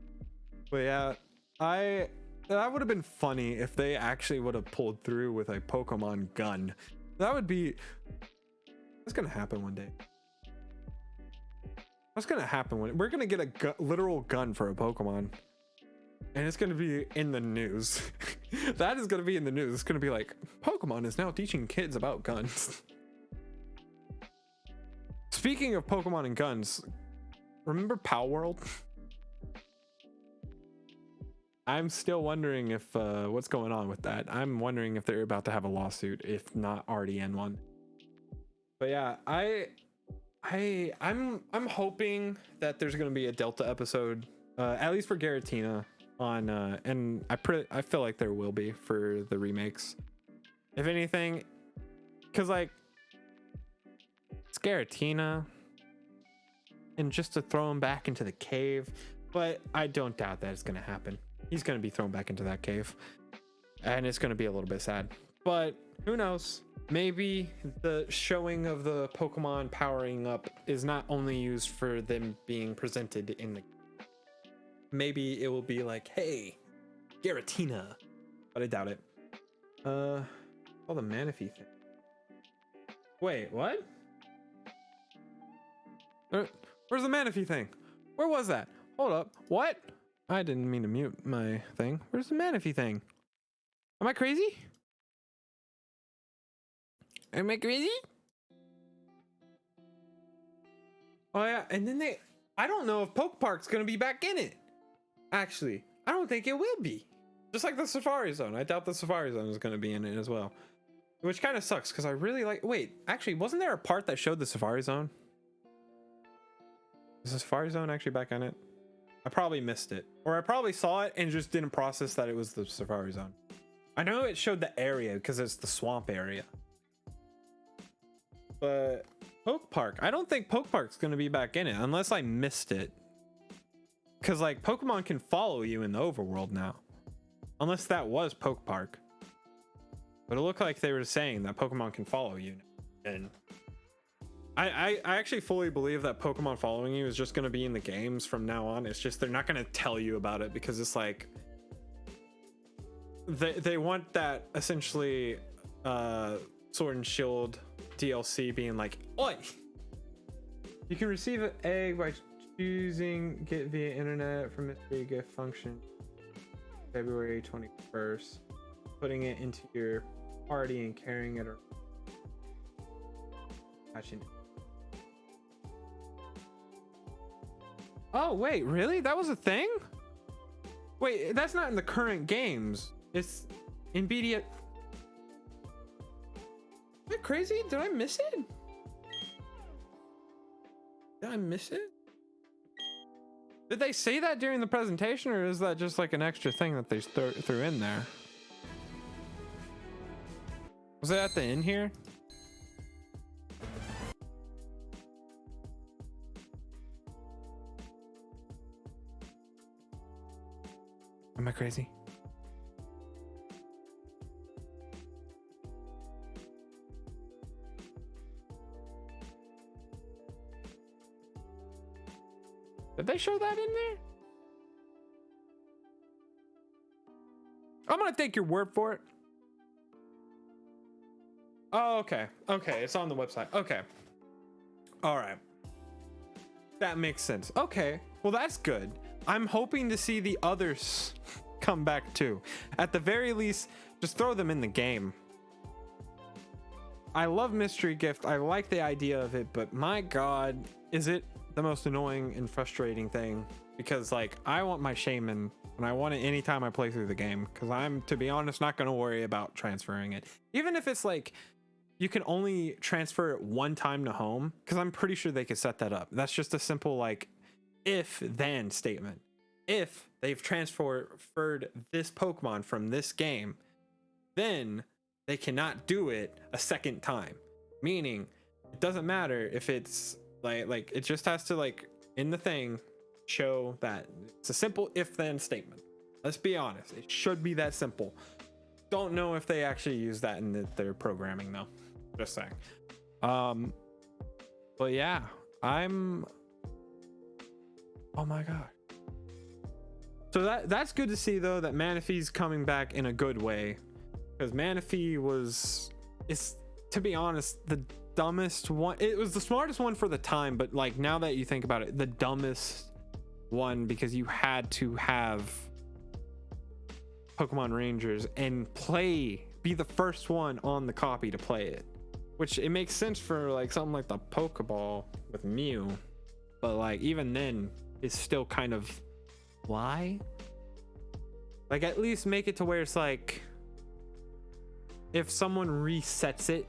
But yeah, that would have been funny if they actually would have pulled through with a Pokemon Gun. That would be, that's gonna happen one day. What's gonna happen when we're gonna get a literal gun for a Pokemon, and it's gonna be in the news. That is gonna be in the news. It's gonna be like, Pokemon is now teaching kids about guns. Speaking of Pokemon and guns, remember Pal World? I'm still wondering if what's going on with that. I'm wondering if they're about to have a lawsuit, if not already in one. But yeah, I'm hoping that there's gonna be a Delta episode, at least for Giratina on, and I feel like there will be for the remakes, if anything, because like it's Giratina, and just to throw him back into the cave, but I don't doubt that it's gonna happen. He's gonna be thrown back into that cave, and it's gonna be a little bit sad, but who knows? Maybe the showing of the Pokemon powering up is not only used for them being presented in the, maybe it will be like, hey, Giratina, but I doubt it. Oh, the Manaphy thing. Wait, what? Where's the Manaphy thing? Where was that? Hold up, what? I didn't mean to mute my thing. Where's the Manaphy thing? Am I crazy? Am I crazy? Oh yeah, and then I don't know if Poke Park's gonna be back in it. Actually, I don't think it will be. Just like the Safari Zone. I doubt the Safari Zone is gonna be in it as well. Which kind of sucks, because I really like, wait, actually, wasn't there a part that showed the Safari Zone? Is the Safari Zone actually back on it? I probably missed it. Or I probably saw it and just didn't process that it was the Safari Zone. I know it showed the area because it's the swamp area. But Poke Park, I don't think Poke Park's gonna be back in it unless I missed it. Cause like Pokemon can follow you in the overworld now. Unless that was Poke Park. But it looked like they were saying that Pokemon can follow you. And I actually fully believe that Pokemon following you is just gonna be in the games from now on. It's just they're not gonna tell you about it because it's like they want that essentially Sword and Shield DLC being like, oi, you can receive an egg by choosing get via internet from mystery gift function February 21st, putting it into your party and carrying it around. Oh wait, really? That was a thing? Wait, that's not in the current games. It's in BD. Am I crazy? Did I miss it? Did I miss it? Did they say that during the presentation, or is that just like an extra thing that they threw in there? Was it at the end here? Am I crazy? Did they show that in there? I'm gonna take your word for it. Oh, okay. Okay, it's on the website. Okay. All right. That makes sense. Okay. Well, that's good. I'm hoping to see the others come back too. At the very least, just throw them in the game. I love Mystery Gift. I like the idea of it, but my God, is it the most annoying and frustrating thing? Because like, I want my shaman and I want it anytime I play through the game, because I'm, to be honest, not going to worry about transferring it. Even if it's like, you can only transfer it one time to home, because I'm pretty sure they could set that up. That's just a simple like if then statement. If they've transferred this Pokemon from this game, then they cannot do it a second time. Meaning it doesn't matter if it's like it just has to like in the thing show that it's a simple if then statement. Let's be honest, it should be that simple. Don't know if they actually use that in their programming though. Just saying. But yeah, I'm, oh my God. So that's good to see though, that Manaphy's coming back in a good way, because Manaphy it's, to be honest, the dumbest one. It was the smartest one for the time, but like now that you think about it, the dumbest one, because you had to have Pokemon Rangers and be the first one on the copy to play it, which it makes sense for like something like the Pokeball with Mew, but like even then it's still kind of why, like at least make it to where it's like if someone resets it,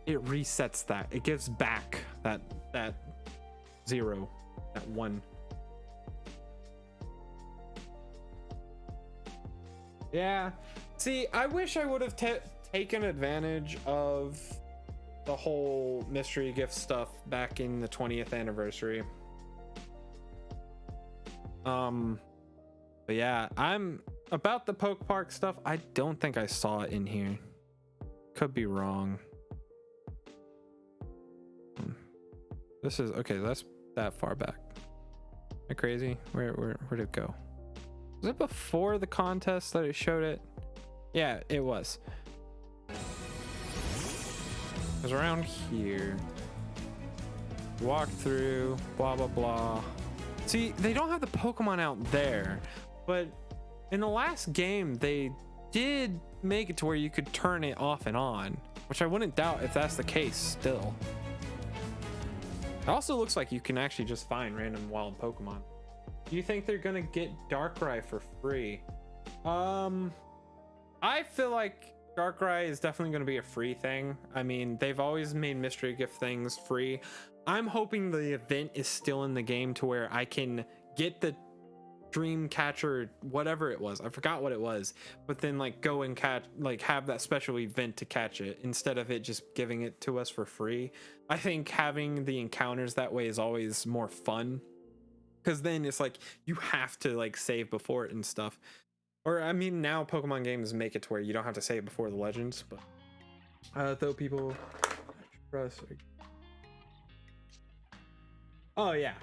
it resets that, it gives back that 0, that 1. Yeah, see, I wish I would have taken advantage of the whole mystery gift stuff back in the 20th anniversary. But yeah, I'm about the Poke Park stuff. I don't think I saw it in here. Could be wrong. This is okay. That's that far back. Am I crazy? Where'd it go? Was it before the contest that it showed it? Yeah, it was. It was around here. Walk through, blah, blah, blah. See, they don't have the Pokemon out there, but in the last game, they did make it to where you could turn it off and on, which I wouldn't doubt if that's the case still. It also looks like you can actually just find random wild Pokemon. Do you think they're gonna get Darkrai for free? I feel like Darkrai is definitely gonna be a free thing. I mean, they've always made mystery gift things free. I'm hoping the event is still in the game to where I can get the dream catcher, whatever it was, I forgot what it was, but then like go and catch, like have that special event to catch it instead of it just giving it to us for free. I think having the encounters that way is always more fun, because then it's like you have to like save before it and stuff. Or I mean, now Pokemon games make it to where you don't have to save before the legends, but though people trust. Oh yeah,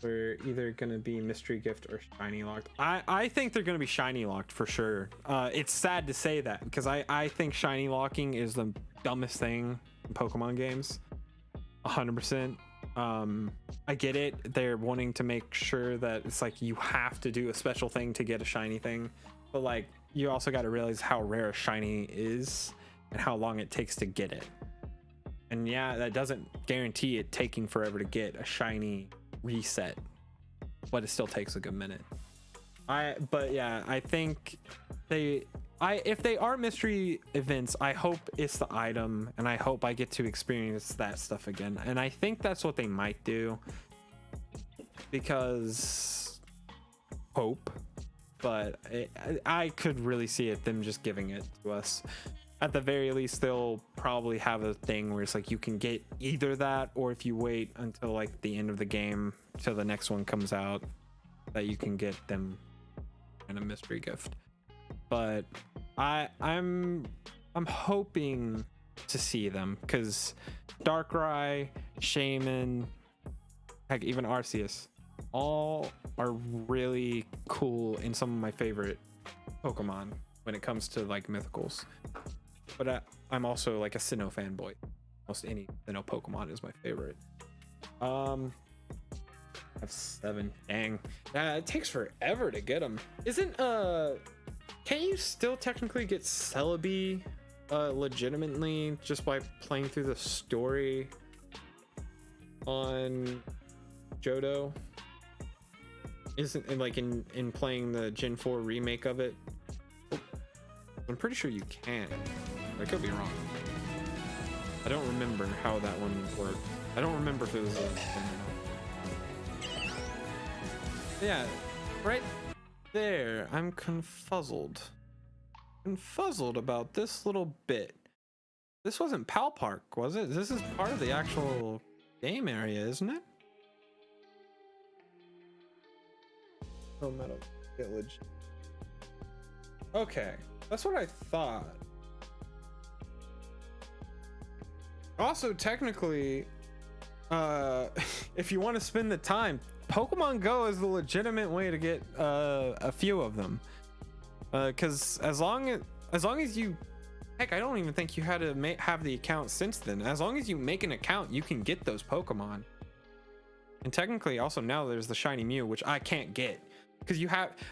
we're either gonna be mystery gift or shiny locked. I think they're gonna be shiny locked for sure. It's sad to say that, because I think shiny locking is the dumbest thing in Pokemon games. 100%. I get it, they're wanting to make sure that it's like you have to do a special thing to get a shiny thing, but like you also got to realize how rare a shiny is and how long it takes to get it. And yeah, that doesn't guarantee it taking forever to get a shiny reset, but it still takes a good minute. But yeah, I think if they are mystery events, I hope it's the item, and I hope I get to experience that stuff again. And I think that's what they might do, because hope. But I could really see it them just giving it to us. At the very least, they'll probably have a thing where it's like you can get either that, or if you wait until like the end of the game till the next one comes out, that you can get them in a mystery gift. But I'm hoping to see them, because Darkrai, Shaman, heck, even Arceus, all are really cool in some of my favorite Pokemon when it comes to like mythicals. But I'm also like a Sinnoh fanboy. Almost any Sinnoh Pokemon is my favorite. I have 7. Dang, it takes forever to get them. Isn't can you still technically get Celebi legitimately just by playing through the story on Johto? Isn't it like in playing the Gen 4 remake of it? Oh, I'm pretty sure you can. I could be wrong. I don't remember how that one worked. I don't remember if it was yeah, right there. I'm confuzzled about this little bit. This wasn't Pal Park, was it? This is part of the actual game area, isn't it? Oh, Meadow Village. Okay, that's what I thought. Also, technically, if you want to spend the time, Pokemon Go is the legitimate way to get a few of them. Because as long as you, heck, I don't even think you had to have the account since then. As long as you make an account, you can get those Pokemon. And technically, also now there's the Shiny Mew, which I can't get. Because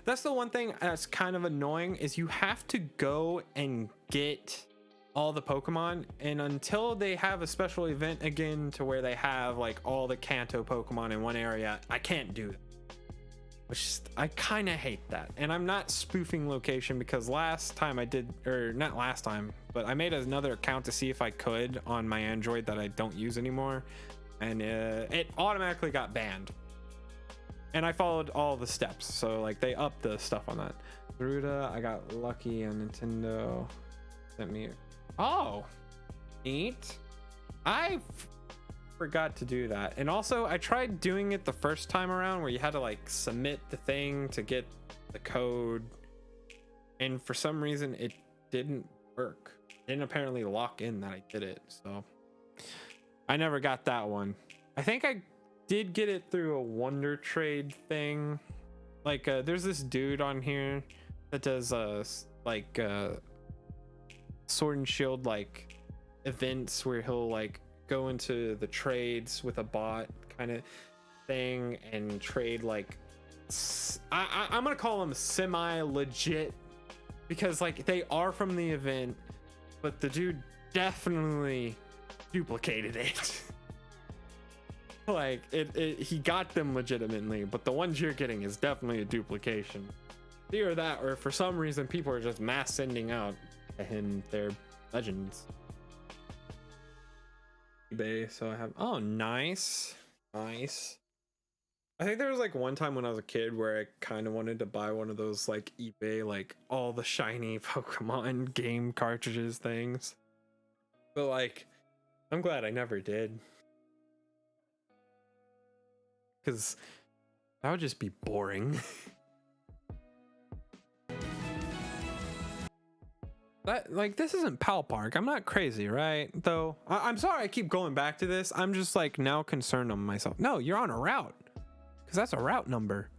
that's the one thing that's kind of annoying, is you have to go and get all the Pokemon, and until they have a special event again to where they have like all the Kanto Pokemon in one area, I can't do that. Which I kind of hate that. And I'm not spoofing location, because last time I did, or not last time, but I made another account to see if I could on my Android that I don't use anymore, and it automatically got banned. And I followed all the steps, so like they upped the stuff on that. Garuda, I got lucky on Nintendo. Sent me. Oh, neat. I forgot to do that. And also, I tried doing it the first time around, where you had to like submit the thing to get the code, and for some reason it didn't work. It didn't apparently lock in that I did it, so I never got that one. I think I did get it through a Wonder Trade thing. Like there's this dude on here that does like Sword and Shield like events, where he'll like go into the trades with a bot kind of thing and trade like I'm gonna call them semi legit, because like they are from the event, but the dude definitely duplicated it. Like he got them legitimately, but the ones you're getting is definitely a duplication. Either that, or for some reason people are just mass sending out to him their legends. eBay, so I have, oh, nice. I think there was like one time when I was a kid where I kind of wanted to buy one of those like eBay, like all the shiny Pokemon game cartridges things, but like I'm glad I never did, because that would just be boring. That, like, this isn't Pal Park. I'm not crazy, right? Though I'm sorry I keep going back to this. I'm just like now concerned on myself. No, you're on a route, because that's a route number.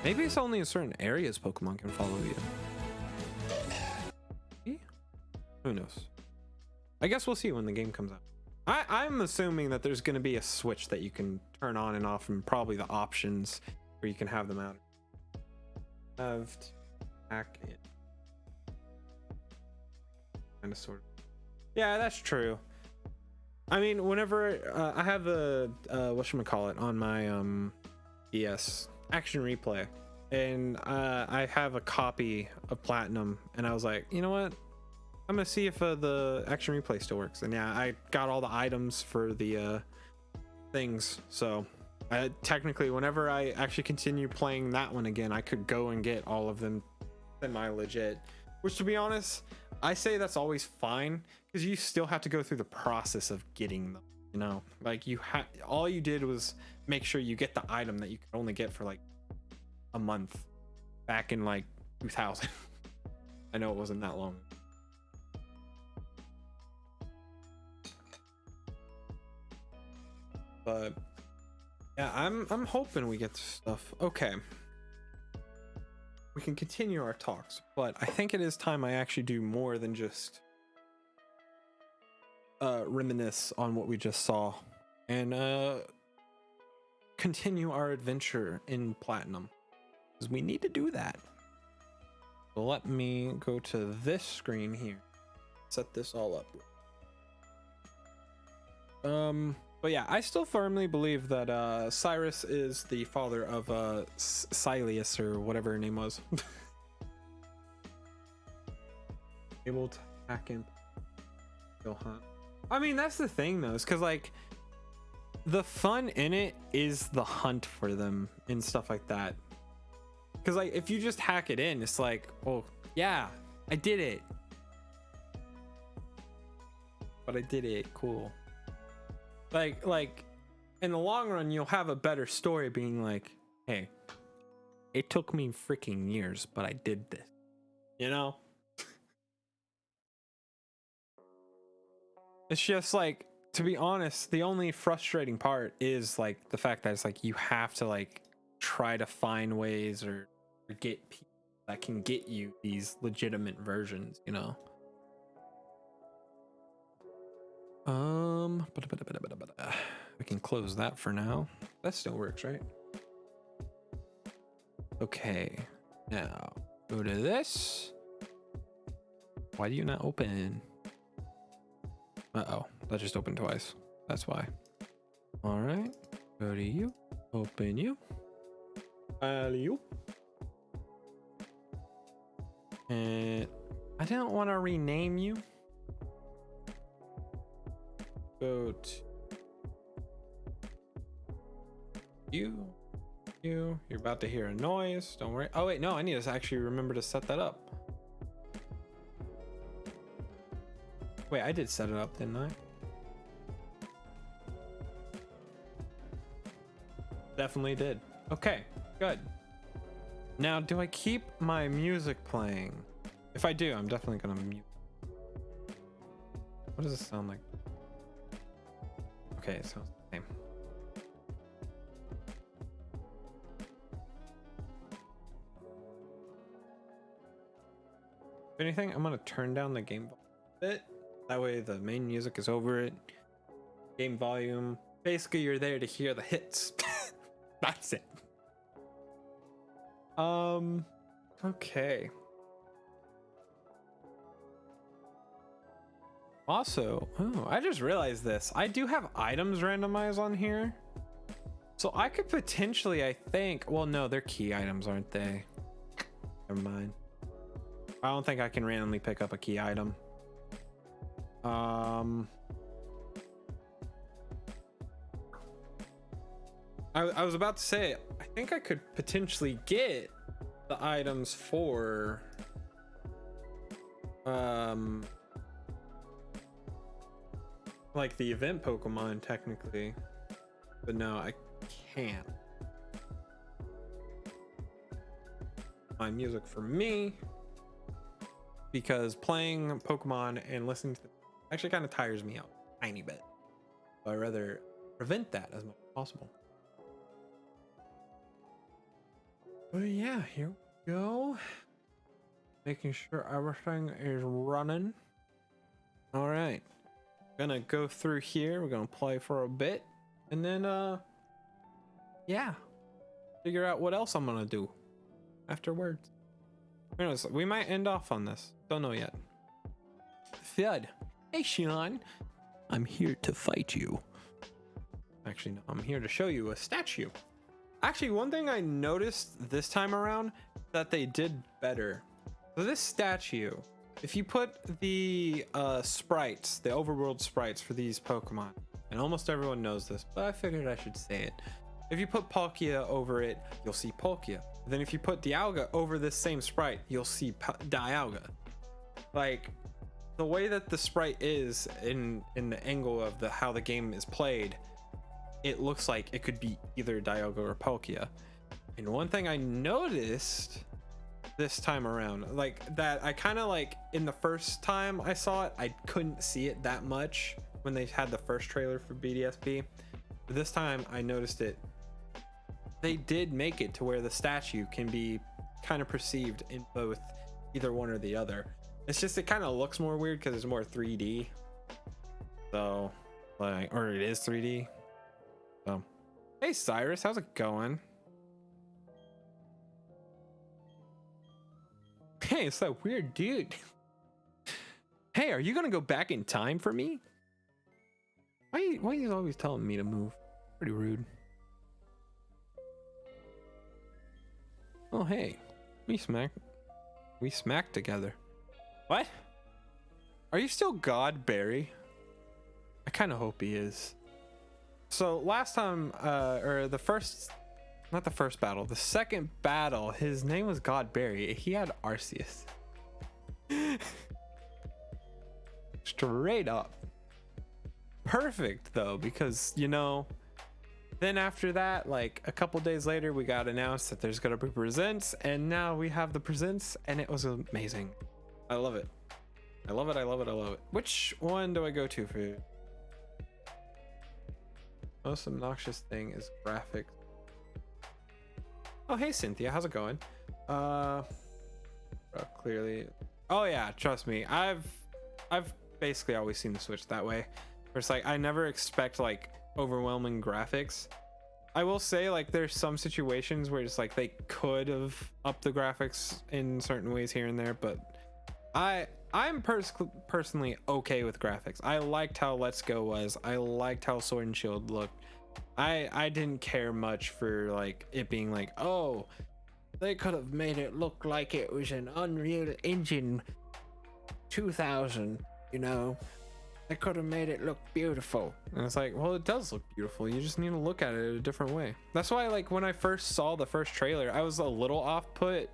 Maybe it's only in certain areas Pokemon can follow you. Who knows? I guess we'll see when the game comes out. I'm assuming that there's going to be a switch that you can turn on and off, and probably the options where you can have them out. Have to hack it. Kind of, sort of. Yeah, that's true. I mean, whenever I have a whatchamacallit on my DS Action Replay, and I have a copy of Platinum, and I was like, you know what? I'm gonna see if the action replay still works. And yeah, I got all the items for the things. So technically, whenever I actually continue playing that one again, I could go and get all of them semi legit. Which, to be honest, I say that's always fine because you still have to go through the process of getting them. You know, like all you did was make sure you get the item that you could only get for like a month back in like 2000. I know it wasn't that long. But yeah, I'm hoping we get this stuff. Okay. We can continue our talks, but I think it is time I actually do more than just reminisce on what we just saw and continue our adventure in Platinum, because we need to do that. So let me go to this screen here, set this all up. But yeah, I still firmly believe that Cyrus is the father of Sileus, or whatever her name was. Able to hack in. Hunt. I mean, that's the thing though, is because like the fun in it is the hunt for them and stuff like that. Because like if you just hack it in, it's like, oh yeah, I did it. But I did it, cool. Like in the long run, you'll have a better story being like, hey, it took me freaking years, but I did this, you know? It's just like, to be honest, the only frustrating part is like the fact that it's like you have to like try to find ways or get people that can get you these legitimate versions, you know? We can close that for now. That still works, right? Okay, now go to this. Why do you not open? Uh-oh, that just opened twice. That's why. All right, go to you, open you. You. And I didn't want to rename you. Go to you. You're about to hear a noise. Don't worry. Oh wait, no, I need to actually remember to set that up. Wait, I did set it up, didn't I? Definitely did. Okay, good. Now, do I keep my music playing? If I do, I'm definitely gonna mute. What does this sound like? Okay, so same. If anything, I'm gonna turn down the game volume a bit. That way the main music is over it. Game volume. Basically, you're there to hear the hits. That's it. Okay. Also, oh, I just realized this. I do have items randomized on here. So I could potentially, I think, well, no, they're key items, aren't they? Never mind. I don't think I can randomly pick up a key item. I was about to say, I think I could potentially get the items for like the event Pokemon technically, but no, I can't. My music for me, because playing Pokemon and listening to them actually kind of tires me out a tiny bit. So I'd rather prevent that as much as possible. But yeah, here we go. Making sure everything is running. All right. Gonna go through here. We're gonna play for a bit. And then, yeah. Figure out what else I'm gonna do afterwards. Anyways, we might end off on this. Don't know yet. Thud. Hey, Sean. I'm here to fight you. Actually, no. I'm here to show you a statue. Actually, one thing I noticed this time around that they did better. So this statue, if you put the sprites, the overworld sprites for these Pokemon, and almost everyone knows this, but I figured I should say it. If you put Palkia over it, you'll see Palkia. Then if you put Dialga over this same sprite, you'll see Dialga. Like, the way that the sprite is in the angle of how the game is played, it looks like it could be either Dialga or Palkia. And one thing I noticed this time around, like that I kind of like in the first time I saw it, I couldn't see it that much when they had the first trailer for BDSP. But this time I noticed it. They did make it to where the statue can be kind of perceived in both either one or the other. It's just, it kind of looks more weird because it's more 3D. So, like, or it is 3D. So, hey Cyrus, how's it going? Hey, it's that weird dude. Hey, are you gonna go back in time for me? Why are you always telling me to move? Pretty rude. Oh, hey, we smacked together. What? Are you still God Barry? I kind of hope he is. So last time, or the first, not the first battle, the second battle, his name was God Barry. He had Arceus. Straight up. Perfect though, because you know, then after that, like a couple days later, we got announced that there's gonna be presents, and now we have the presents, and it was amazing. I love it. I love it. I love it. I love it. Which one do I go to for you? Most obnoxious thing is graphics. Oh, hey Cynthia, how's it going? Clearly. Oh yeah, trust me. I've basically always seen the Switch that way. Where it's like I never expect like overwhelming graphics. I will say like there's some situations where it's like they could have upped the graphics in certain ways here and there, but I'm personally okay with graphics. I liked how Let's Go was. I liked how Sword and Shield looked. I didn't care much for like it being like, oh, they could have made it look like it was an Unreal Engine 2000, you know. They could have made it look beautiful. And it's like, well, it does look beautiful. You just need to look at it a different way. That's why, like, when I first saw the first trailer, I was a little off put,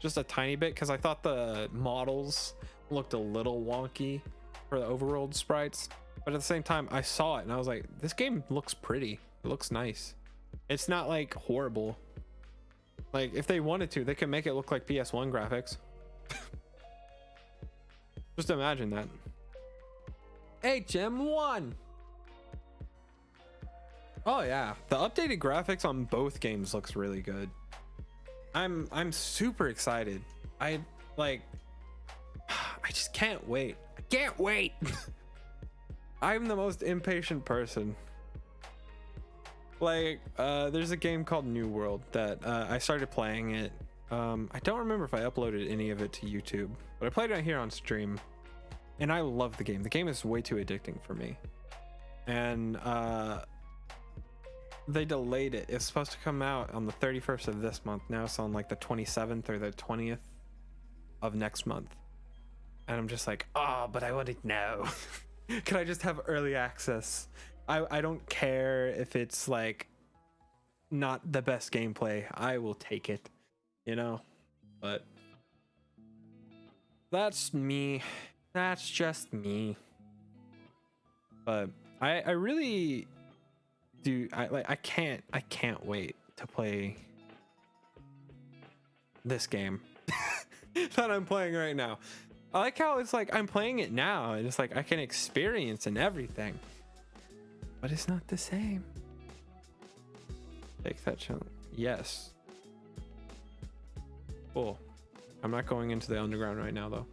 just a tiny bit, because I thought the models looked a little wonky for the overworld sprites. But at the same time, I saw it and I was like, this game looks pretty. It looks nice. It's not like horrible. Like, if they wanted to, they could make it look like PS1 graphics. Just imagine that. HM1. Oh yeah, the updated graphics on both games looks really good. I'm super excited. I just can't wait. I can't wait. I'm the most impatient person. Like, there's a game called New World that I started playing it. I don't remember if I uploaded any of it to YouTube, but I played it here on stream. And I love the game. The game is way too addicting for me. And they delayed it. It's supposed to come out on the 31st of this month. Now it's on like the 27th or the 20th of next month. And I'm just like, oh, but I want it now. Can I just have early access? I don't care if it's like not the best gameplay. I will take it, you know? But that's me. That's just me. But I really do. I can't wait to play this game that I'm playing right now. I like how it's like I'm playing it now and it's like I can experience and everything, but it's not the same. Take that challenge. Yes. Cool. I'm not going into the underground right now though.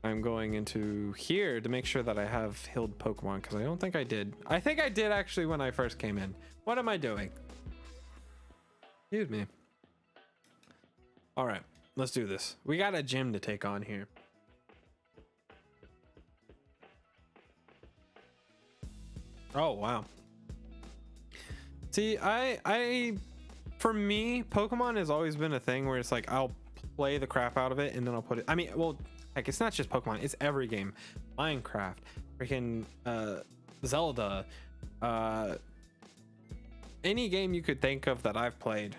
I'm going into here to make sure that I have healed Pokemon, because I don't think I did. I think I did actually when I first came in. What am I doing? Excuse me. All right, let's do this. We got a gym to take on here. Oh, wow. See, for me, Pokemon has always been a thing where it's like I'll play the crap out of it and then I'll put it. I mean, well, heck, it's not just Pokemon; it's every game. Minecraft, freaking Zelda, any game you could think of that I've played.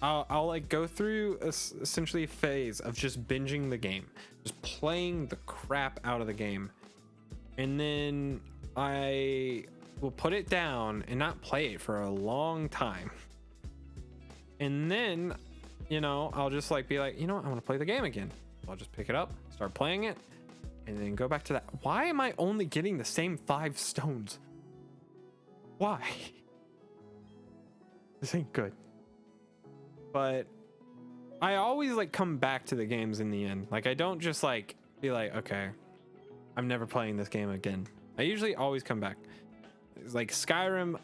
I'll like go through essentially a phase of just binging the game, just playing the crap out of the game, and then I will put it down and not play it for a long time. And then, you know, I'll just like be like, you know what, I want to play the game again. I'll just pick it up, start playing it, and then go back to that. Why am I only getting the same 5 stones? Why? This ain't good. But I always like come back to the games in the end. Like I don't just like be like, okay, I'm never playing this game again. I usually always come back. It's like Skyrim,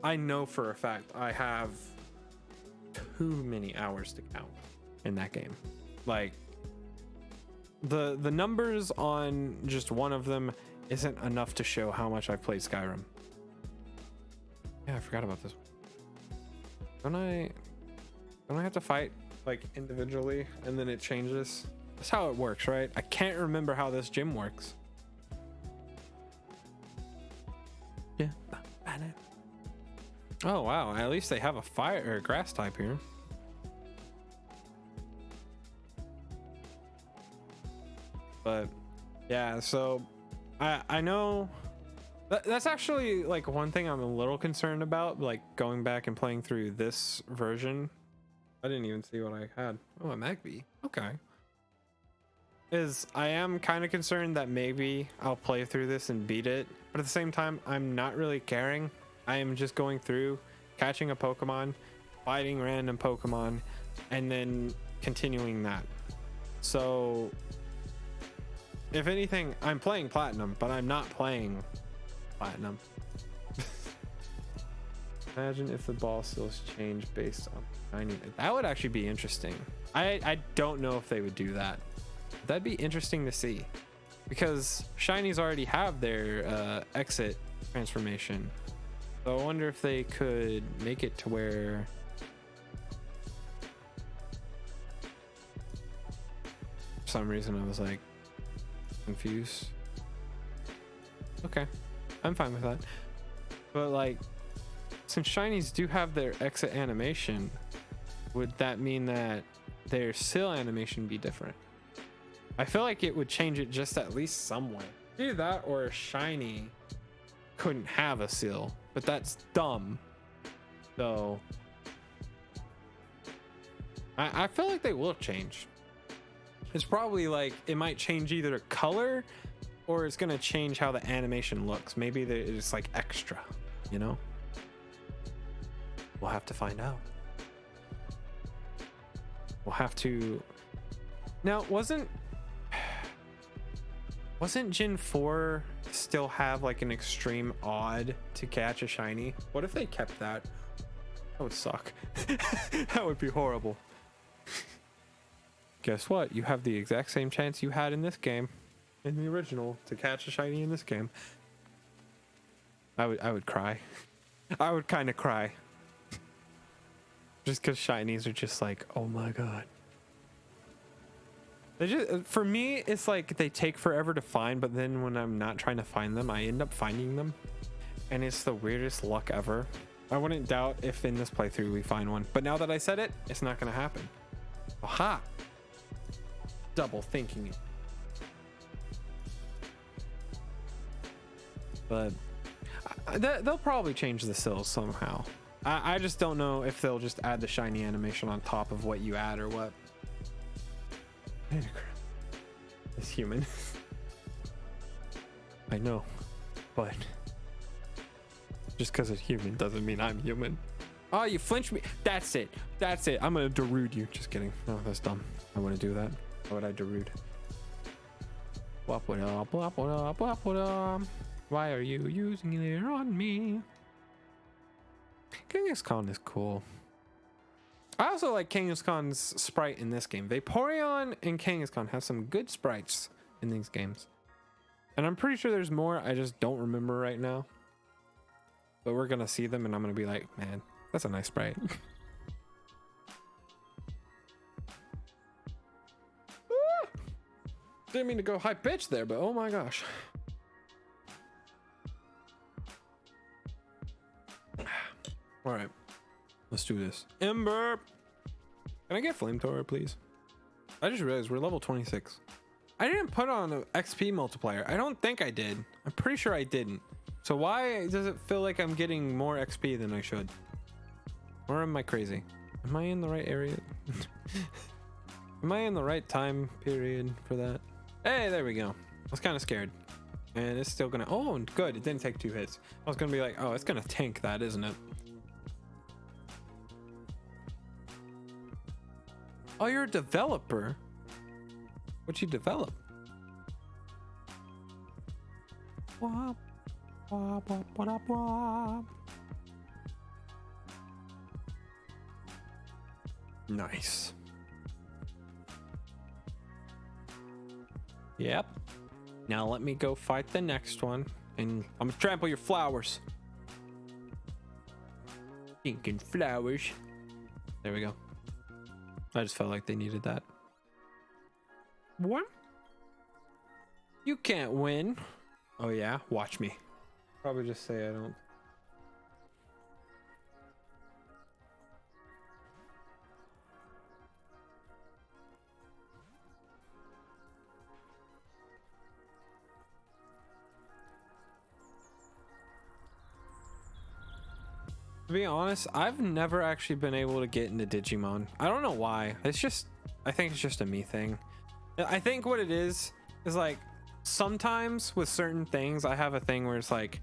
I know for a fact I have too many hours to count in that game. Like the numbers on just one of them isn't enough to show how much I've played Skyrim. Yeah, I forgot about this. Don't I have to fight like individually and then it changes? That's how it works, right? I can't remember how this gym works. Yeah. Oh wow, at least they have a fire or grass type here. But yeah, so I know that's actually like one thing I'm a little concerned about, like going back and playing through this version. I didn't even see what I had. Oh, a Magby. Okay. Is I am kind of concerned that maybe I'll play through this and beat it, but at the same time, I'm not really caring. I am just going through, catching a Pokemon, fighting random Pokemon, and then continuing that. So, if anything, I'm playing Platinum, but I'm not playing Platinum. Imagine if the ball skills change based on shiny. That would actually be interesting. I don't know if they would do that. That'd be interesting to see, because shinies already have their exit transformation. So I wonder if they could make it to where for some reason I was like confused. Okay, I'm fine with that. But like, since shinies do have their exit animation, would that mean that their seal animation be different? I feel like it would change it just at least some way. Either that or a shiny couldn't have a seal, but that's dumb. So I feel like they will change. It's probably like it might change either color or it's gonna change how the animation looks. Maybe it's like extra, you know? We'll have to find out. We'll have to. Now, wasn't Gen 4 still have like an extreme odd to catch a shiny? What if they kept that? That would suck. That would be horrible. Guess what? You have the exact same chance you had in this game, in the original, to catch a shiny in this game. I would cry. I would kind of cry. Just because shinies are just like, oh my god. They just, for me, it's like they take forever to find, but then when I'm not trying to find them, I end up finding them. And it's the weirdest luck ever. I wouldn't doubt if in this playthrough we find one. But now that I said it, it's not going to happen. Aha! Double thinking it. But they'll probably change the sills somehow. I just don't know if they'll just add the shiny animation on top of what you add or what. It's human. I know, but just because it's human doesn't mean I'm human. Oh, you flinched me. That's it. That's it. I'm gonna Darude you. Just kidding. No, that's dumb. I wouldn't do that. Why would I Darude? Why are you using it on me? Kangaskhan is cool. I also like Kangaskhan's sprite in this game. Vaporeon and Kangaskhan have some good sprites in these games. And I'm pretty sure there's more, I just don't remember right now. but we're gonna see them and I'm gonna be like, man, that's a nice sprite. Didn't mean to go high pitch there, but oh my gosh. All right, let's do this. Ember, can I get flamethrower, please? I just realized we're level 26. I didn't put on an XP multiplier. I don't think I did. I'm pretty sure I didn't. So why does it feel like I'm getting more XP than I should? Or am I crazy? Am I in the right area? Am I in the right time period for that? Hey, there we go. I was kind of scared. And it's still gonna, oh, good. It didn't take 2 hits. I was gonna be like, oh, it's gonna tank that, isn't it? Oh, you're a developer. What'd you develop? Wah, wah, wah, wah, wah. Nice. Yep. Now let me go fight the next one, and I'm gonna trample your flowers. Stinking flowers. There we go. I just felt like they needed that. What? You can't win. Oh yeah, watch me. Probably just say I don't. To be honest, I've never actually been able to get into Digimon. I don't know why. It's just, I think it's just a me thing. I think what it is like sometimes with certain things, I have a thing where it's like,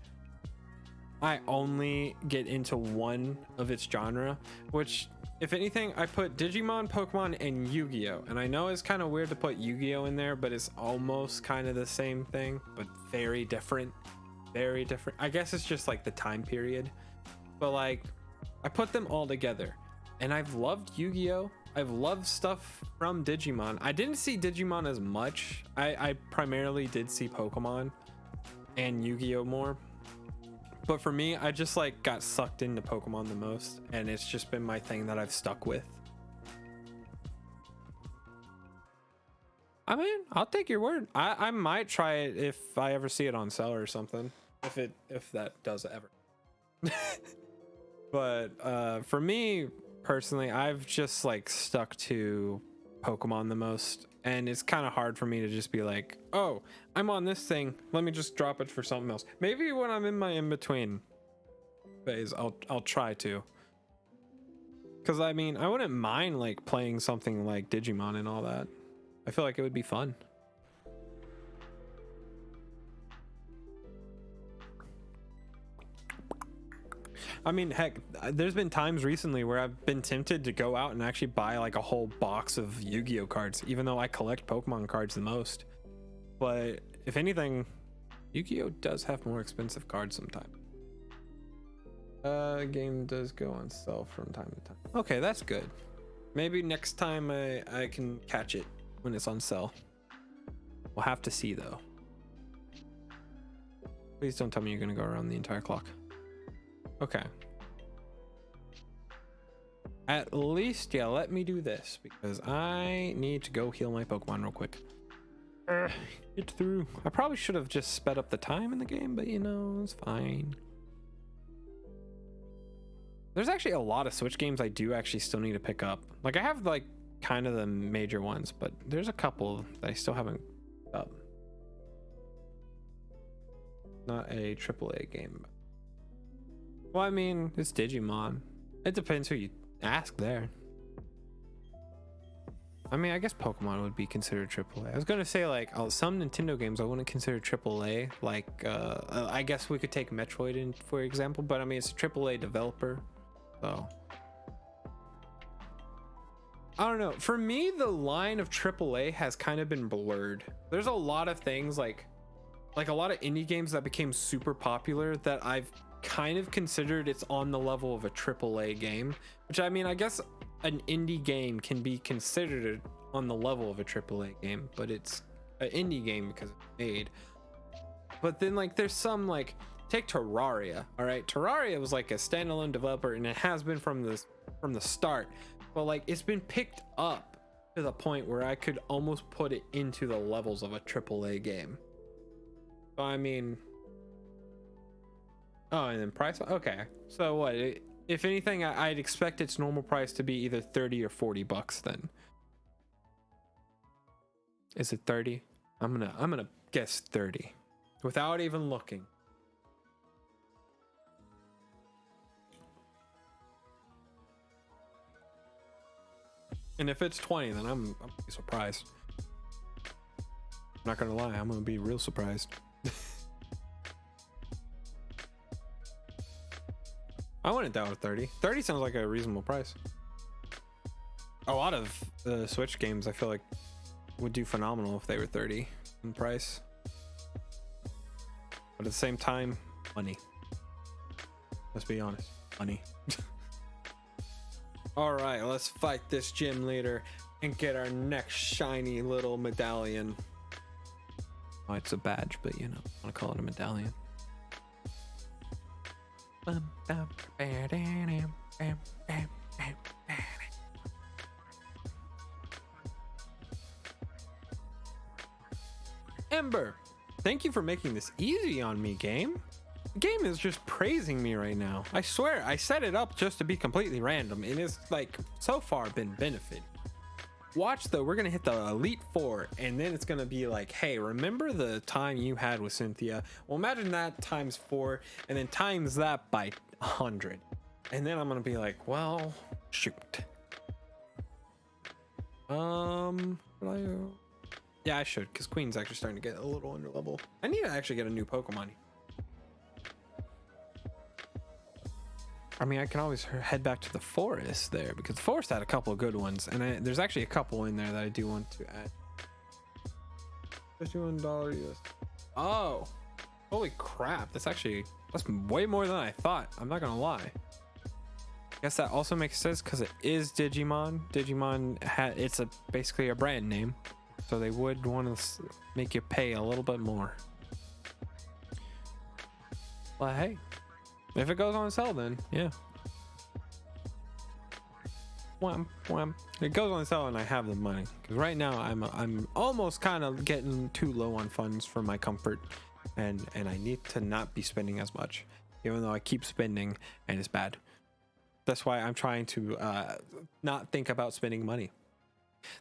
I only get into one of its genre, which if anything, I put Digimon, Pokemon, and Yu-Gi-Oh! And I know it's kind of weird to put Yu-Gi-Oh! In there, but it's almost kind of the same thing, but very different. Very different. I guess it's just like the time period. But like, I put them all together, and I've loved Yu-Gi-Oh! I've loved stuff from Digimon. I didn't see Digimon as much. I primarily did see Pokemon and Yu-Gi-Oh! More. But for me, I just like got sucked into Pokemon the most, and it's just been my thing that I've stuck with. I mean, I'll take your word. I might try it if I ever see it on sale or something. If that does ever. But for me personally, I've just like stuck to Pokemon the most, and it's kind of hard for me to just be like, oh, I'm on this thing, let me just drop it for something else. Maybe when I'm in my in-between phase, I'll try to, because I mean, I wouldn't mind like playing something like Digimon and all that. I feel like it would be fun. I mean, heck, there's been times recently where I've been tempted to go out and actually buy like a whole box of Yu-Gi-Oh cards, even though I collect Pokemon cards the most. But if anything, Yu-Gi-Oh does have more expensive cards sometimes. Game does go on sale from time to time. Okay, that's good. Maybe next time I can catch it when it's on sale. We'll have to see though. Please don't tell me you're gonna go around the entire clock. Okay. At least, yeah, let me do this because I need to go heal my Pokemon real quick. Get through. I probably should have just sped up the time in the game, but you know, it's fine. There's actually a lot of Switch games I do actually still need to pick up. Like I have like kind of the major ones, but there's a couple that I still haven't picked up. Not a AAA game. Well, I mean, it's Digimon. It depends who you ask there. I mean, I guess Pokemon would be considered AAA. I was gonna say like some Nintendo games I wouldn't consider AAA. Like I guess we could take Metroid in for example, but I mean it's a AAA developer, so I don't know. For me, the line of AAA has kind of been blurred. There's a lot of things like a lot of indie games that became super popular that I've kind of considered it's on the level of a AAA game, which I mean, I guess an indie game can be considered on the level of a AAA game, but it's an indie game because it's made. But then like there's some like take Terraria. All right, Terraria was like a standalone developer, and it has been from the start. But like, it's been picked up to the point where I could almost put it into the levels of a AAA game. So I mean, oh, and then price. Okay, so what? If anything, I'd expect its normal price to be either 30 or 40 bucks. Then is it 30? I'm gonna guess 30 without even looking. And if it's 20, then I'm surprised. I'm not gonna lie, I'm gonna be real surprised. I wouldn't doubt 30. 30 sounds like a reasonable price. A lot of the Switch games I feel like would do phenomenal if they were 30 in price. But at the same time, money. Let's be honest, money. All right, let's fight this gym leader and get our next shiny little medallion. Oh, it's a badge, but you know, I want to call it a medallion. Ember, thank you for making this easy on me, game. The game is just praising me right now. I swear, I set it up just to be completely random, and it's like so far been benefit. Watch though, we're gonna hit the Elite Four, and then it's gonna be like, hey, remember the time you had with Cynthia? Well, imagine that times 4, and then times that by 100, and then I'm gonna be like, well, shoot. Yeah, I should, because Queen's actually starting to get a little under level. I need to actually get a new Pokemon. I mean, I can always head back to the forest there, because the forest had a couple of good ones, and there's actually a couple in there that I do want to add. $51 US. Oh, holy crap! That's way more than I thought. I'm not gonna lie. Guess that also makes sense because it is Digimon. Digimon it's basically a brand name, so they would want to make you pay a little bit more. But hey. If it goes on sale, then yeah. Wham, wham. It goes on sale, and I have the money. Because right now, I'm almost kind of getting too low on funds for my comfort, and I need to not be spending as much, even though I keep spending, and it's bad. That's why I'm trying to not think about spending money.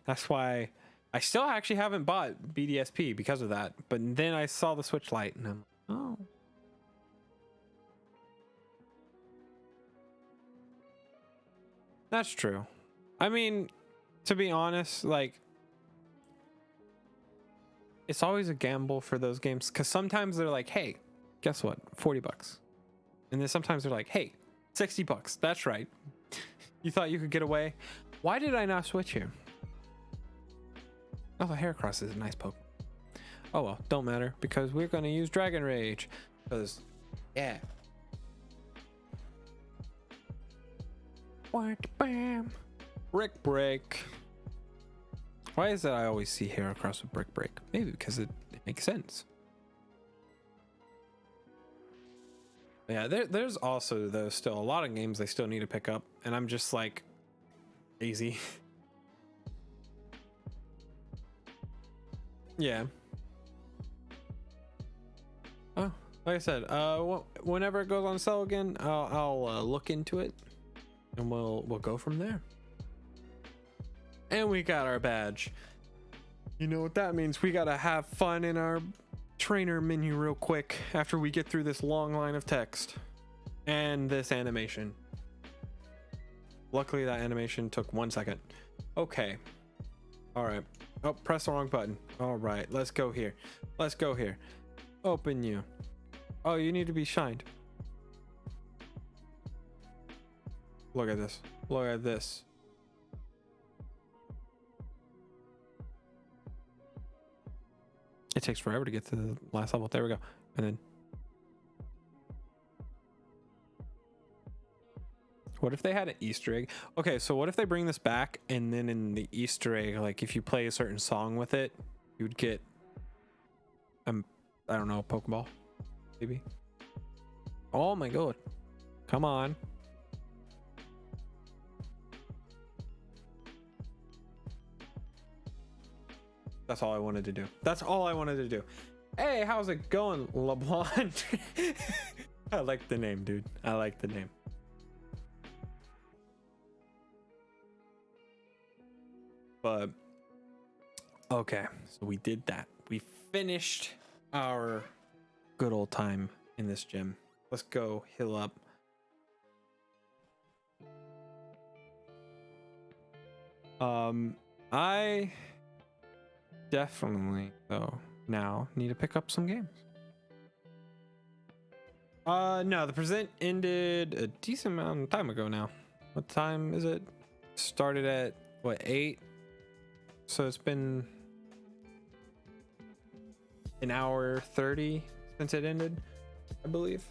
That's why I still actually haven't bought BDSP because of that. But then I saw the Switch Lite, and I'm like, oh. That's true. I mean, to be honest, like, it's always a gamble for those games, because sometimes they're like, hey, guess what? 40 bucks. And then sometimes they're like, hey, 60 bucks. That's right. You thought you could get away? Why did I not switch here? Oh, the Heracross is a nice Pokemon. Oh well, don't matter, because we're going to use Dragon Rage. Because, yeah. Bam. Brick Break. Why is it I always see Heracross with Brick Break? Maybe because it makes sense. Yeah, there's also though still a lot of games they still need to pick up, and I'm just like lazy. Yeah. Oh, like I said, whenever it goes on sale again, I'll look into it. And we'll go from there. And we got our badge. You know what that means? We gotta have fun in our trainer menu real quick after we get through this long line of text and this animation. Luckily that animation took 1 second. Okay. All right. Oh, press the wrong button. All right, let's go here. Let's go here. Open you. Oh, you need to be shined. Look at this. Look at this. It takes forever to get to the last level. There we go. And then what if they had an Easter egg? Okay, so what if they bring this back, and then in the Easter egg, like if you play a certain song with it, you would get I don't know, a Pokeball, maybe. Oh my god. Come on. That's all I wanted to do. That's all I wanted to do. Hey, how's it going, LeBlanc? I like the name, dude. I like the name. But okay, so we did that. We finished our good old time in this gym. Let's go heal up. I definitely though now need to pick up some games. No, the present ended a decent amount of time ago now. What time is it? Started at what, 8? So it's been an hour 30 since it ended, I believe.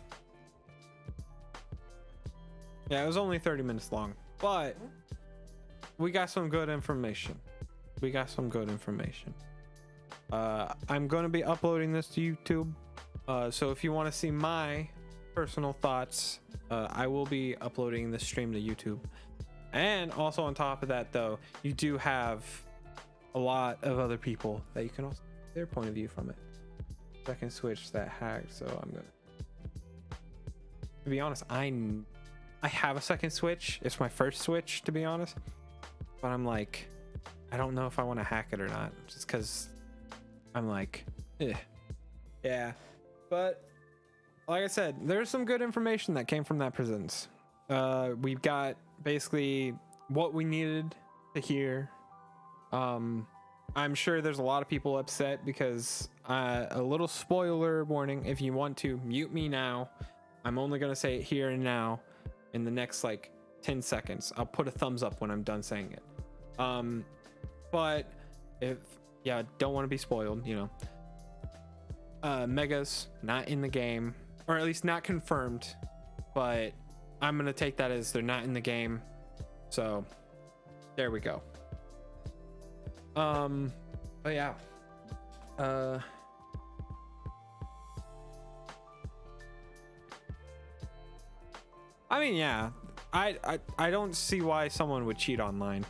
Yeah, it was only 30 minutes long, but we got some good information. I'm going to be uploading this to YouTube. So if you want to see my personal thoughts, I will be uploading this stream to YouTube. And also on top of that, though, you do have a lot of other people that you can also get their point of view from it. Second Switch that hacked, so I'm gonna, to be honest, I have a second Switch. It's my first Switch, to be honest, but I'm like, I don't know if I want to hack it or not, just because I'm like, yeah. But like I said, there's some good information that came from that presence. We've got basically what we needed to hear. I'm sure there's a lot of people upset because a little spoiler warning, if you want to mute me now, I'm only going to say it here and now in the next like 10 seconds. I'll put a thumbs up when I'm done saying it. But if, yeah, don't want to be spoiled, you know. Megas not in the game, or at least not confirmed, but I'm going to take that as they're not in the game. So there we go. But yeah, I mean, yeah, I don't see why someone would cheat online.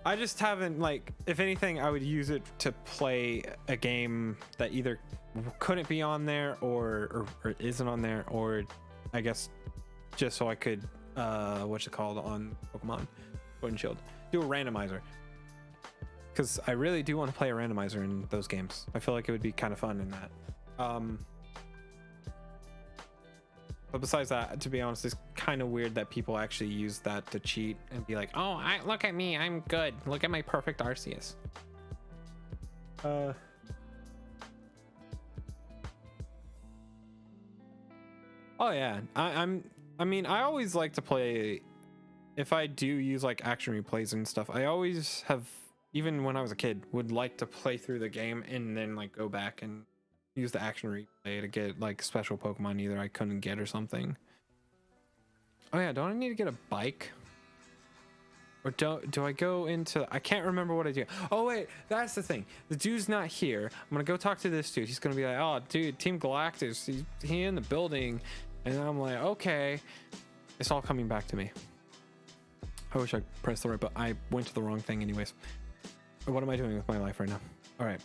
I just haven't, like, if anything, I would use it to play a game that either couldn't be on there or isn't on there, or I guess just so I could, what's it called on Pokemon Sword and Shield, do a randomizer. Because I really do want to play a randomizer in those games. I feel like it would be kind of fun in that. But besides that, to be honest, it's kind of weird that people actually use that to cheat and be like, oh, look at me, I'm good. Look at my perfect Arceus. Oh yeah, I mean, I always like to play, if I do use like action replays and stuff, I always have, even when I was a kid, would like to play through the game and then like go back and use the action replay to get like special Pokemon either I couldn't get or something. Oh yeah, don't I need to get a bike? Or do I go into, I can't remember what I do. Oh wait, that's the thing. The dude's not here. I'm gonna go talk to this dude. He's gonna be like, oh dude, Team Galactus, he in the building. And I'm like, okay. It's all coming back to me. I wish I pressed the right button. I went to the wrong thing anyways. What am I doing with my life right now? All right.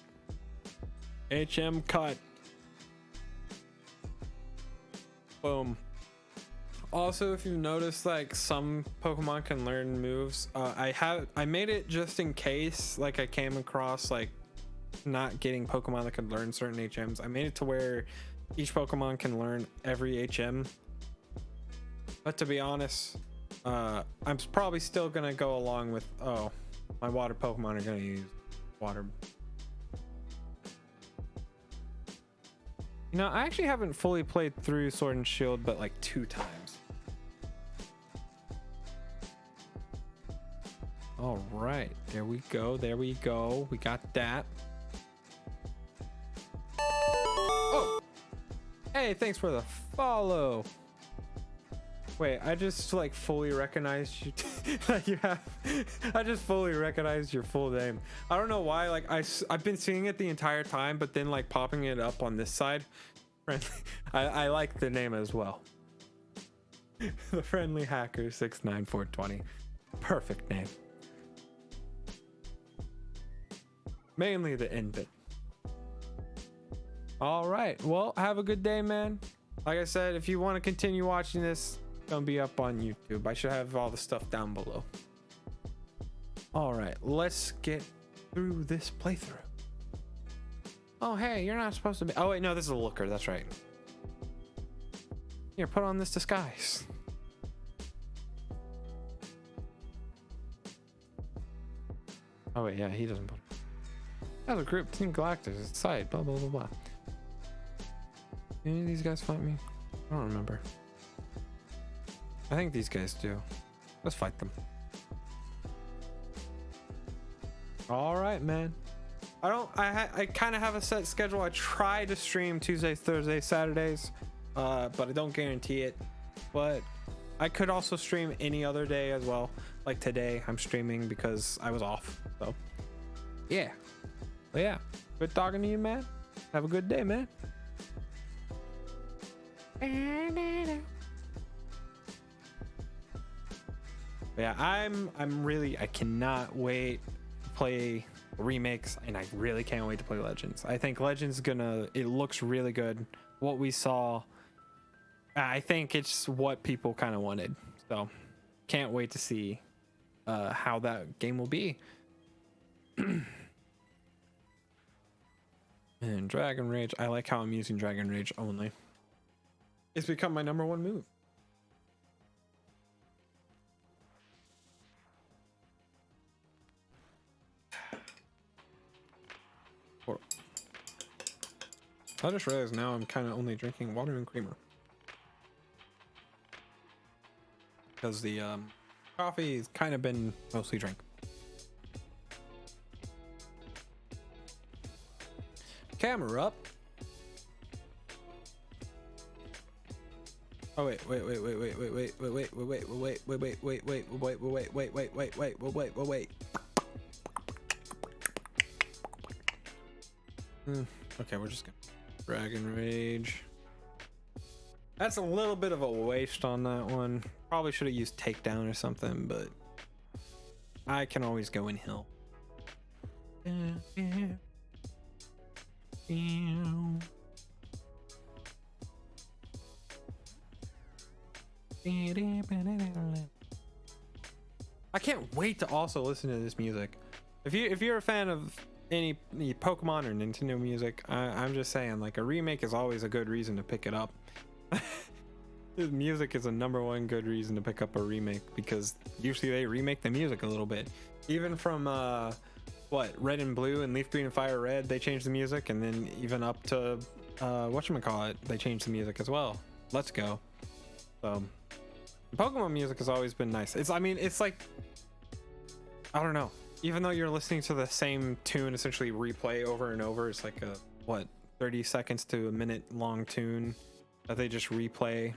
HM cut. Boom. Also, if you've noticed, like some Pokemon can learn moves. I made it just in case, like I came across like not getting Pokemon that could learn certain HMs. I made it to where each Pokemon can learn every HM. But to be honest, I'm probably still gonna go along with, oh, my water Pokemon are gonna use water. You know, I actually haven't fully played through Sword and Shield, but like 2 times. All right, there we go. There we go. We got that. Oh, hey, thanks for the follow. Wait, I just like fully recognized you. That you have. I just fully recognized your full name. I don't know why. Like I've been seeing it the entire time, but then like popping it up on this side, Friendly. I like the name as well. The Friendly Hacker 69420. Perfect name. Mainly the end bit. All right. Well, have a good day, man. Like I said, if you want to continue watching this, it's gonna be up on YouTube. I should have all the stuff down below. All right, let's get through this playthrough. Oh, hey, you're not supposed to be. Oh, wait, no, this is a looker. That's right. Here, put on this disguise. Oh, wait, yeah, he doesn't put it. As a group, Team Galactus, side, blah, blah, blah, blah. Any of these guys fight me? I don't remember. I think these guys do. Let's fight them. All right, man. I kind of have a set schedule. I try to stream Tuesdays, Thursdays, Saturdays, but I don't guarantee it. But I could also stream any other day as well. Like today, I'm streaming because I was off. So, yeah. But yeah, good talking to you, man. Have a good day, man. But yeah, I cannot wait to play remakes, and I really can't wait to play Legends. I think Legends it looks really good. What we saw, I think it's what people kind of wanted. So can't wait to see how that game will be. And Dragon Rage, I like how I'm using Dragon Rage only. It's become my #1 move. I just realized now I'm kind of only drinking water and creamer. Because the coffee has kind of been mostly drink. Camera up. Oh wait. Okay, we're just gonna Dragon Rage. That's a little bit of a waste on that one. Probably should have used takedown or something, but I can always go in hill. I can't wait to also listen to this music. If you're a fan of any Pokemon or Nintendo music, I'm just saying, like, a remake is always a good reason to pick it up. The music is a #1 good reason to pick up a remake, because usually they remake the music a little bit. Even from Red and Blue and Leaf Green and Fire Red, they changed the music, and then even up to whatchamacallit, they changed the music as well. Let's Go. So Pokemon music has always been nice. It's like, I don't know. Even though you're listening to the same tune essentially replay over and over, it's like a 30 seconds to a minute long tune that they just replay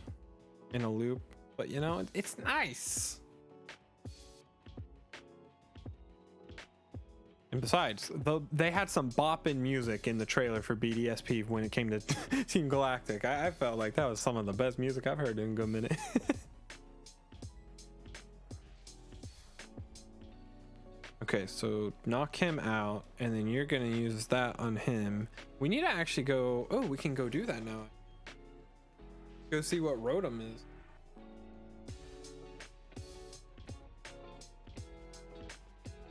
in a loop. But you know, it's nice. And besides, they had some bopping music in the trailer for BDSP when it came to Team Galactic. I felt like that was some of the best music I've heard in a good minute. Okay, so knock him out, and then you're gonna use that on him. We need to actually go. Oh, we can go do that now. Go see what Rotom is.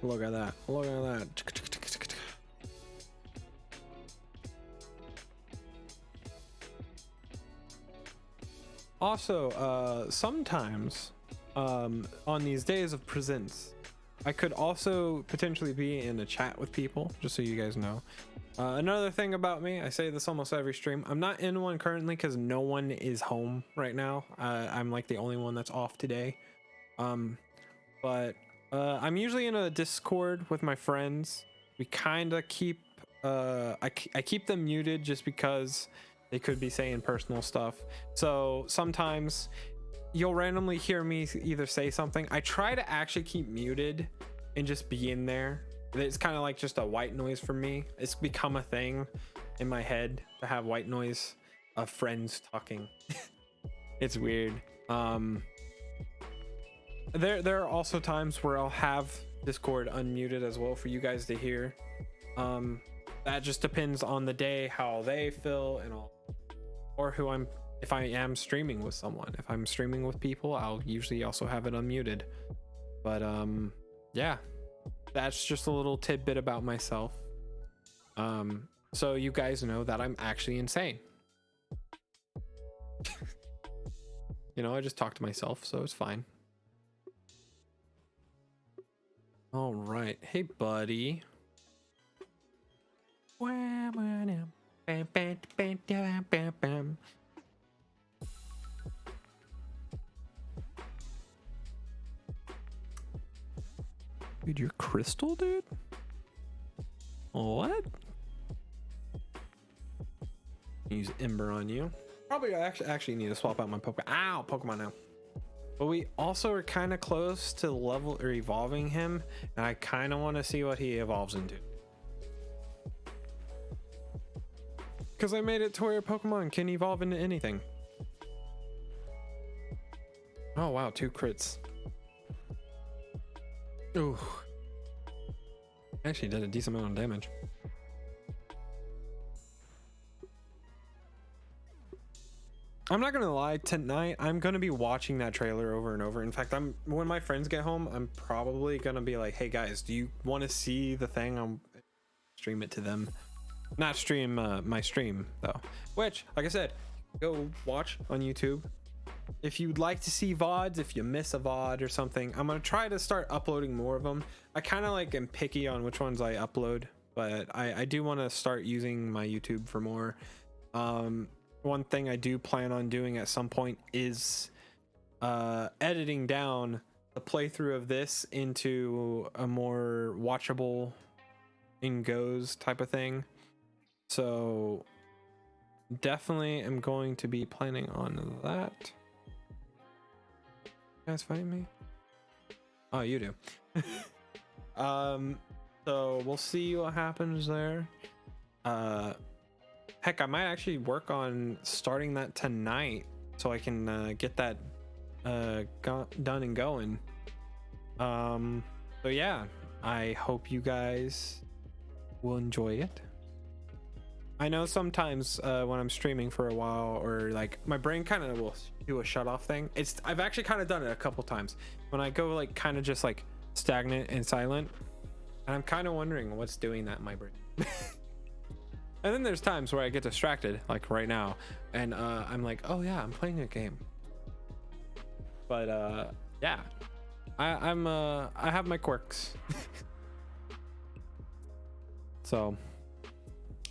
Look at that. Look at that. Also, sometimes on these days of presents, I could also potentially be in a chat with people, just so you guys know. Another thing about me, I say this almost every stream, I'm not in one currently because no one is home right now. I'm like the only one that's off today. But I'm usually in a Discord with my friends. We kind of keep, I keep them muted just because they could be saying personal stuff. So sometimes you'll randomly hear me either say something. I try to actually keep muted and just be in there. It's kind of like just a white noise for me. It's become a thing in my head to have white noise. of friends talking. It's weird. There are also times where I'll have Discord unmuted as well for you guys to hear. That just depends on the day, how they feel and all, or who I'm, if I am streaming with someone. If I'm streaming with people, I'll usually also have it unmuted. But yeah, that's just a little tidbit about myself. So you guys know that I'm actually insane. You know, I just talk to myself, so it's fine. All right. Hey, buddy. Dude, you're crystal, dude? What? Use Ember on you. Probably actually need to swap out my Pokemon now. But we also are kind of close to level or evolving him, and I kind of want to see what he evolves into. Because I made it to where Pokemon can evolve into anything. Oh wow, 2 crits. Ooh. Actually did a decent amount of damage. I'm not gonna lie, tonight I'm gonna be watching that trailer over and over. In fact, when my friends get home, I'm probably gonna be like, hey guys, do you want to see the thing? I'll stream it to them. Not stream my stream though, which, like I said, go watch on YouTube. If you'd like to see VODs, if you miss a VOD or something, I'm gonna try to start uploading more of them. I kind of like am picky on which ones I upload, but I do want to start using my YouTube for more. One thing I do plan on doing at some point is editing down the playthrough of this into a more watchable in goes type of thing. So definitely am going to be planning on that. You guys find me? Oh, you do. So we'll see what happens there. Heck, I might actually work on starting that tonight so I can get that done and going. So yeah, I hope you guys will enjoy it. I know sometimes when I'm streaming for a while, or like my brain kind of will do a shut off thing. I've actually kind of done it a couple times when I go like kind of just like stagnant and silent, and I'm kind of wondering what's doing that in my brain. And then there's times where I get distracted, like right now, and I'm like, oh yeah, I'm playing a game. But yeah, I have my quirks. So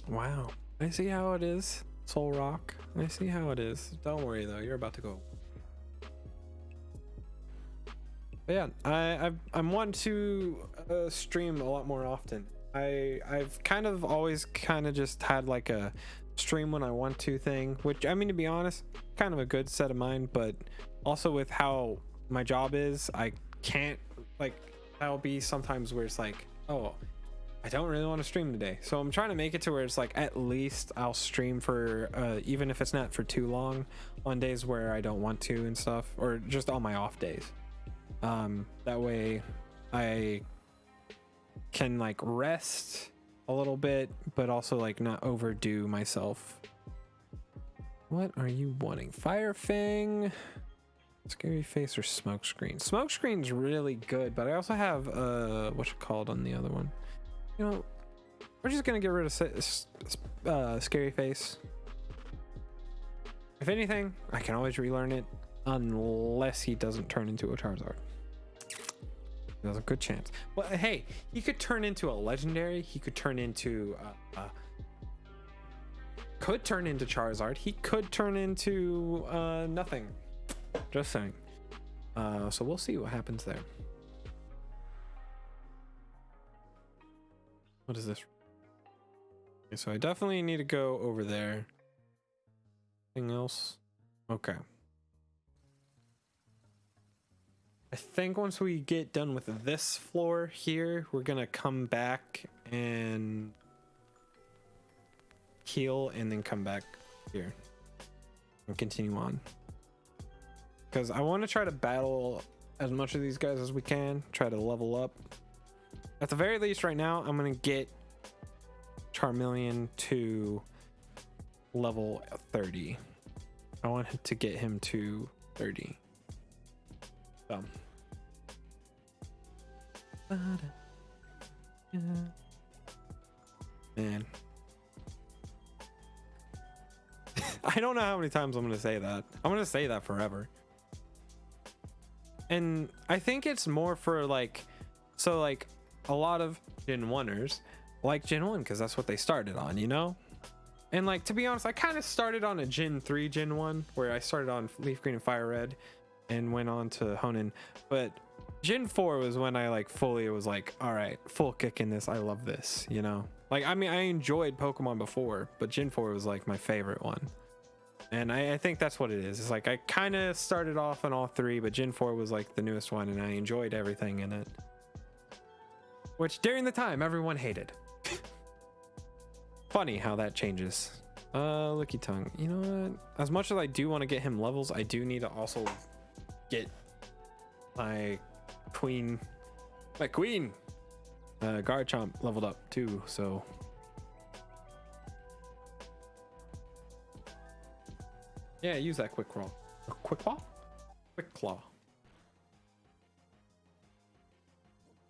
wow, I see how it is, Soul Rock. I see how it is. Don't worry though, you're about to go. But yeah, I'm wanting to stream a lot more often. I've kind of always kind of just had like a stream when I want to thing, which, I mean, to be honest, kind of a good set of mind, but also with how my job is, I can't, like, that'll be sometimes where it's like, oh, I don't really want to stream today. So I'm trying to make it to where it's like, at least I'll stream for, even if it's not for too long, on days where I don't want to and stuff, or just on my off days. That way I can like rest a little bit, but also like not overdo myself. What are you wanting? Fire Fang, Scary Face, or Smoke Screen? Smoke Screen's really good, but I also have what's it called on the other one? You know, we're just gonna get rid of Scary Face. If anything, I can always relearn it, unless he doesn't turn into a Charizard. There's a good chance. Well, hey, he could turn into a legendary. He could turn into Charizard. He could turn into nothing. Just saying. So we'll see what happens there. What is this? Okay, so I definitely need to go over there. Anything else? Okay. I think once we get done with this floor here, we're gonna come back and heal and then come back here. and continue on. Because I want to try to battle as much of these guys as we can, try to level up. At the very least, right now, I'm going to get Charmeleon to level 30. I want to get him to 30. So. Man. I don't know how many times I'm going to say that. I'm going to say that forever. And I think it's more for like, so like a lot of Gen 1ers like Gen 1 because that's what they started on, you know? And like, to be honest, I kind of started on a Gen 3, Gen 1, where I started on Leaf Green and Fire Red and went on to Hoenn. But Gen 4 was when I like fully was like, all right, full kick in this. I love this, you know? Like, I mean, I enjoyed Pokemon before, but Gen 4 was like my favorite one. And I think that's what it is. It's like I kind of started off on all three, but Gen 4 was like the newest one, and I enjoyed everything in it. Which during the time, everyone hated. Funny how that changes. Licky Tongue. You know what? As much as I do want to get him levels, I do need to also get my queen, Garchomp leveled up too, so. Yeah, use that Quick Claw. Quick Claw? Quick Claw.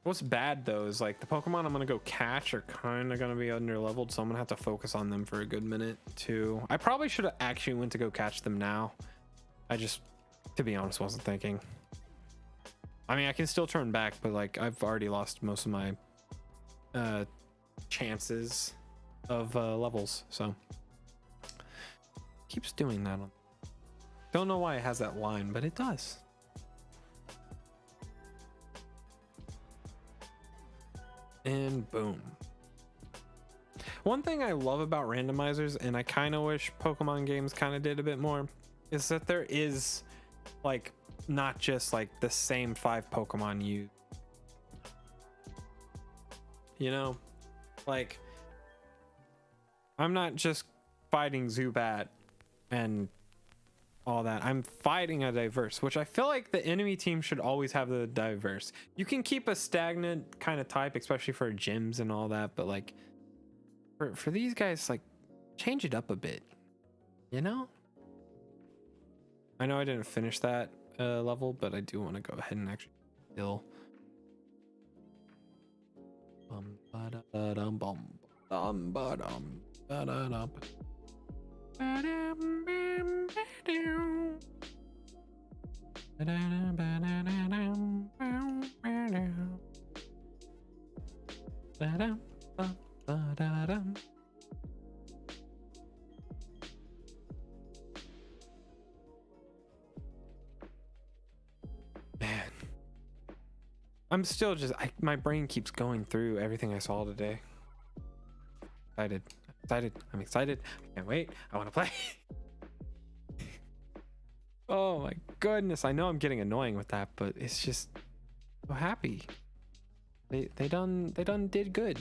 What's bad though is like the Pokemon I'm gonna go catch are kind of gonna be under leveled, so I'm gonna have to focus on them for a good minute too. I probably should have actually went to go catch them now. I just, to be honest, wasn't thinking. I mean, I can still turn back, but like I've already lost most of my chances of levels, so keeps doing that. Don't know why it has that line, but it does. And boom. One thing I love about randomizers, and I kind of wish Pokemon games kind of did a bit more, is that there is like not just like the same 5 Pokemon you know, like I'm not just fighting Zubat and all that. I'm fighting a diverse, which I feel like the enemy team should always have the diverse. You can keep a stagnant kind of type, especially for gyms and all that, but like for these guys, like change it up a bit, you know? I know I didn't finish that level, but I do want to go ahead and actually kill. Man, I'm still just, my brain keeps going through everything I saw today. I'm excited. I can't wait. I want to play. Oh my goodness. I know I'm getting annoying with that, but it's just so happy. They done did good.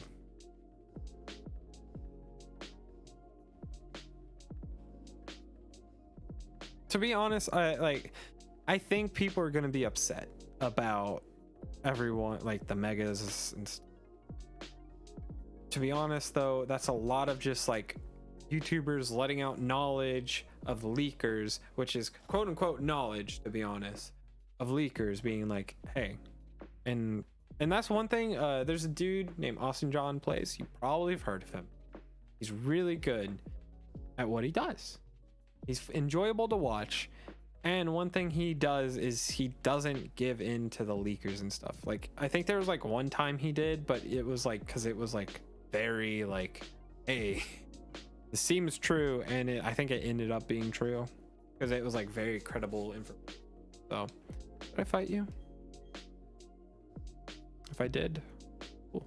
To be honest, I think people are gonna be upset about everyone, like the megas and stuff. To be honest though, that's a lot of just like YouTubers letting out knowledge of leakers, which is quote unquote knowledge, to be honest, of leakers being like, hey, and that's one thing. There's a dude named Austin John Plays. You probably have heard of him. He's really good at what he does. He's enjoyable to watch. And one thing he does is he doesn't give in to the leakers and stuff. Like, I think there was like one time he did, but it was like, cause it was like very like, hey, this seems true. And I think it ended up being true because it was like very credible information. So did I fight you? If I did, cool.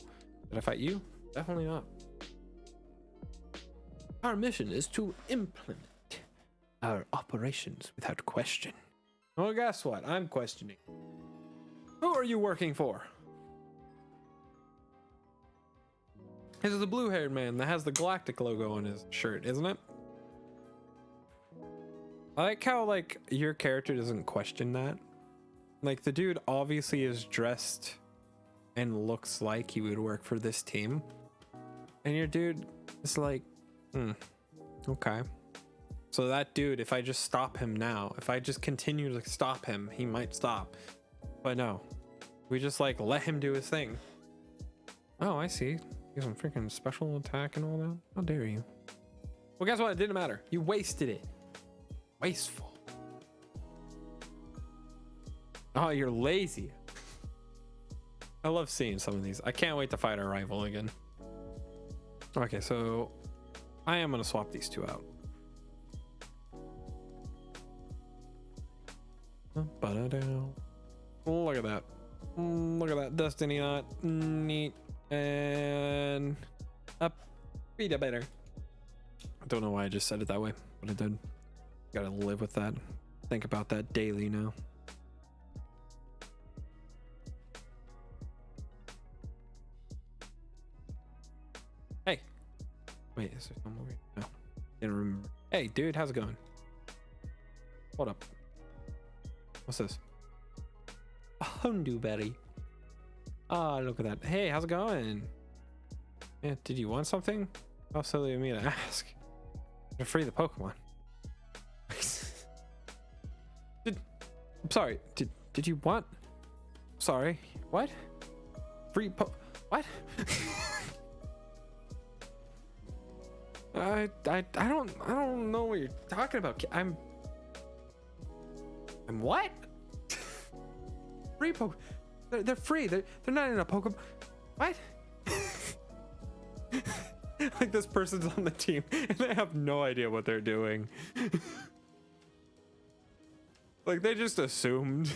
Did I fight you? Definitely not. Our mission is to implement our operations without question. Well, guess what? I'm questioning. Who are you working for? This is the blue-haired man that has the Galactic logo on his shirt, isn't it? I like how like your character doesn't question that. Like the dude obviously is dressed and looks like he would work for this team, and your dude is like, okay. So that dude, if I just stop him now, if I just continue to stop him, he might stop. But no, we just like let him do his thing. Oh, I see. He has some freaking special attack and all that. How dare you? Well, guess what? It didn't matter. You wasted it. Wasteful. Oh, you're lazy. I love seeing some of these. I can't wait to fight our rival again. Okay, so I am gonna swap these two out. Look at that. Look at that. Destiny knot. Neat. And up. Be better. I don't know why I just said it that way, but I did. Gotta live with that. Think about that daily now. Hey. Wait, is there some over here? No. Didn't remember. Hey, dude, how's it going? Hold up. What's this? A Hondu berry. Ah, look at that. Hey, how's it going? Yeah, did you want something? How silly of me to ask. To free the Pokemon. I'm sorry. Did you want? Sorry. What? What? I don't know what you're talking about. I'm what? Free Pokemon. They're free. They're not in a Pokemon. What? Like this person's on the team and they have no idea what they're doing. Like they just assumed.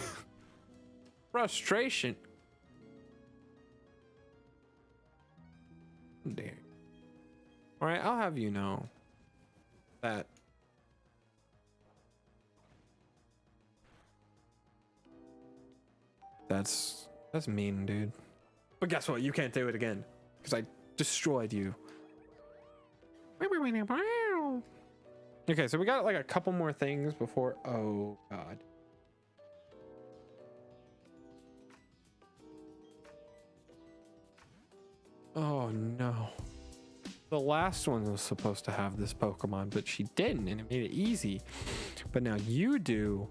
Frustration. Dare. All right, I'll have you know that that's mean, dude. But guess what? You can't do it again because I destroyed you. Okay, so we got like a couple more things before. Oh god. Oh no. The last one was supposed to have this Pokemon, but she didn't, and it made it easy. But now you do,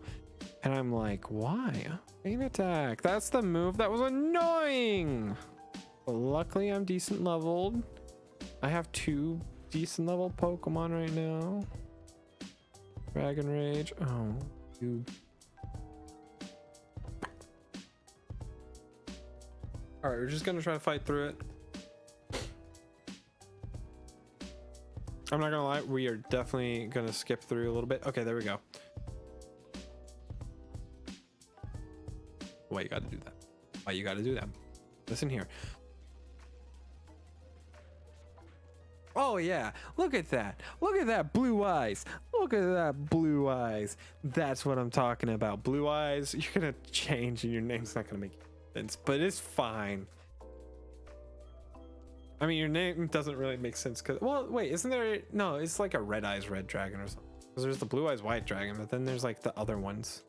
and I'm like, why? Main attack. That's the move that was annoying. But luckily, I'm decent leveled. I have 2 decent level Pokemon right now. Dragon Rage. Oh, you. All right, we're just gonna try to fight through it. I'm not gonna lie, we are definitely gonna skip through a little bit. Okay, there we go. Why you gotta do that? Why you gotta do that? Listen here. Oh yeah, look at that. Look at that blue eyes. Look at that blue eyes. That's what I'm talking about. Blue eyes. You're gonna change and your name's not gonna make sense, but it's fine. I mean, your name doesn't really make sense because, well, wait, isn't there? No, it's like a red eyes red dragon or something. Because there's the blue eyes white dragon, but then there's like the other ones.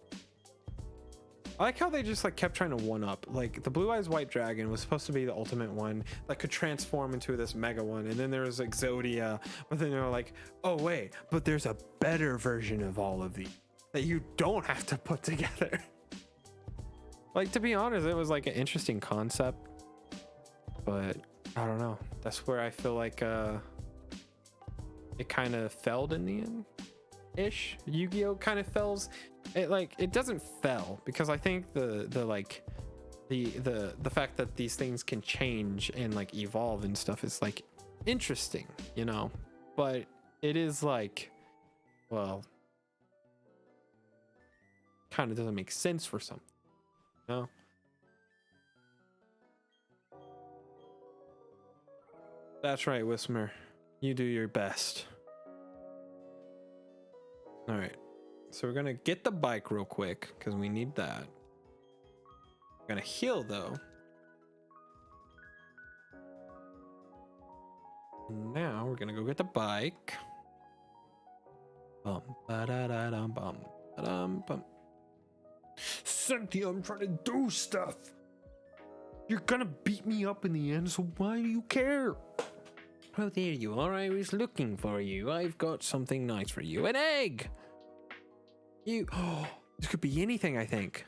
I like how they just like kept trying to one up. Like the blue eyes white dragon was supposed to be the ultimate one that could transform into this mega one, and then there was like Exodia, but then they were like, oh wait, but there's a better version of all of these that you don't have to put together. Like, to be honest, it was like an interesting concept, but I don't know. That's where I feel like it kind of failed in the end ish. Yu-Gi-Oh kind of fails. It doesn't fail because I think the fact that these things can change and like evolve and stuff is like interesting, you know, but it is like, well, kind of doesn't make sense for something, you know? That's right, Wismer. You do your best. All right. So we're going to get the bike real quick because we need that. We're going to heal, though. Now we're going to go get the bike. bum, ba-da-da-dum, bum, ba-dum, bum. Cynthia, I'm trying to do stuff. You're gonna beat me up in the end, so why do you care? Oh, there you are. I was looking for you. I've got something nice for you. An egg! Oh, this could be anything, I think.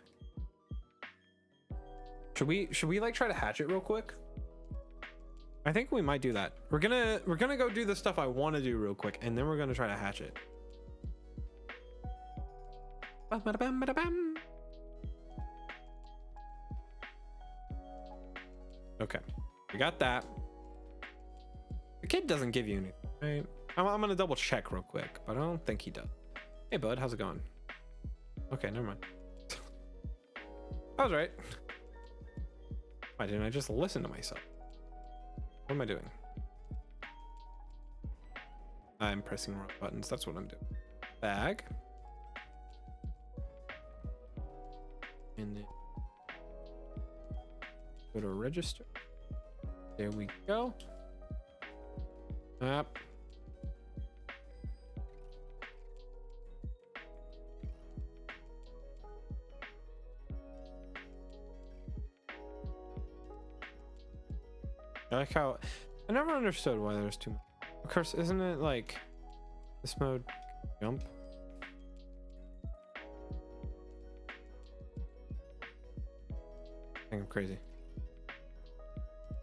Should we like try to hatch it real quick? I think we might do that. We're gonna go do the stuff I want to do real quick, and then we're gonna try to hatch it. Ba-ba-da-bam-ba-da-bam. Okay, we got that. The kid doesn't give you anything, right? I'm gonna double check real quick, but I don't think he does. Hey bud, how's it going? Okay, never mind. I was right. Why didn't I just listen to myself? What am I doing? I'm pressing wrong buttons. That's what I'm doing. Bag. And then go to register. There we go. Up. I like how I never understood why there's too much. Of course, isn't it like this mode jump? I think I'm crazy.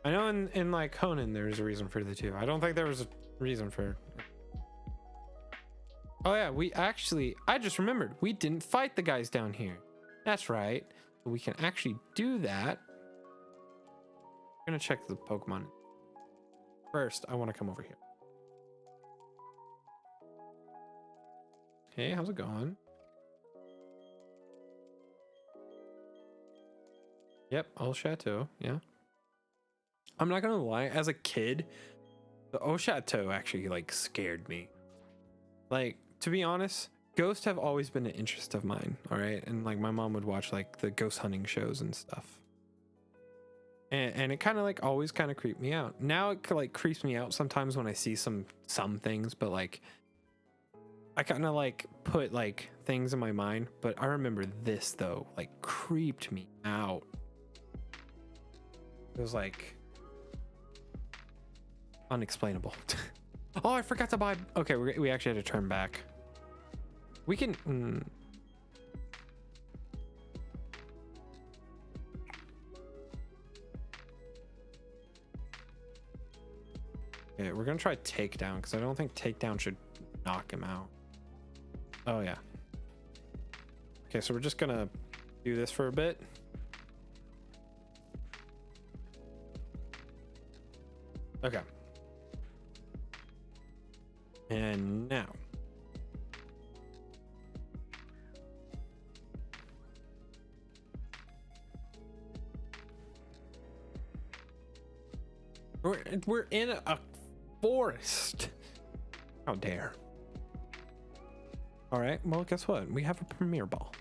I know in like Conan there's a reason for the two. I don't think there was a reason for. Oh yeah, I just remembered we didn't fight the guys down here. That's right. So we can actually do that. I'm gonna check the Pokemon. First, I want to come over here. Hey, how's it going? Yep, Old Chateau, yeah. I'm not gonna lie, as a kid, the Old Chateau actually like scared me. Like, to be honest, ghosts have always been an interest of mine, all right? And like my mom would watch like the ghost hunting shows and stuff. And it kind of like always kind of creeped me out. Now it like creeps me out sometimes when I see some things, but like I kind of like put like things in my mind. But I remember this though, like creeped me out. It was like unexplainable. Oh, I forgot to buy. Okay, we actually had to turn back. We can. Okay, we're gonna try takedown because I don't think takedown should knock him out. Oh yeah. Okay, so we're just gonna do this for a bit. Okay. And now. We're in a forest. How dare. All right, well, guess what? We have a premiere ball.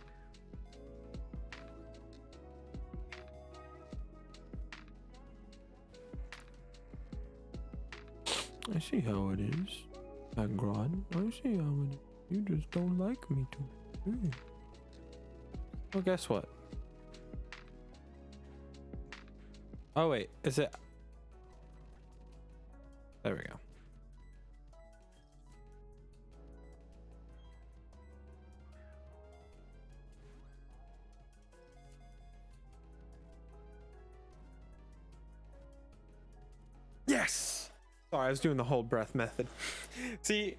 I see how it is, Agrod. I see how it is. You just don't like me too. Well, guess what? Oh, wait, is it? There we go. Yes! Sorry, I was doing the hold breath method. See,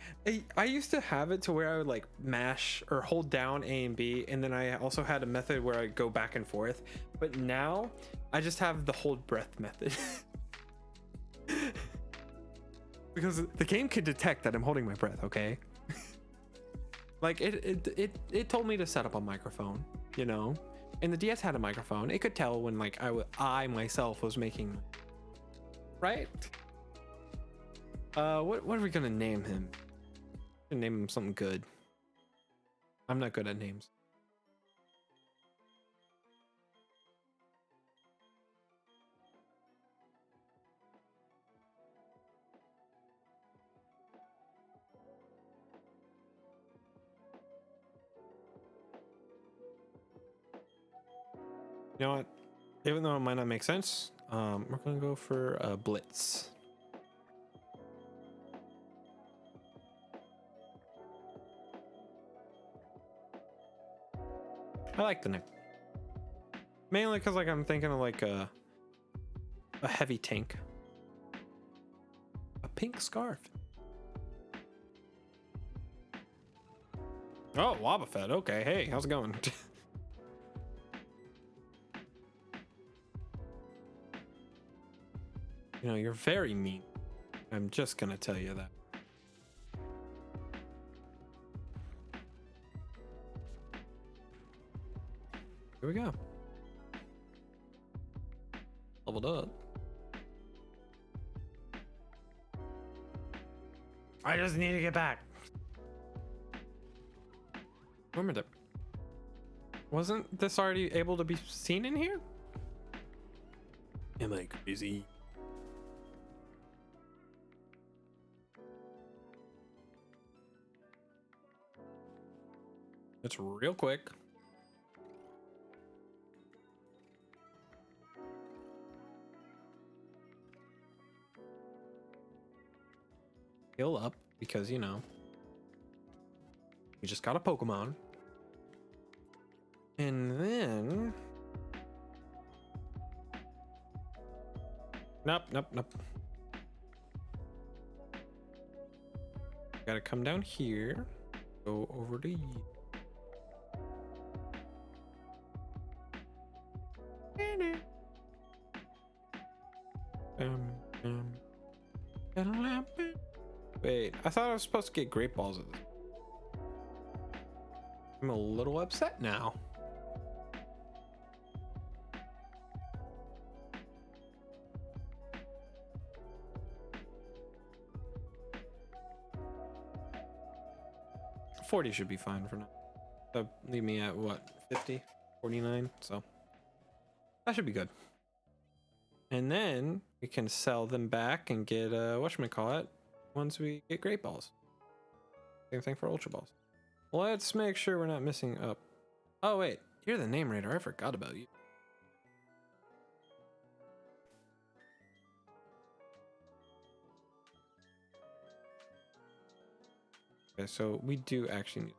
I used to have it to where I would like mash or hold down A and B, and then I also had a method where I go back and forth. But now I just have the hold breath method. Because the game can detect that I'm holding my breath, okay? Like it told me to set up a microphone, you know? And the DS had a microphone. It could tell when like I myself was making, right? What are we gonna name him? We're gonna name him something good. I'm not good at names. You know what? Even though it might not make sense, we're gonna go for a blitz. I like the name. Mainly because like I'm thinking of like a heavy tank. A pink scarf. Oh, Wobbuffet. Okay, hey, how's it going? You know, you're very mean. I'm just gonna tell you that. Here we go. Leveled up. I just need to get back. Remember that. Wasn't this already able to be seen in here? Am I crazy? It's real quick. Heal up because, you know, we just got a Pokemon. And then nope. Gotta come down here, go over to you. Wait, I thought I was supposed to get Great Balls of this. I'm a little upset now. $40 should be fine for now. That'll leave me at what, 50, 49, so that should be good. And then we can sell them back and get whatchamacallit once we get Great Balls. Same thing for Ultra Balls. Let's make sure we're not missing up. Oh wait, you're the name raider. I forgot about you. Okay, so we do actually need.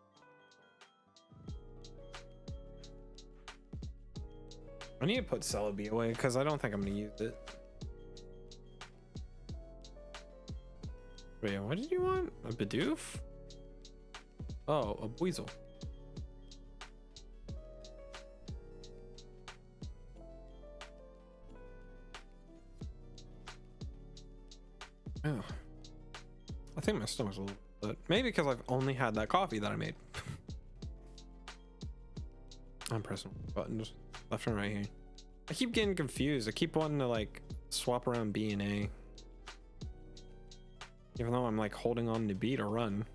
I need to put Celebi away because I don't think I'm gonna use it. Wait, what did you want? A Bidoof? Oh, a Weasel. Oh. I think my stomach's a little bit. Maybe because I've only had that coffee that I made. I'm pressing buttons left and right here. I keep getting confused. I keep wanting to like swap around B and A. Even though I'm like holding on to B to run.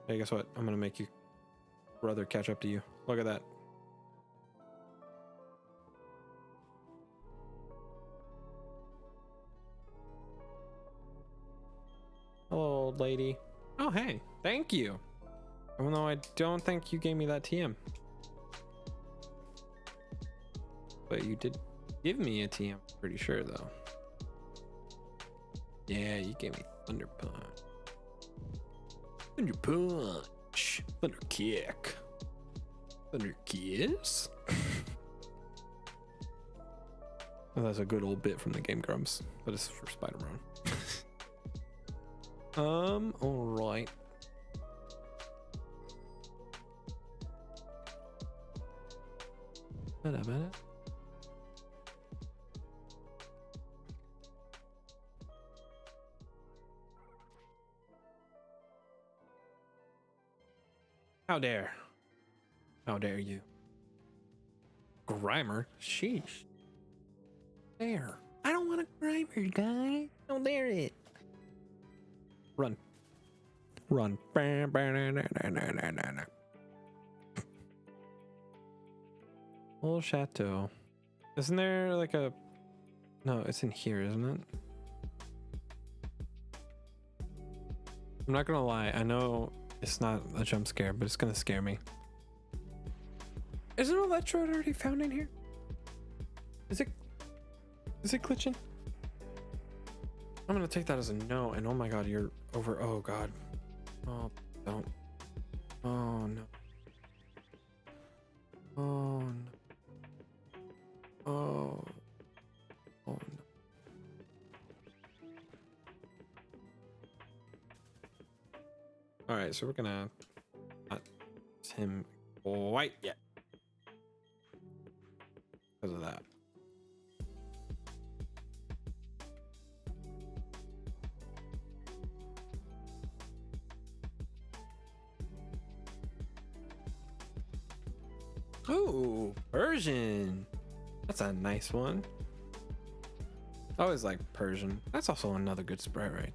Hey, guess what? I'm gonna make you brother catch up to you. Look at that. Hello, old lady. Oh, hey, thank you. Even though I don't think you gave me that TM. But you did give me a TM, pretty sure though. Yeah, you gave me Thunder Punch. Thunder Punch. Thunder Kick. Thunder Kiss. Well, that's a good old bit from the Game Grumps, but it's for Spider-Man. Alright. How dare? How dare you? Grimer? Sheesh. There. I don't want a Grimer, guy. Don't dare it. Run. Run. Old Chateau. Isn't there like a... No, it's in here, isn't it? I'm not gonna lie. I know it's not a jump scare, but it's gonna scare me. Isn't Electrode already found in here? Is it glitching? I'm gonna take that as a no. And oh my god, you're over. Oh god. Oh, don't. Oh no. Oh no. Oh. Oh no. All right, so we're gonna not him quite yet because of that. Oh, Persian. That's a nice one. I always like Persian. That's also another good sprite right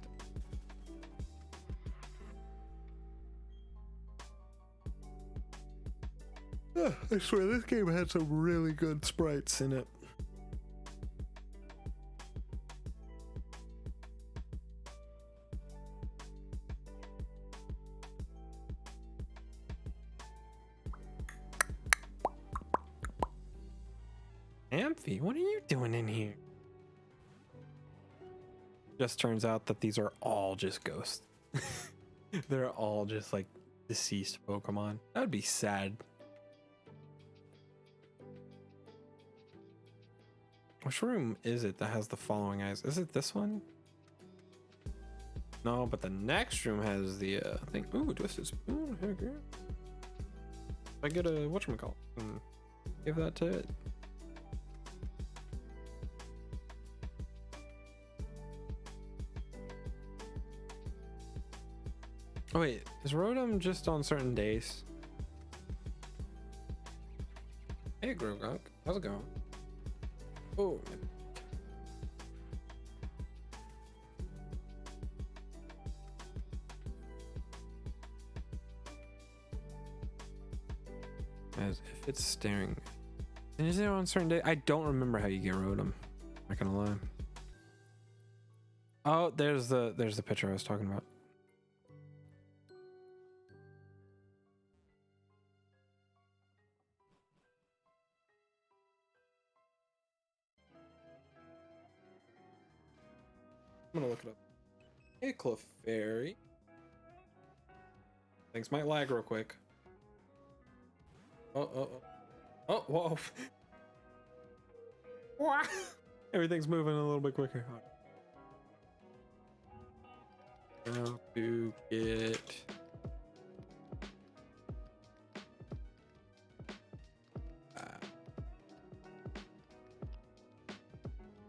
there. I swear this game had some really good sprites in it. Amphi, what are you doing in here? Just turns out that these are all just ghosts. They're all just like deceased Pokemon. That would be sad. Which room is it that has the following eyes? Is it this one? No, but the next room has the thing. Ooh, Twisted Spoon. Heck yeah. I get a whatchamacallit. Give that to it. Oh wait, is Rotom just on certain days? Hey Grogunk, how's it going? Oh, as if it's staring. And is it on certain day? I don't remember how you get Rotom. Not gonna lie. Oh, there's the picture I was talking about. I'm gonna look it up. Hey, Clefairy. Things might lag real quick. Oh, whoa. Everything's moving a little bit quicker. How to get...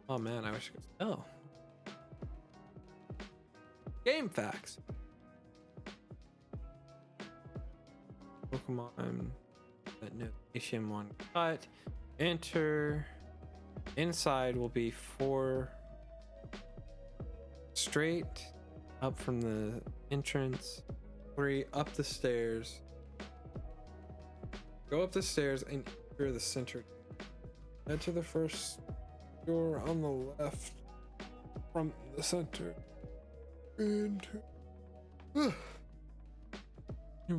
Oh man, I wish I could spell. Game facts. Pokemon that notation one cut. Enter. Inside will be 4 straight up from the entrance, 3 up the stairs. Go up the stairs and enter the center. Enter the first door on the left from the center. Enter. There'll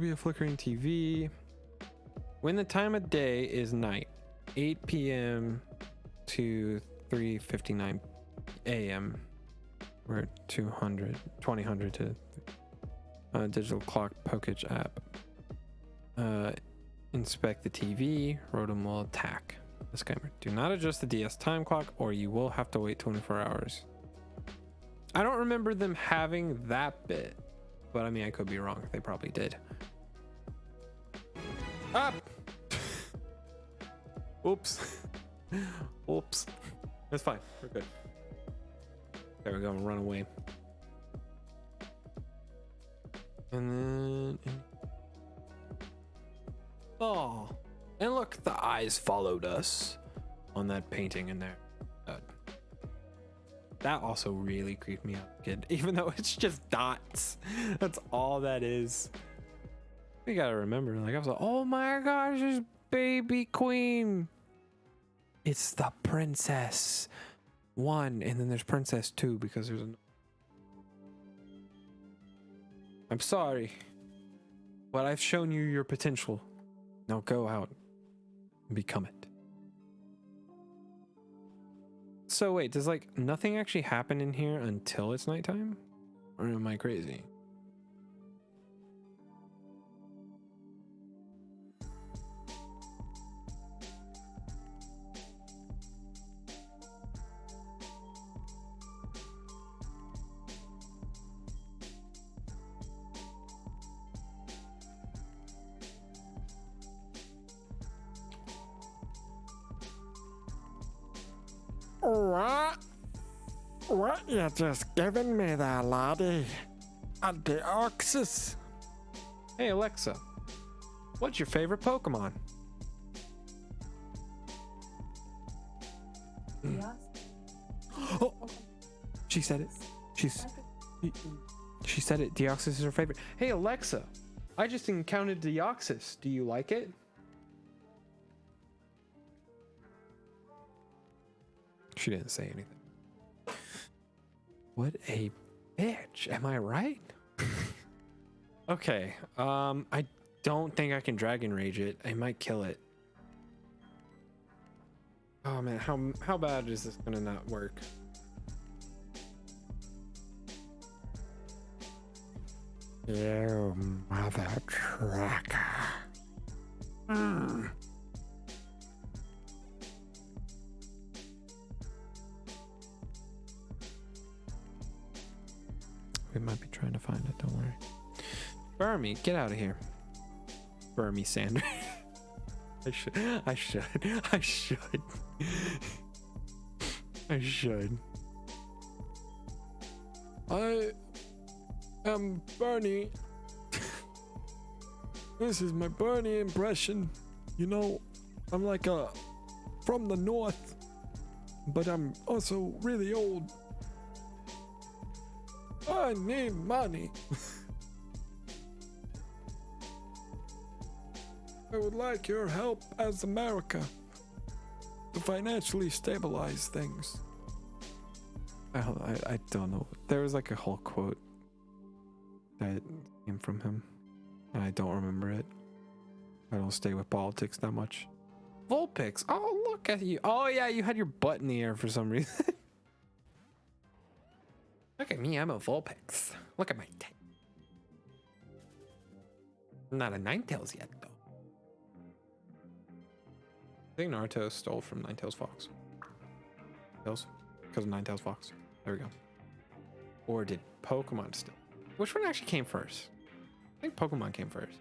be a flickering TV. When the time of day is night, 8 p.m. to 3:59 a.m. We're 2000 to digital clock Pokage app. Inspect the TV. Rotom will attack. Disclaimer: do not adjust the DS time clock, or you will have to wait 24 hours. I don't remember them having that bit, but I mean, I could be wrong. They probably did. Up. Oops. Oops. That's fine. We're good. There we go. Run away. And then... Oh. And look, the eyes followed us on that painting in there. That also really creeped me out, kid. Even though it's just dots. That's all that is. We gotta remember, like, I was like, oh my gosh, there's baby queen. It's the princess 1, and then there's princess 2 because there's a... I'm sorry, but I've shown you your potential. Now go out Become it. So wait, does like nothing actually happen in here until it's nighttime? Or am I crazy? What you just giving me there, laddie? A Deoxys? Hey Alexa, what's your favorite Pokemon? Oh, she said it. She said it. Deoxys is her favorite. Hey Alexa, I just encountered Deoxys. Do you like it? She didn't say anything. What a bitch. Am I right? Okay. I don't think I can Dragon Rage it. I might kill it. Oh man, how bad is this gonna not work? You mother trucker. We might be trying to find it, don't worry. Burmy, get out of here. Burmy Sander. I should. I am Bernie. This is my Bernie impression. You know, I'm like from the north, but I'm also really old. I need money. I would like your help as America to financially stabilize things. I don't know. There was like a whole quote that came from him, and I don't remember it. I don't stay with politics that much. Vulpix. Oh, look at you. Oh yeah, you had your butt in the air for some reason. Look at me, I'm a Vulpix. Look at my tail. I'm not a Ninetales yet, though. I think Naruto stole from Ninetales Fox. Tails? Because of Ninetales Fox. There we go. Or did Pokemon steal? Which one actually came first? I think Pokemon came first.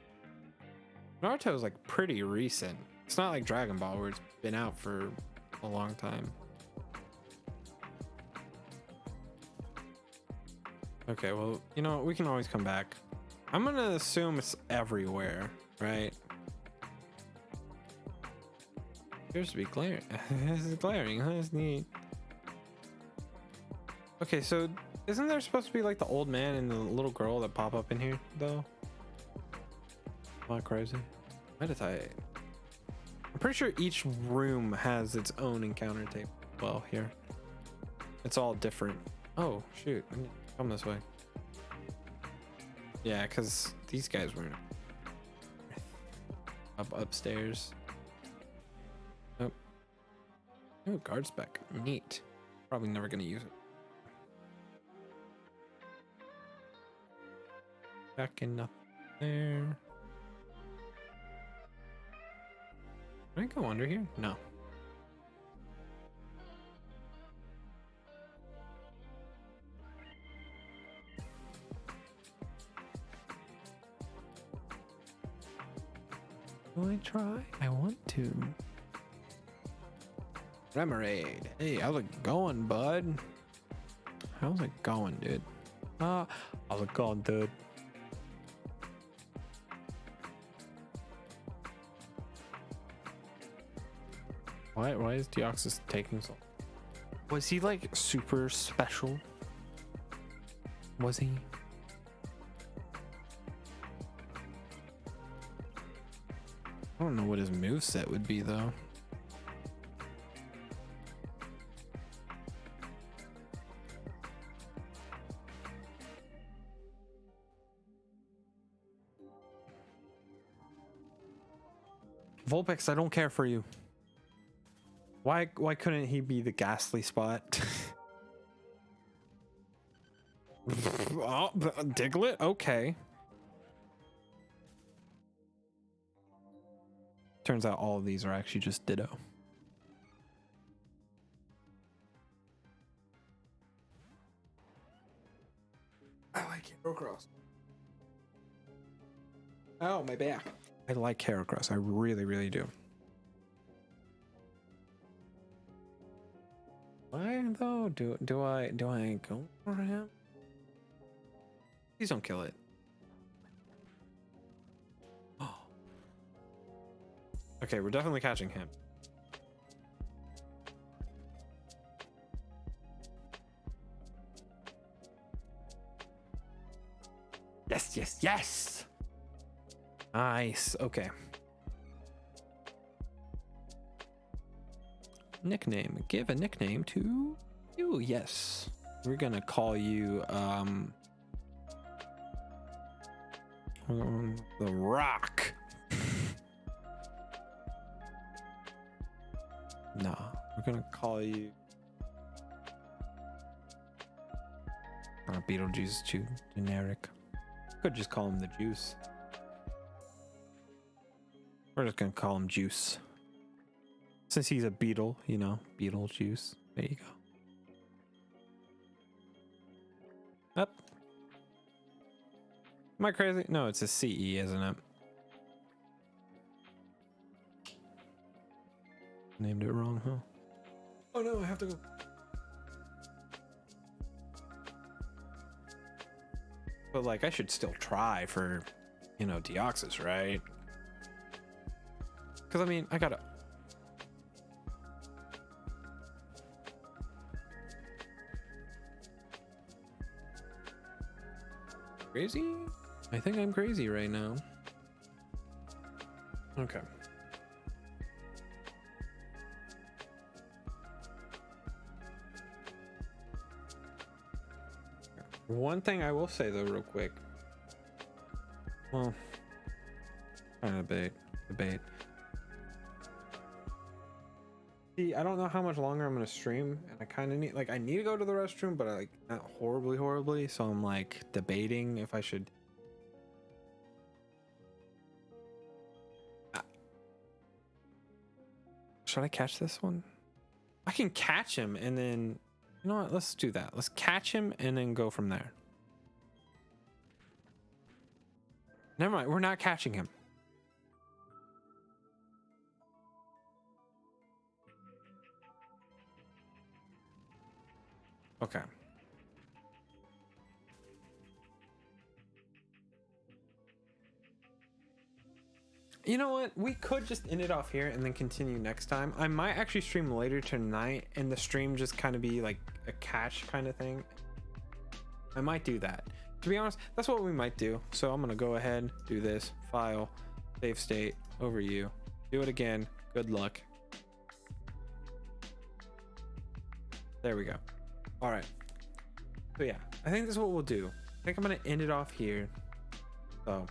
Naruto is like pretty recent. It's not like Dragon Ball where it's been out for a long time. Okay, well, you know, we can always come back. I'm gonna assume it's everywhere, right? Appears to be glaring. It's glaring, huh? It's neat. Okay, so isn't there supposed to be like the old man and the little girl that pop up in here, though? Am I crazy? Meditate. I'm pretty sure each room has its own encounter table. Well, here. It's all different. Oh, shoot. I need to come this way. Yeah, because these guys weren't upstairs. Oh. Oh, guard spec. Neat. Probably never gonna use it. Backing up there. Can I go under here? No. Will I try? I want to. Remoraid. Hey, how's it going, bud? How's it going, dude? How's it going, dude? Why is Deoxys taking so long? Was he like super special? Was he? I don't know what his moveset would be though. Vulpix, I don't care for you. Why couldn't he be the ghastly spot? Oh, Diglett, okay. Turns out all of these are actually just Ditto. I like Heracross. Oh, my back. I like Heracross. I really, really do. Why though? Do I go for him? Please don't kill it. Oh. Okay, we're definitely catching him. Yes, yes, yes. Nice. Okay. Nickname. Give a nickname to you. Yes. We're gonna call you the Rock. No, we're gonna call you Beetlejuice is too generic. Could just call him the Juice. We're just gonna call him Juice. Since he's a beetle, you know, Beetlejuice. There you go. Up. Am I crazy? No, it's a CE, isn't it? Named it wrong, huh? Oh no, I have to go. But like, I should still try for, you know, Deoxys, right? Because I mean, I gotta. Crazy? I think I'm crazy right now. Okay. One thing I will say though, real quick. Well, kind of debate. See, I don't know how much longer I'm gonna stream, and I kind of need, like, I need to go to the restroom, but I like not horribly. So I'm like debating if I should. Should I catch this one? I can catch him and then, you know what? Let's do that. Let's catch him and then go from there. Never mind. We're not catching him. Okay. You know what? We could just end it off here and then continue next time. I might actually stream later tonight and the stream just kind of be like a catch kind of thing. I might do that. To be honest, that's what we might do. So I'm going to go ahead, do this, file, save state, overview, do it again. Good luck. There we go. All right. So yeah, I think that's what we'll do. I think I'm going to end it off here. So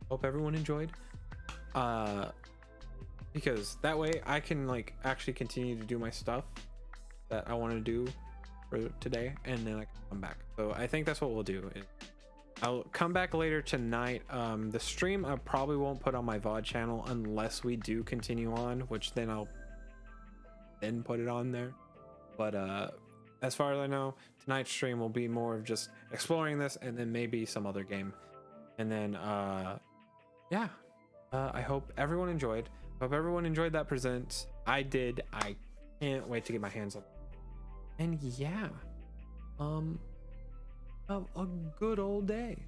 hope everyone enjoyed, because that way I can like actually continue to do my stuff that I want to do for today, and then I can come back. So I think that's what we'll do. I'll come back later tonight. The stream I probably won't put on my VOD channel unless we do continue on, which then I'll then put it on there. But as far as I know, tonight's stream will be more of just exploring this and then maybe some other game. And then yeah, I hope everyone enjoyed. Hope everyone enjoyed that present. I did. I can't wait to get my hands on it. And yeah, have a good old day.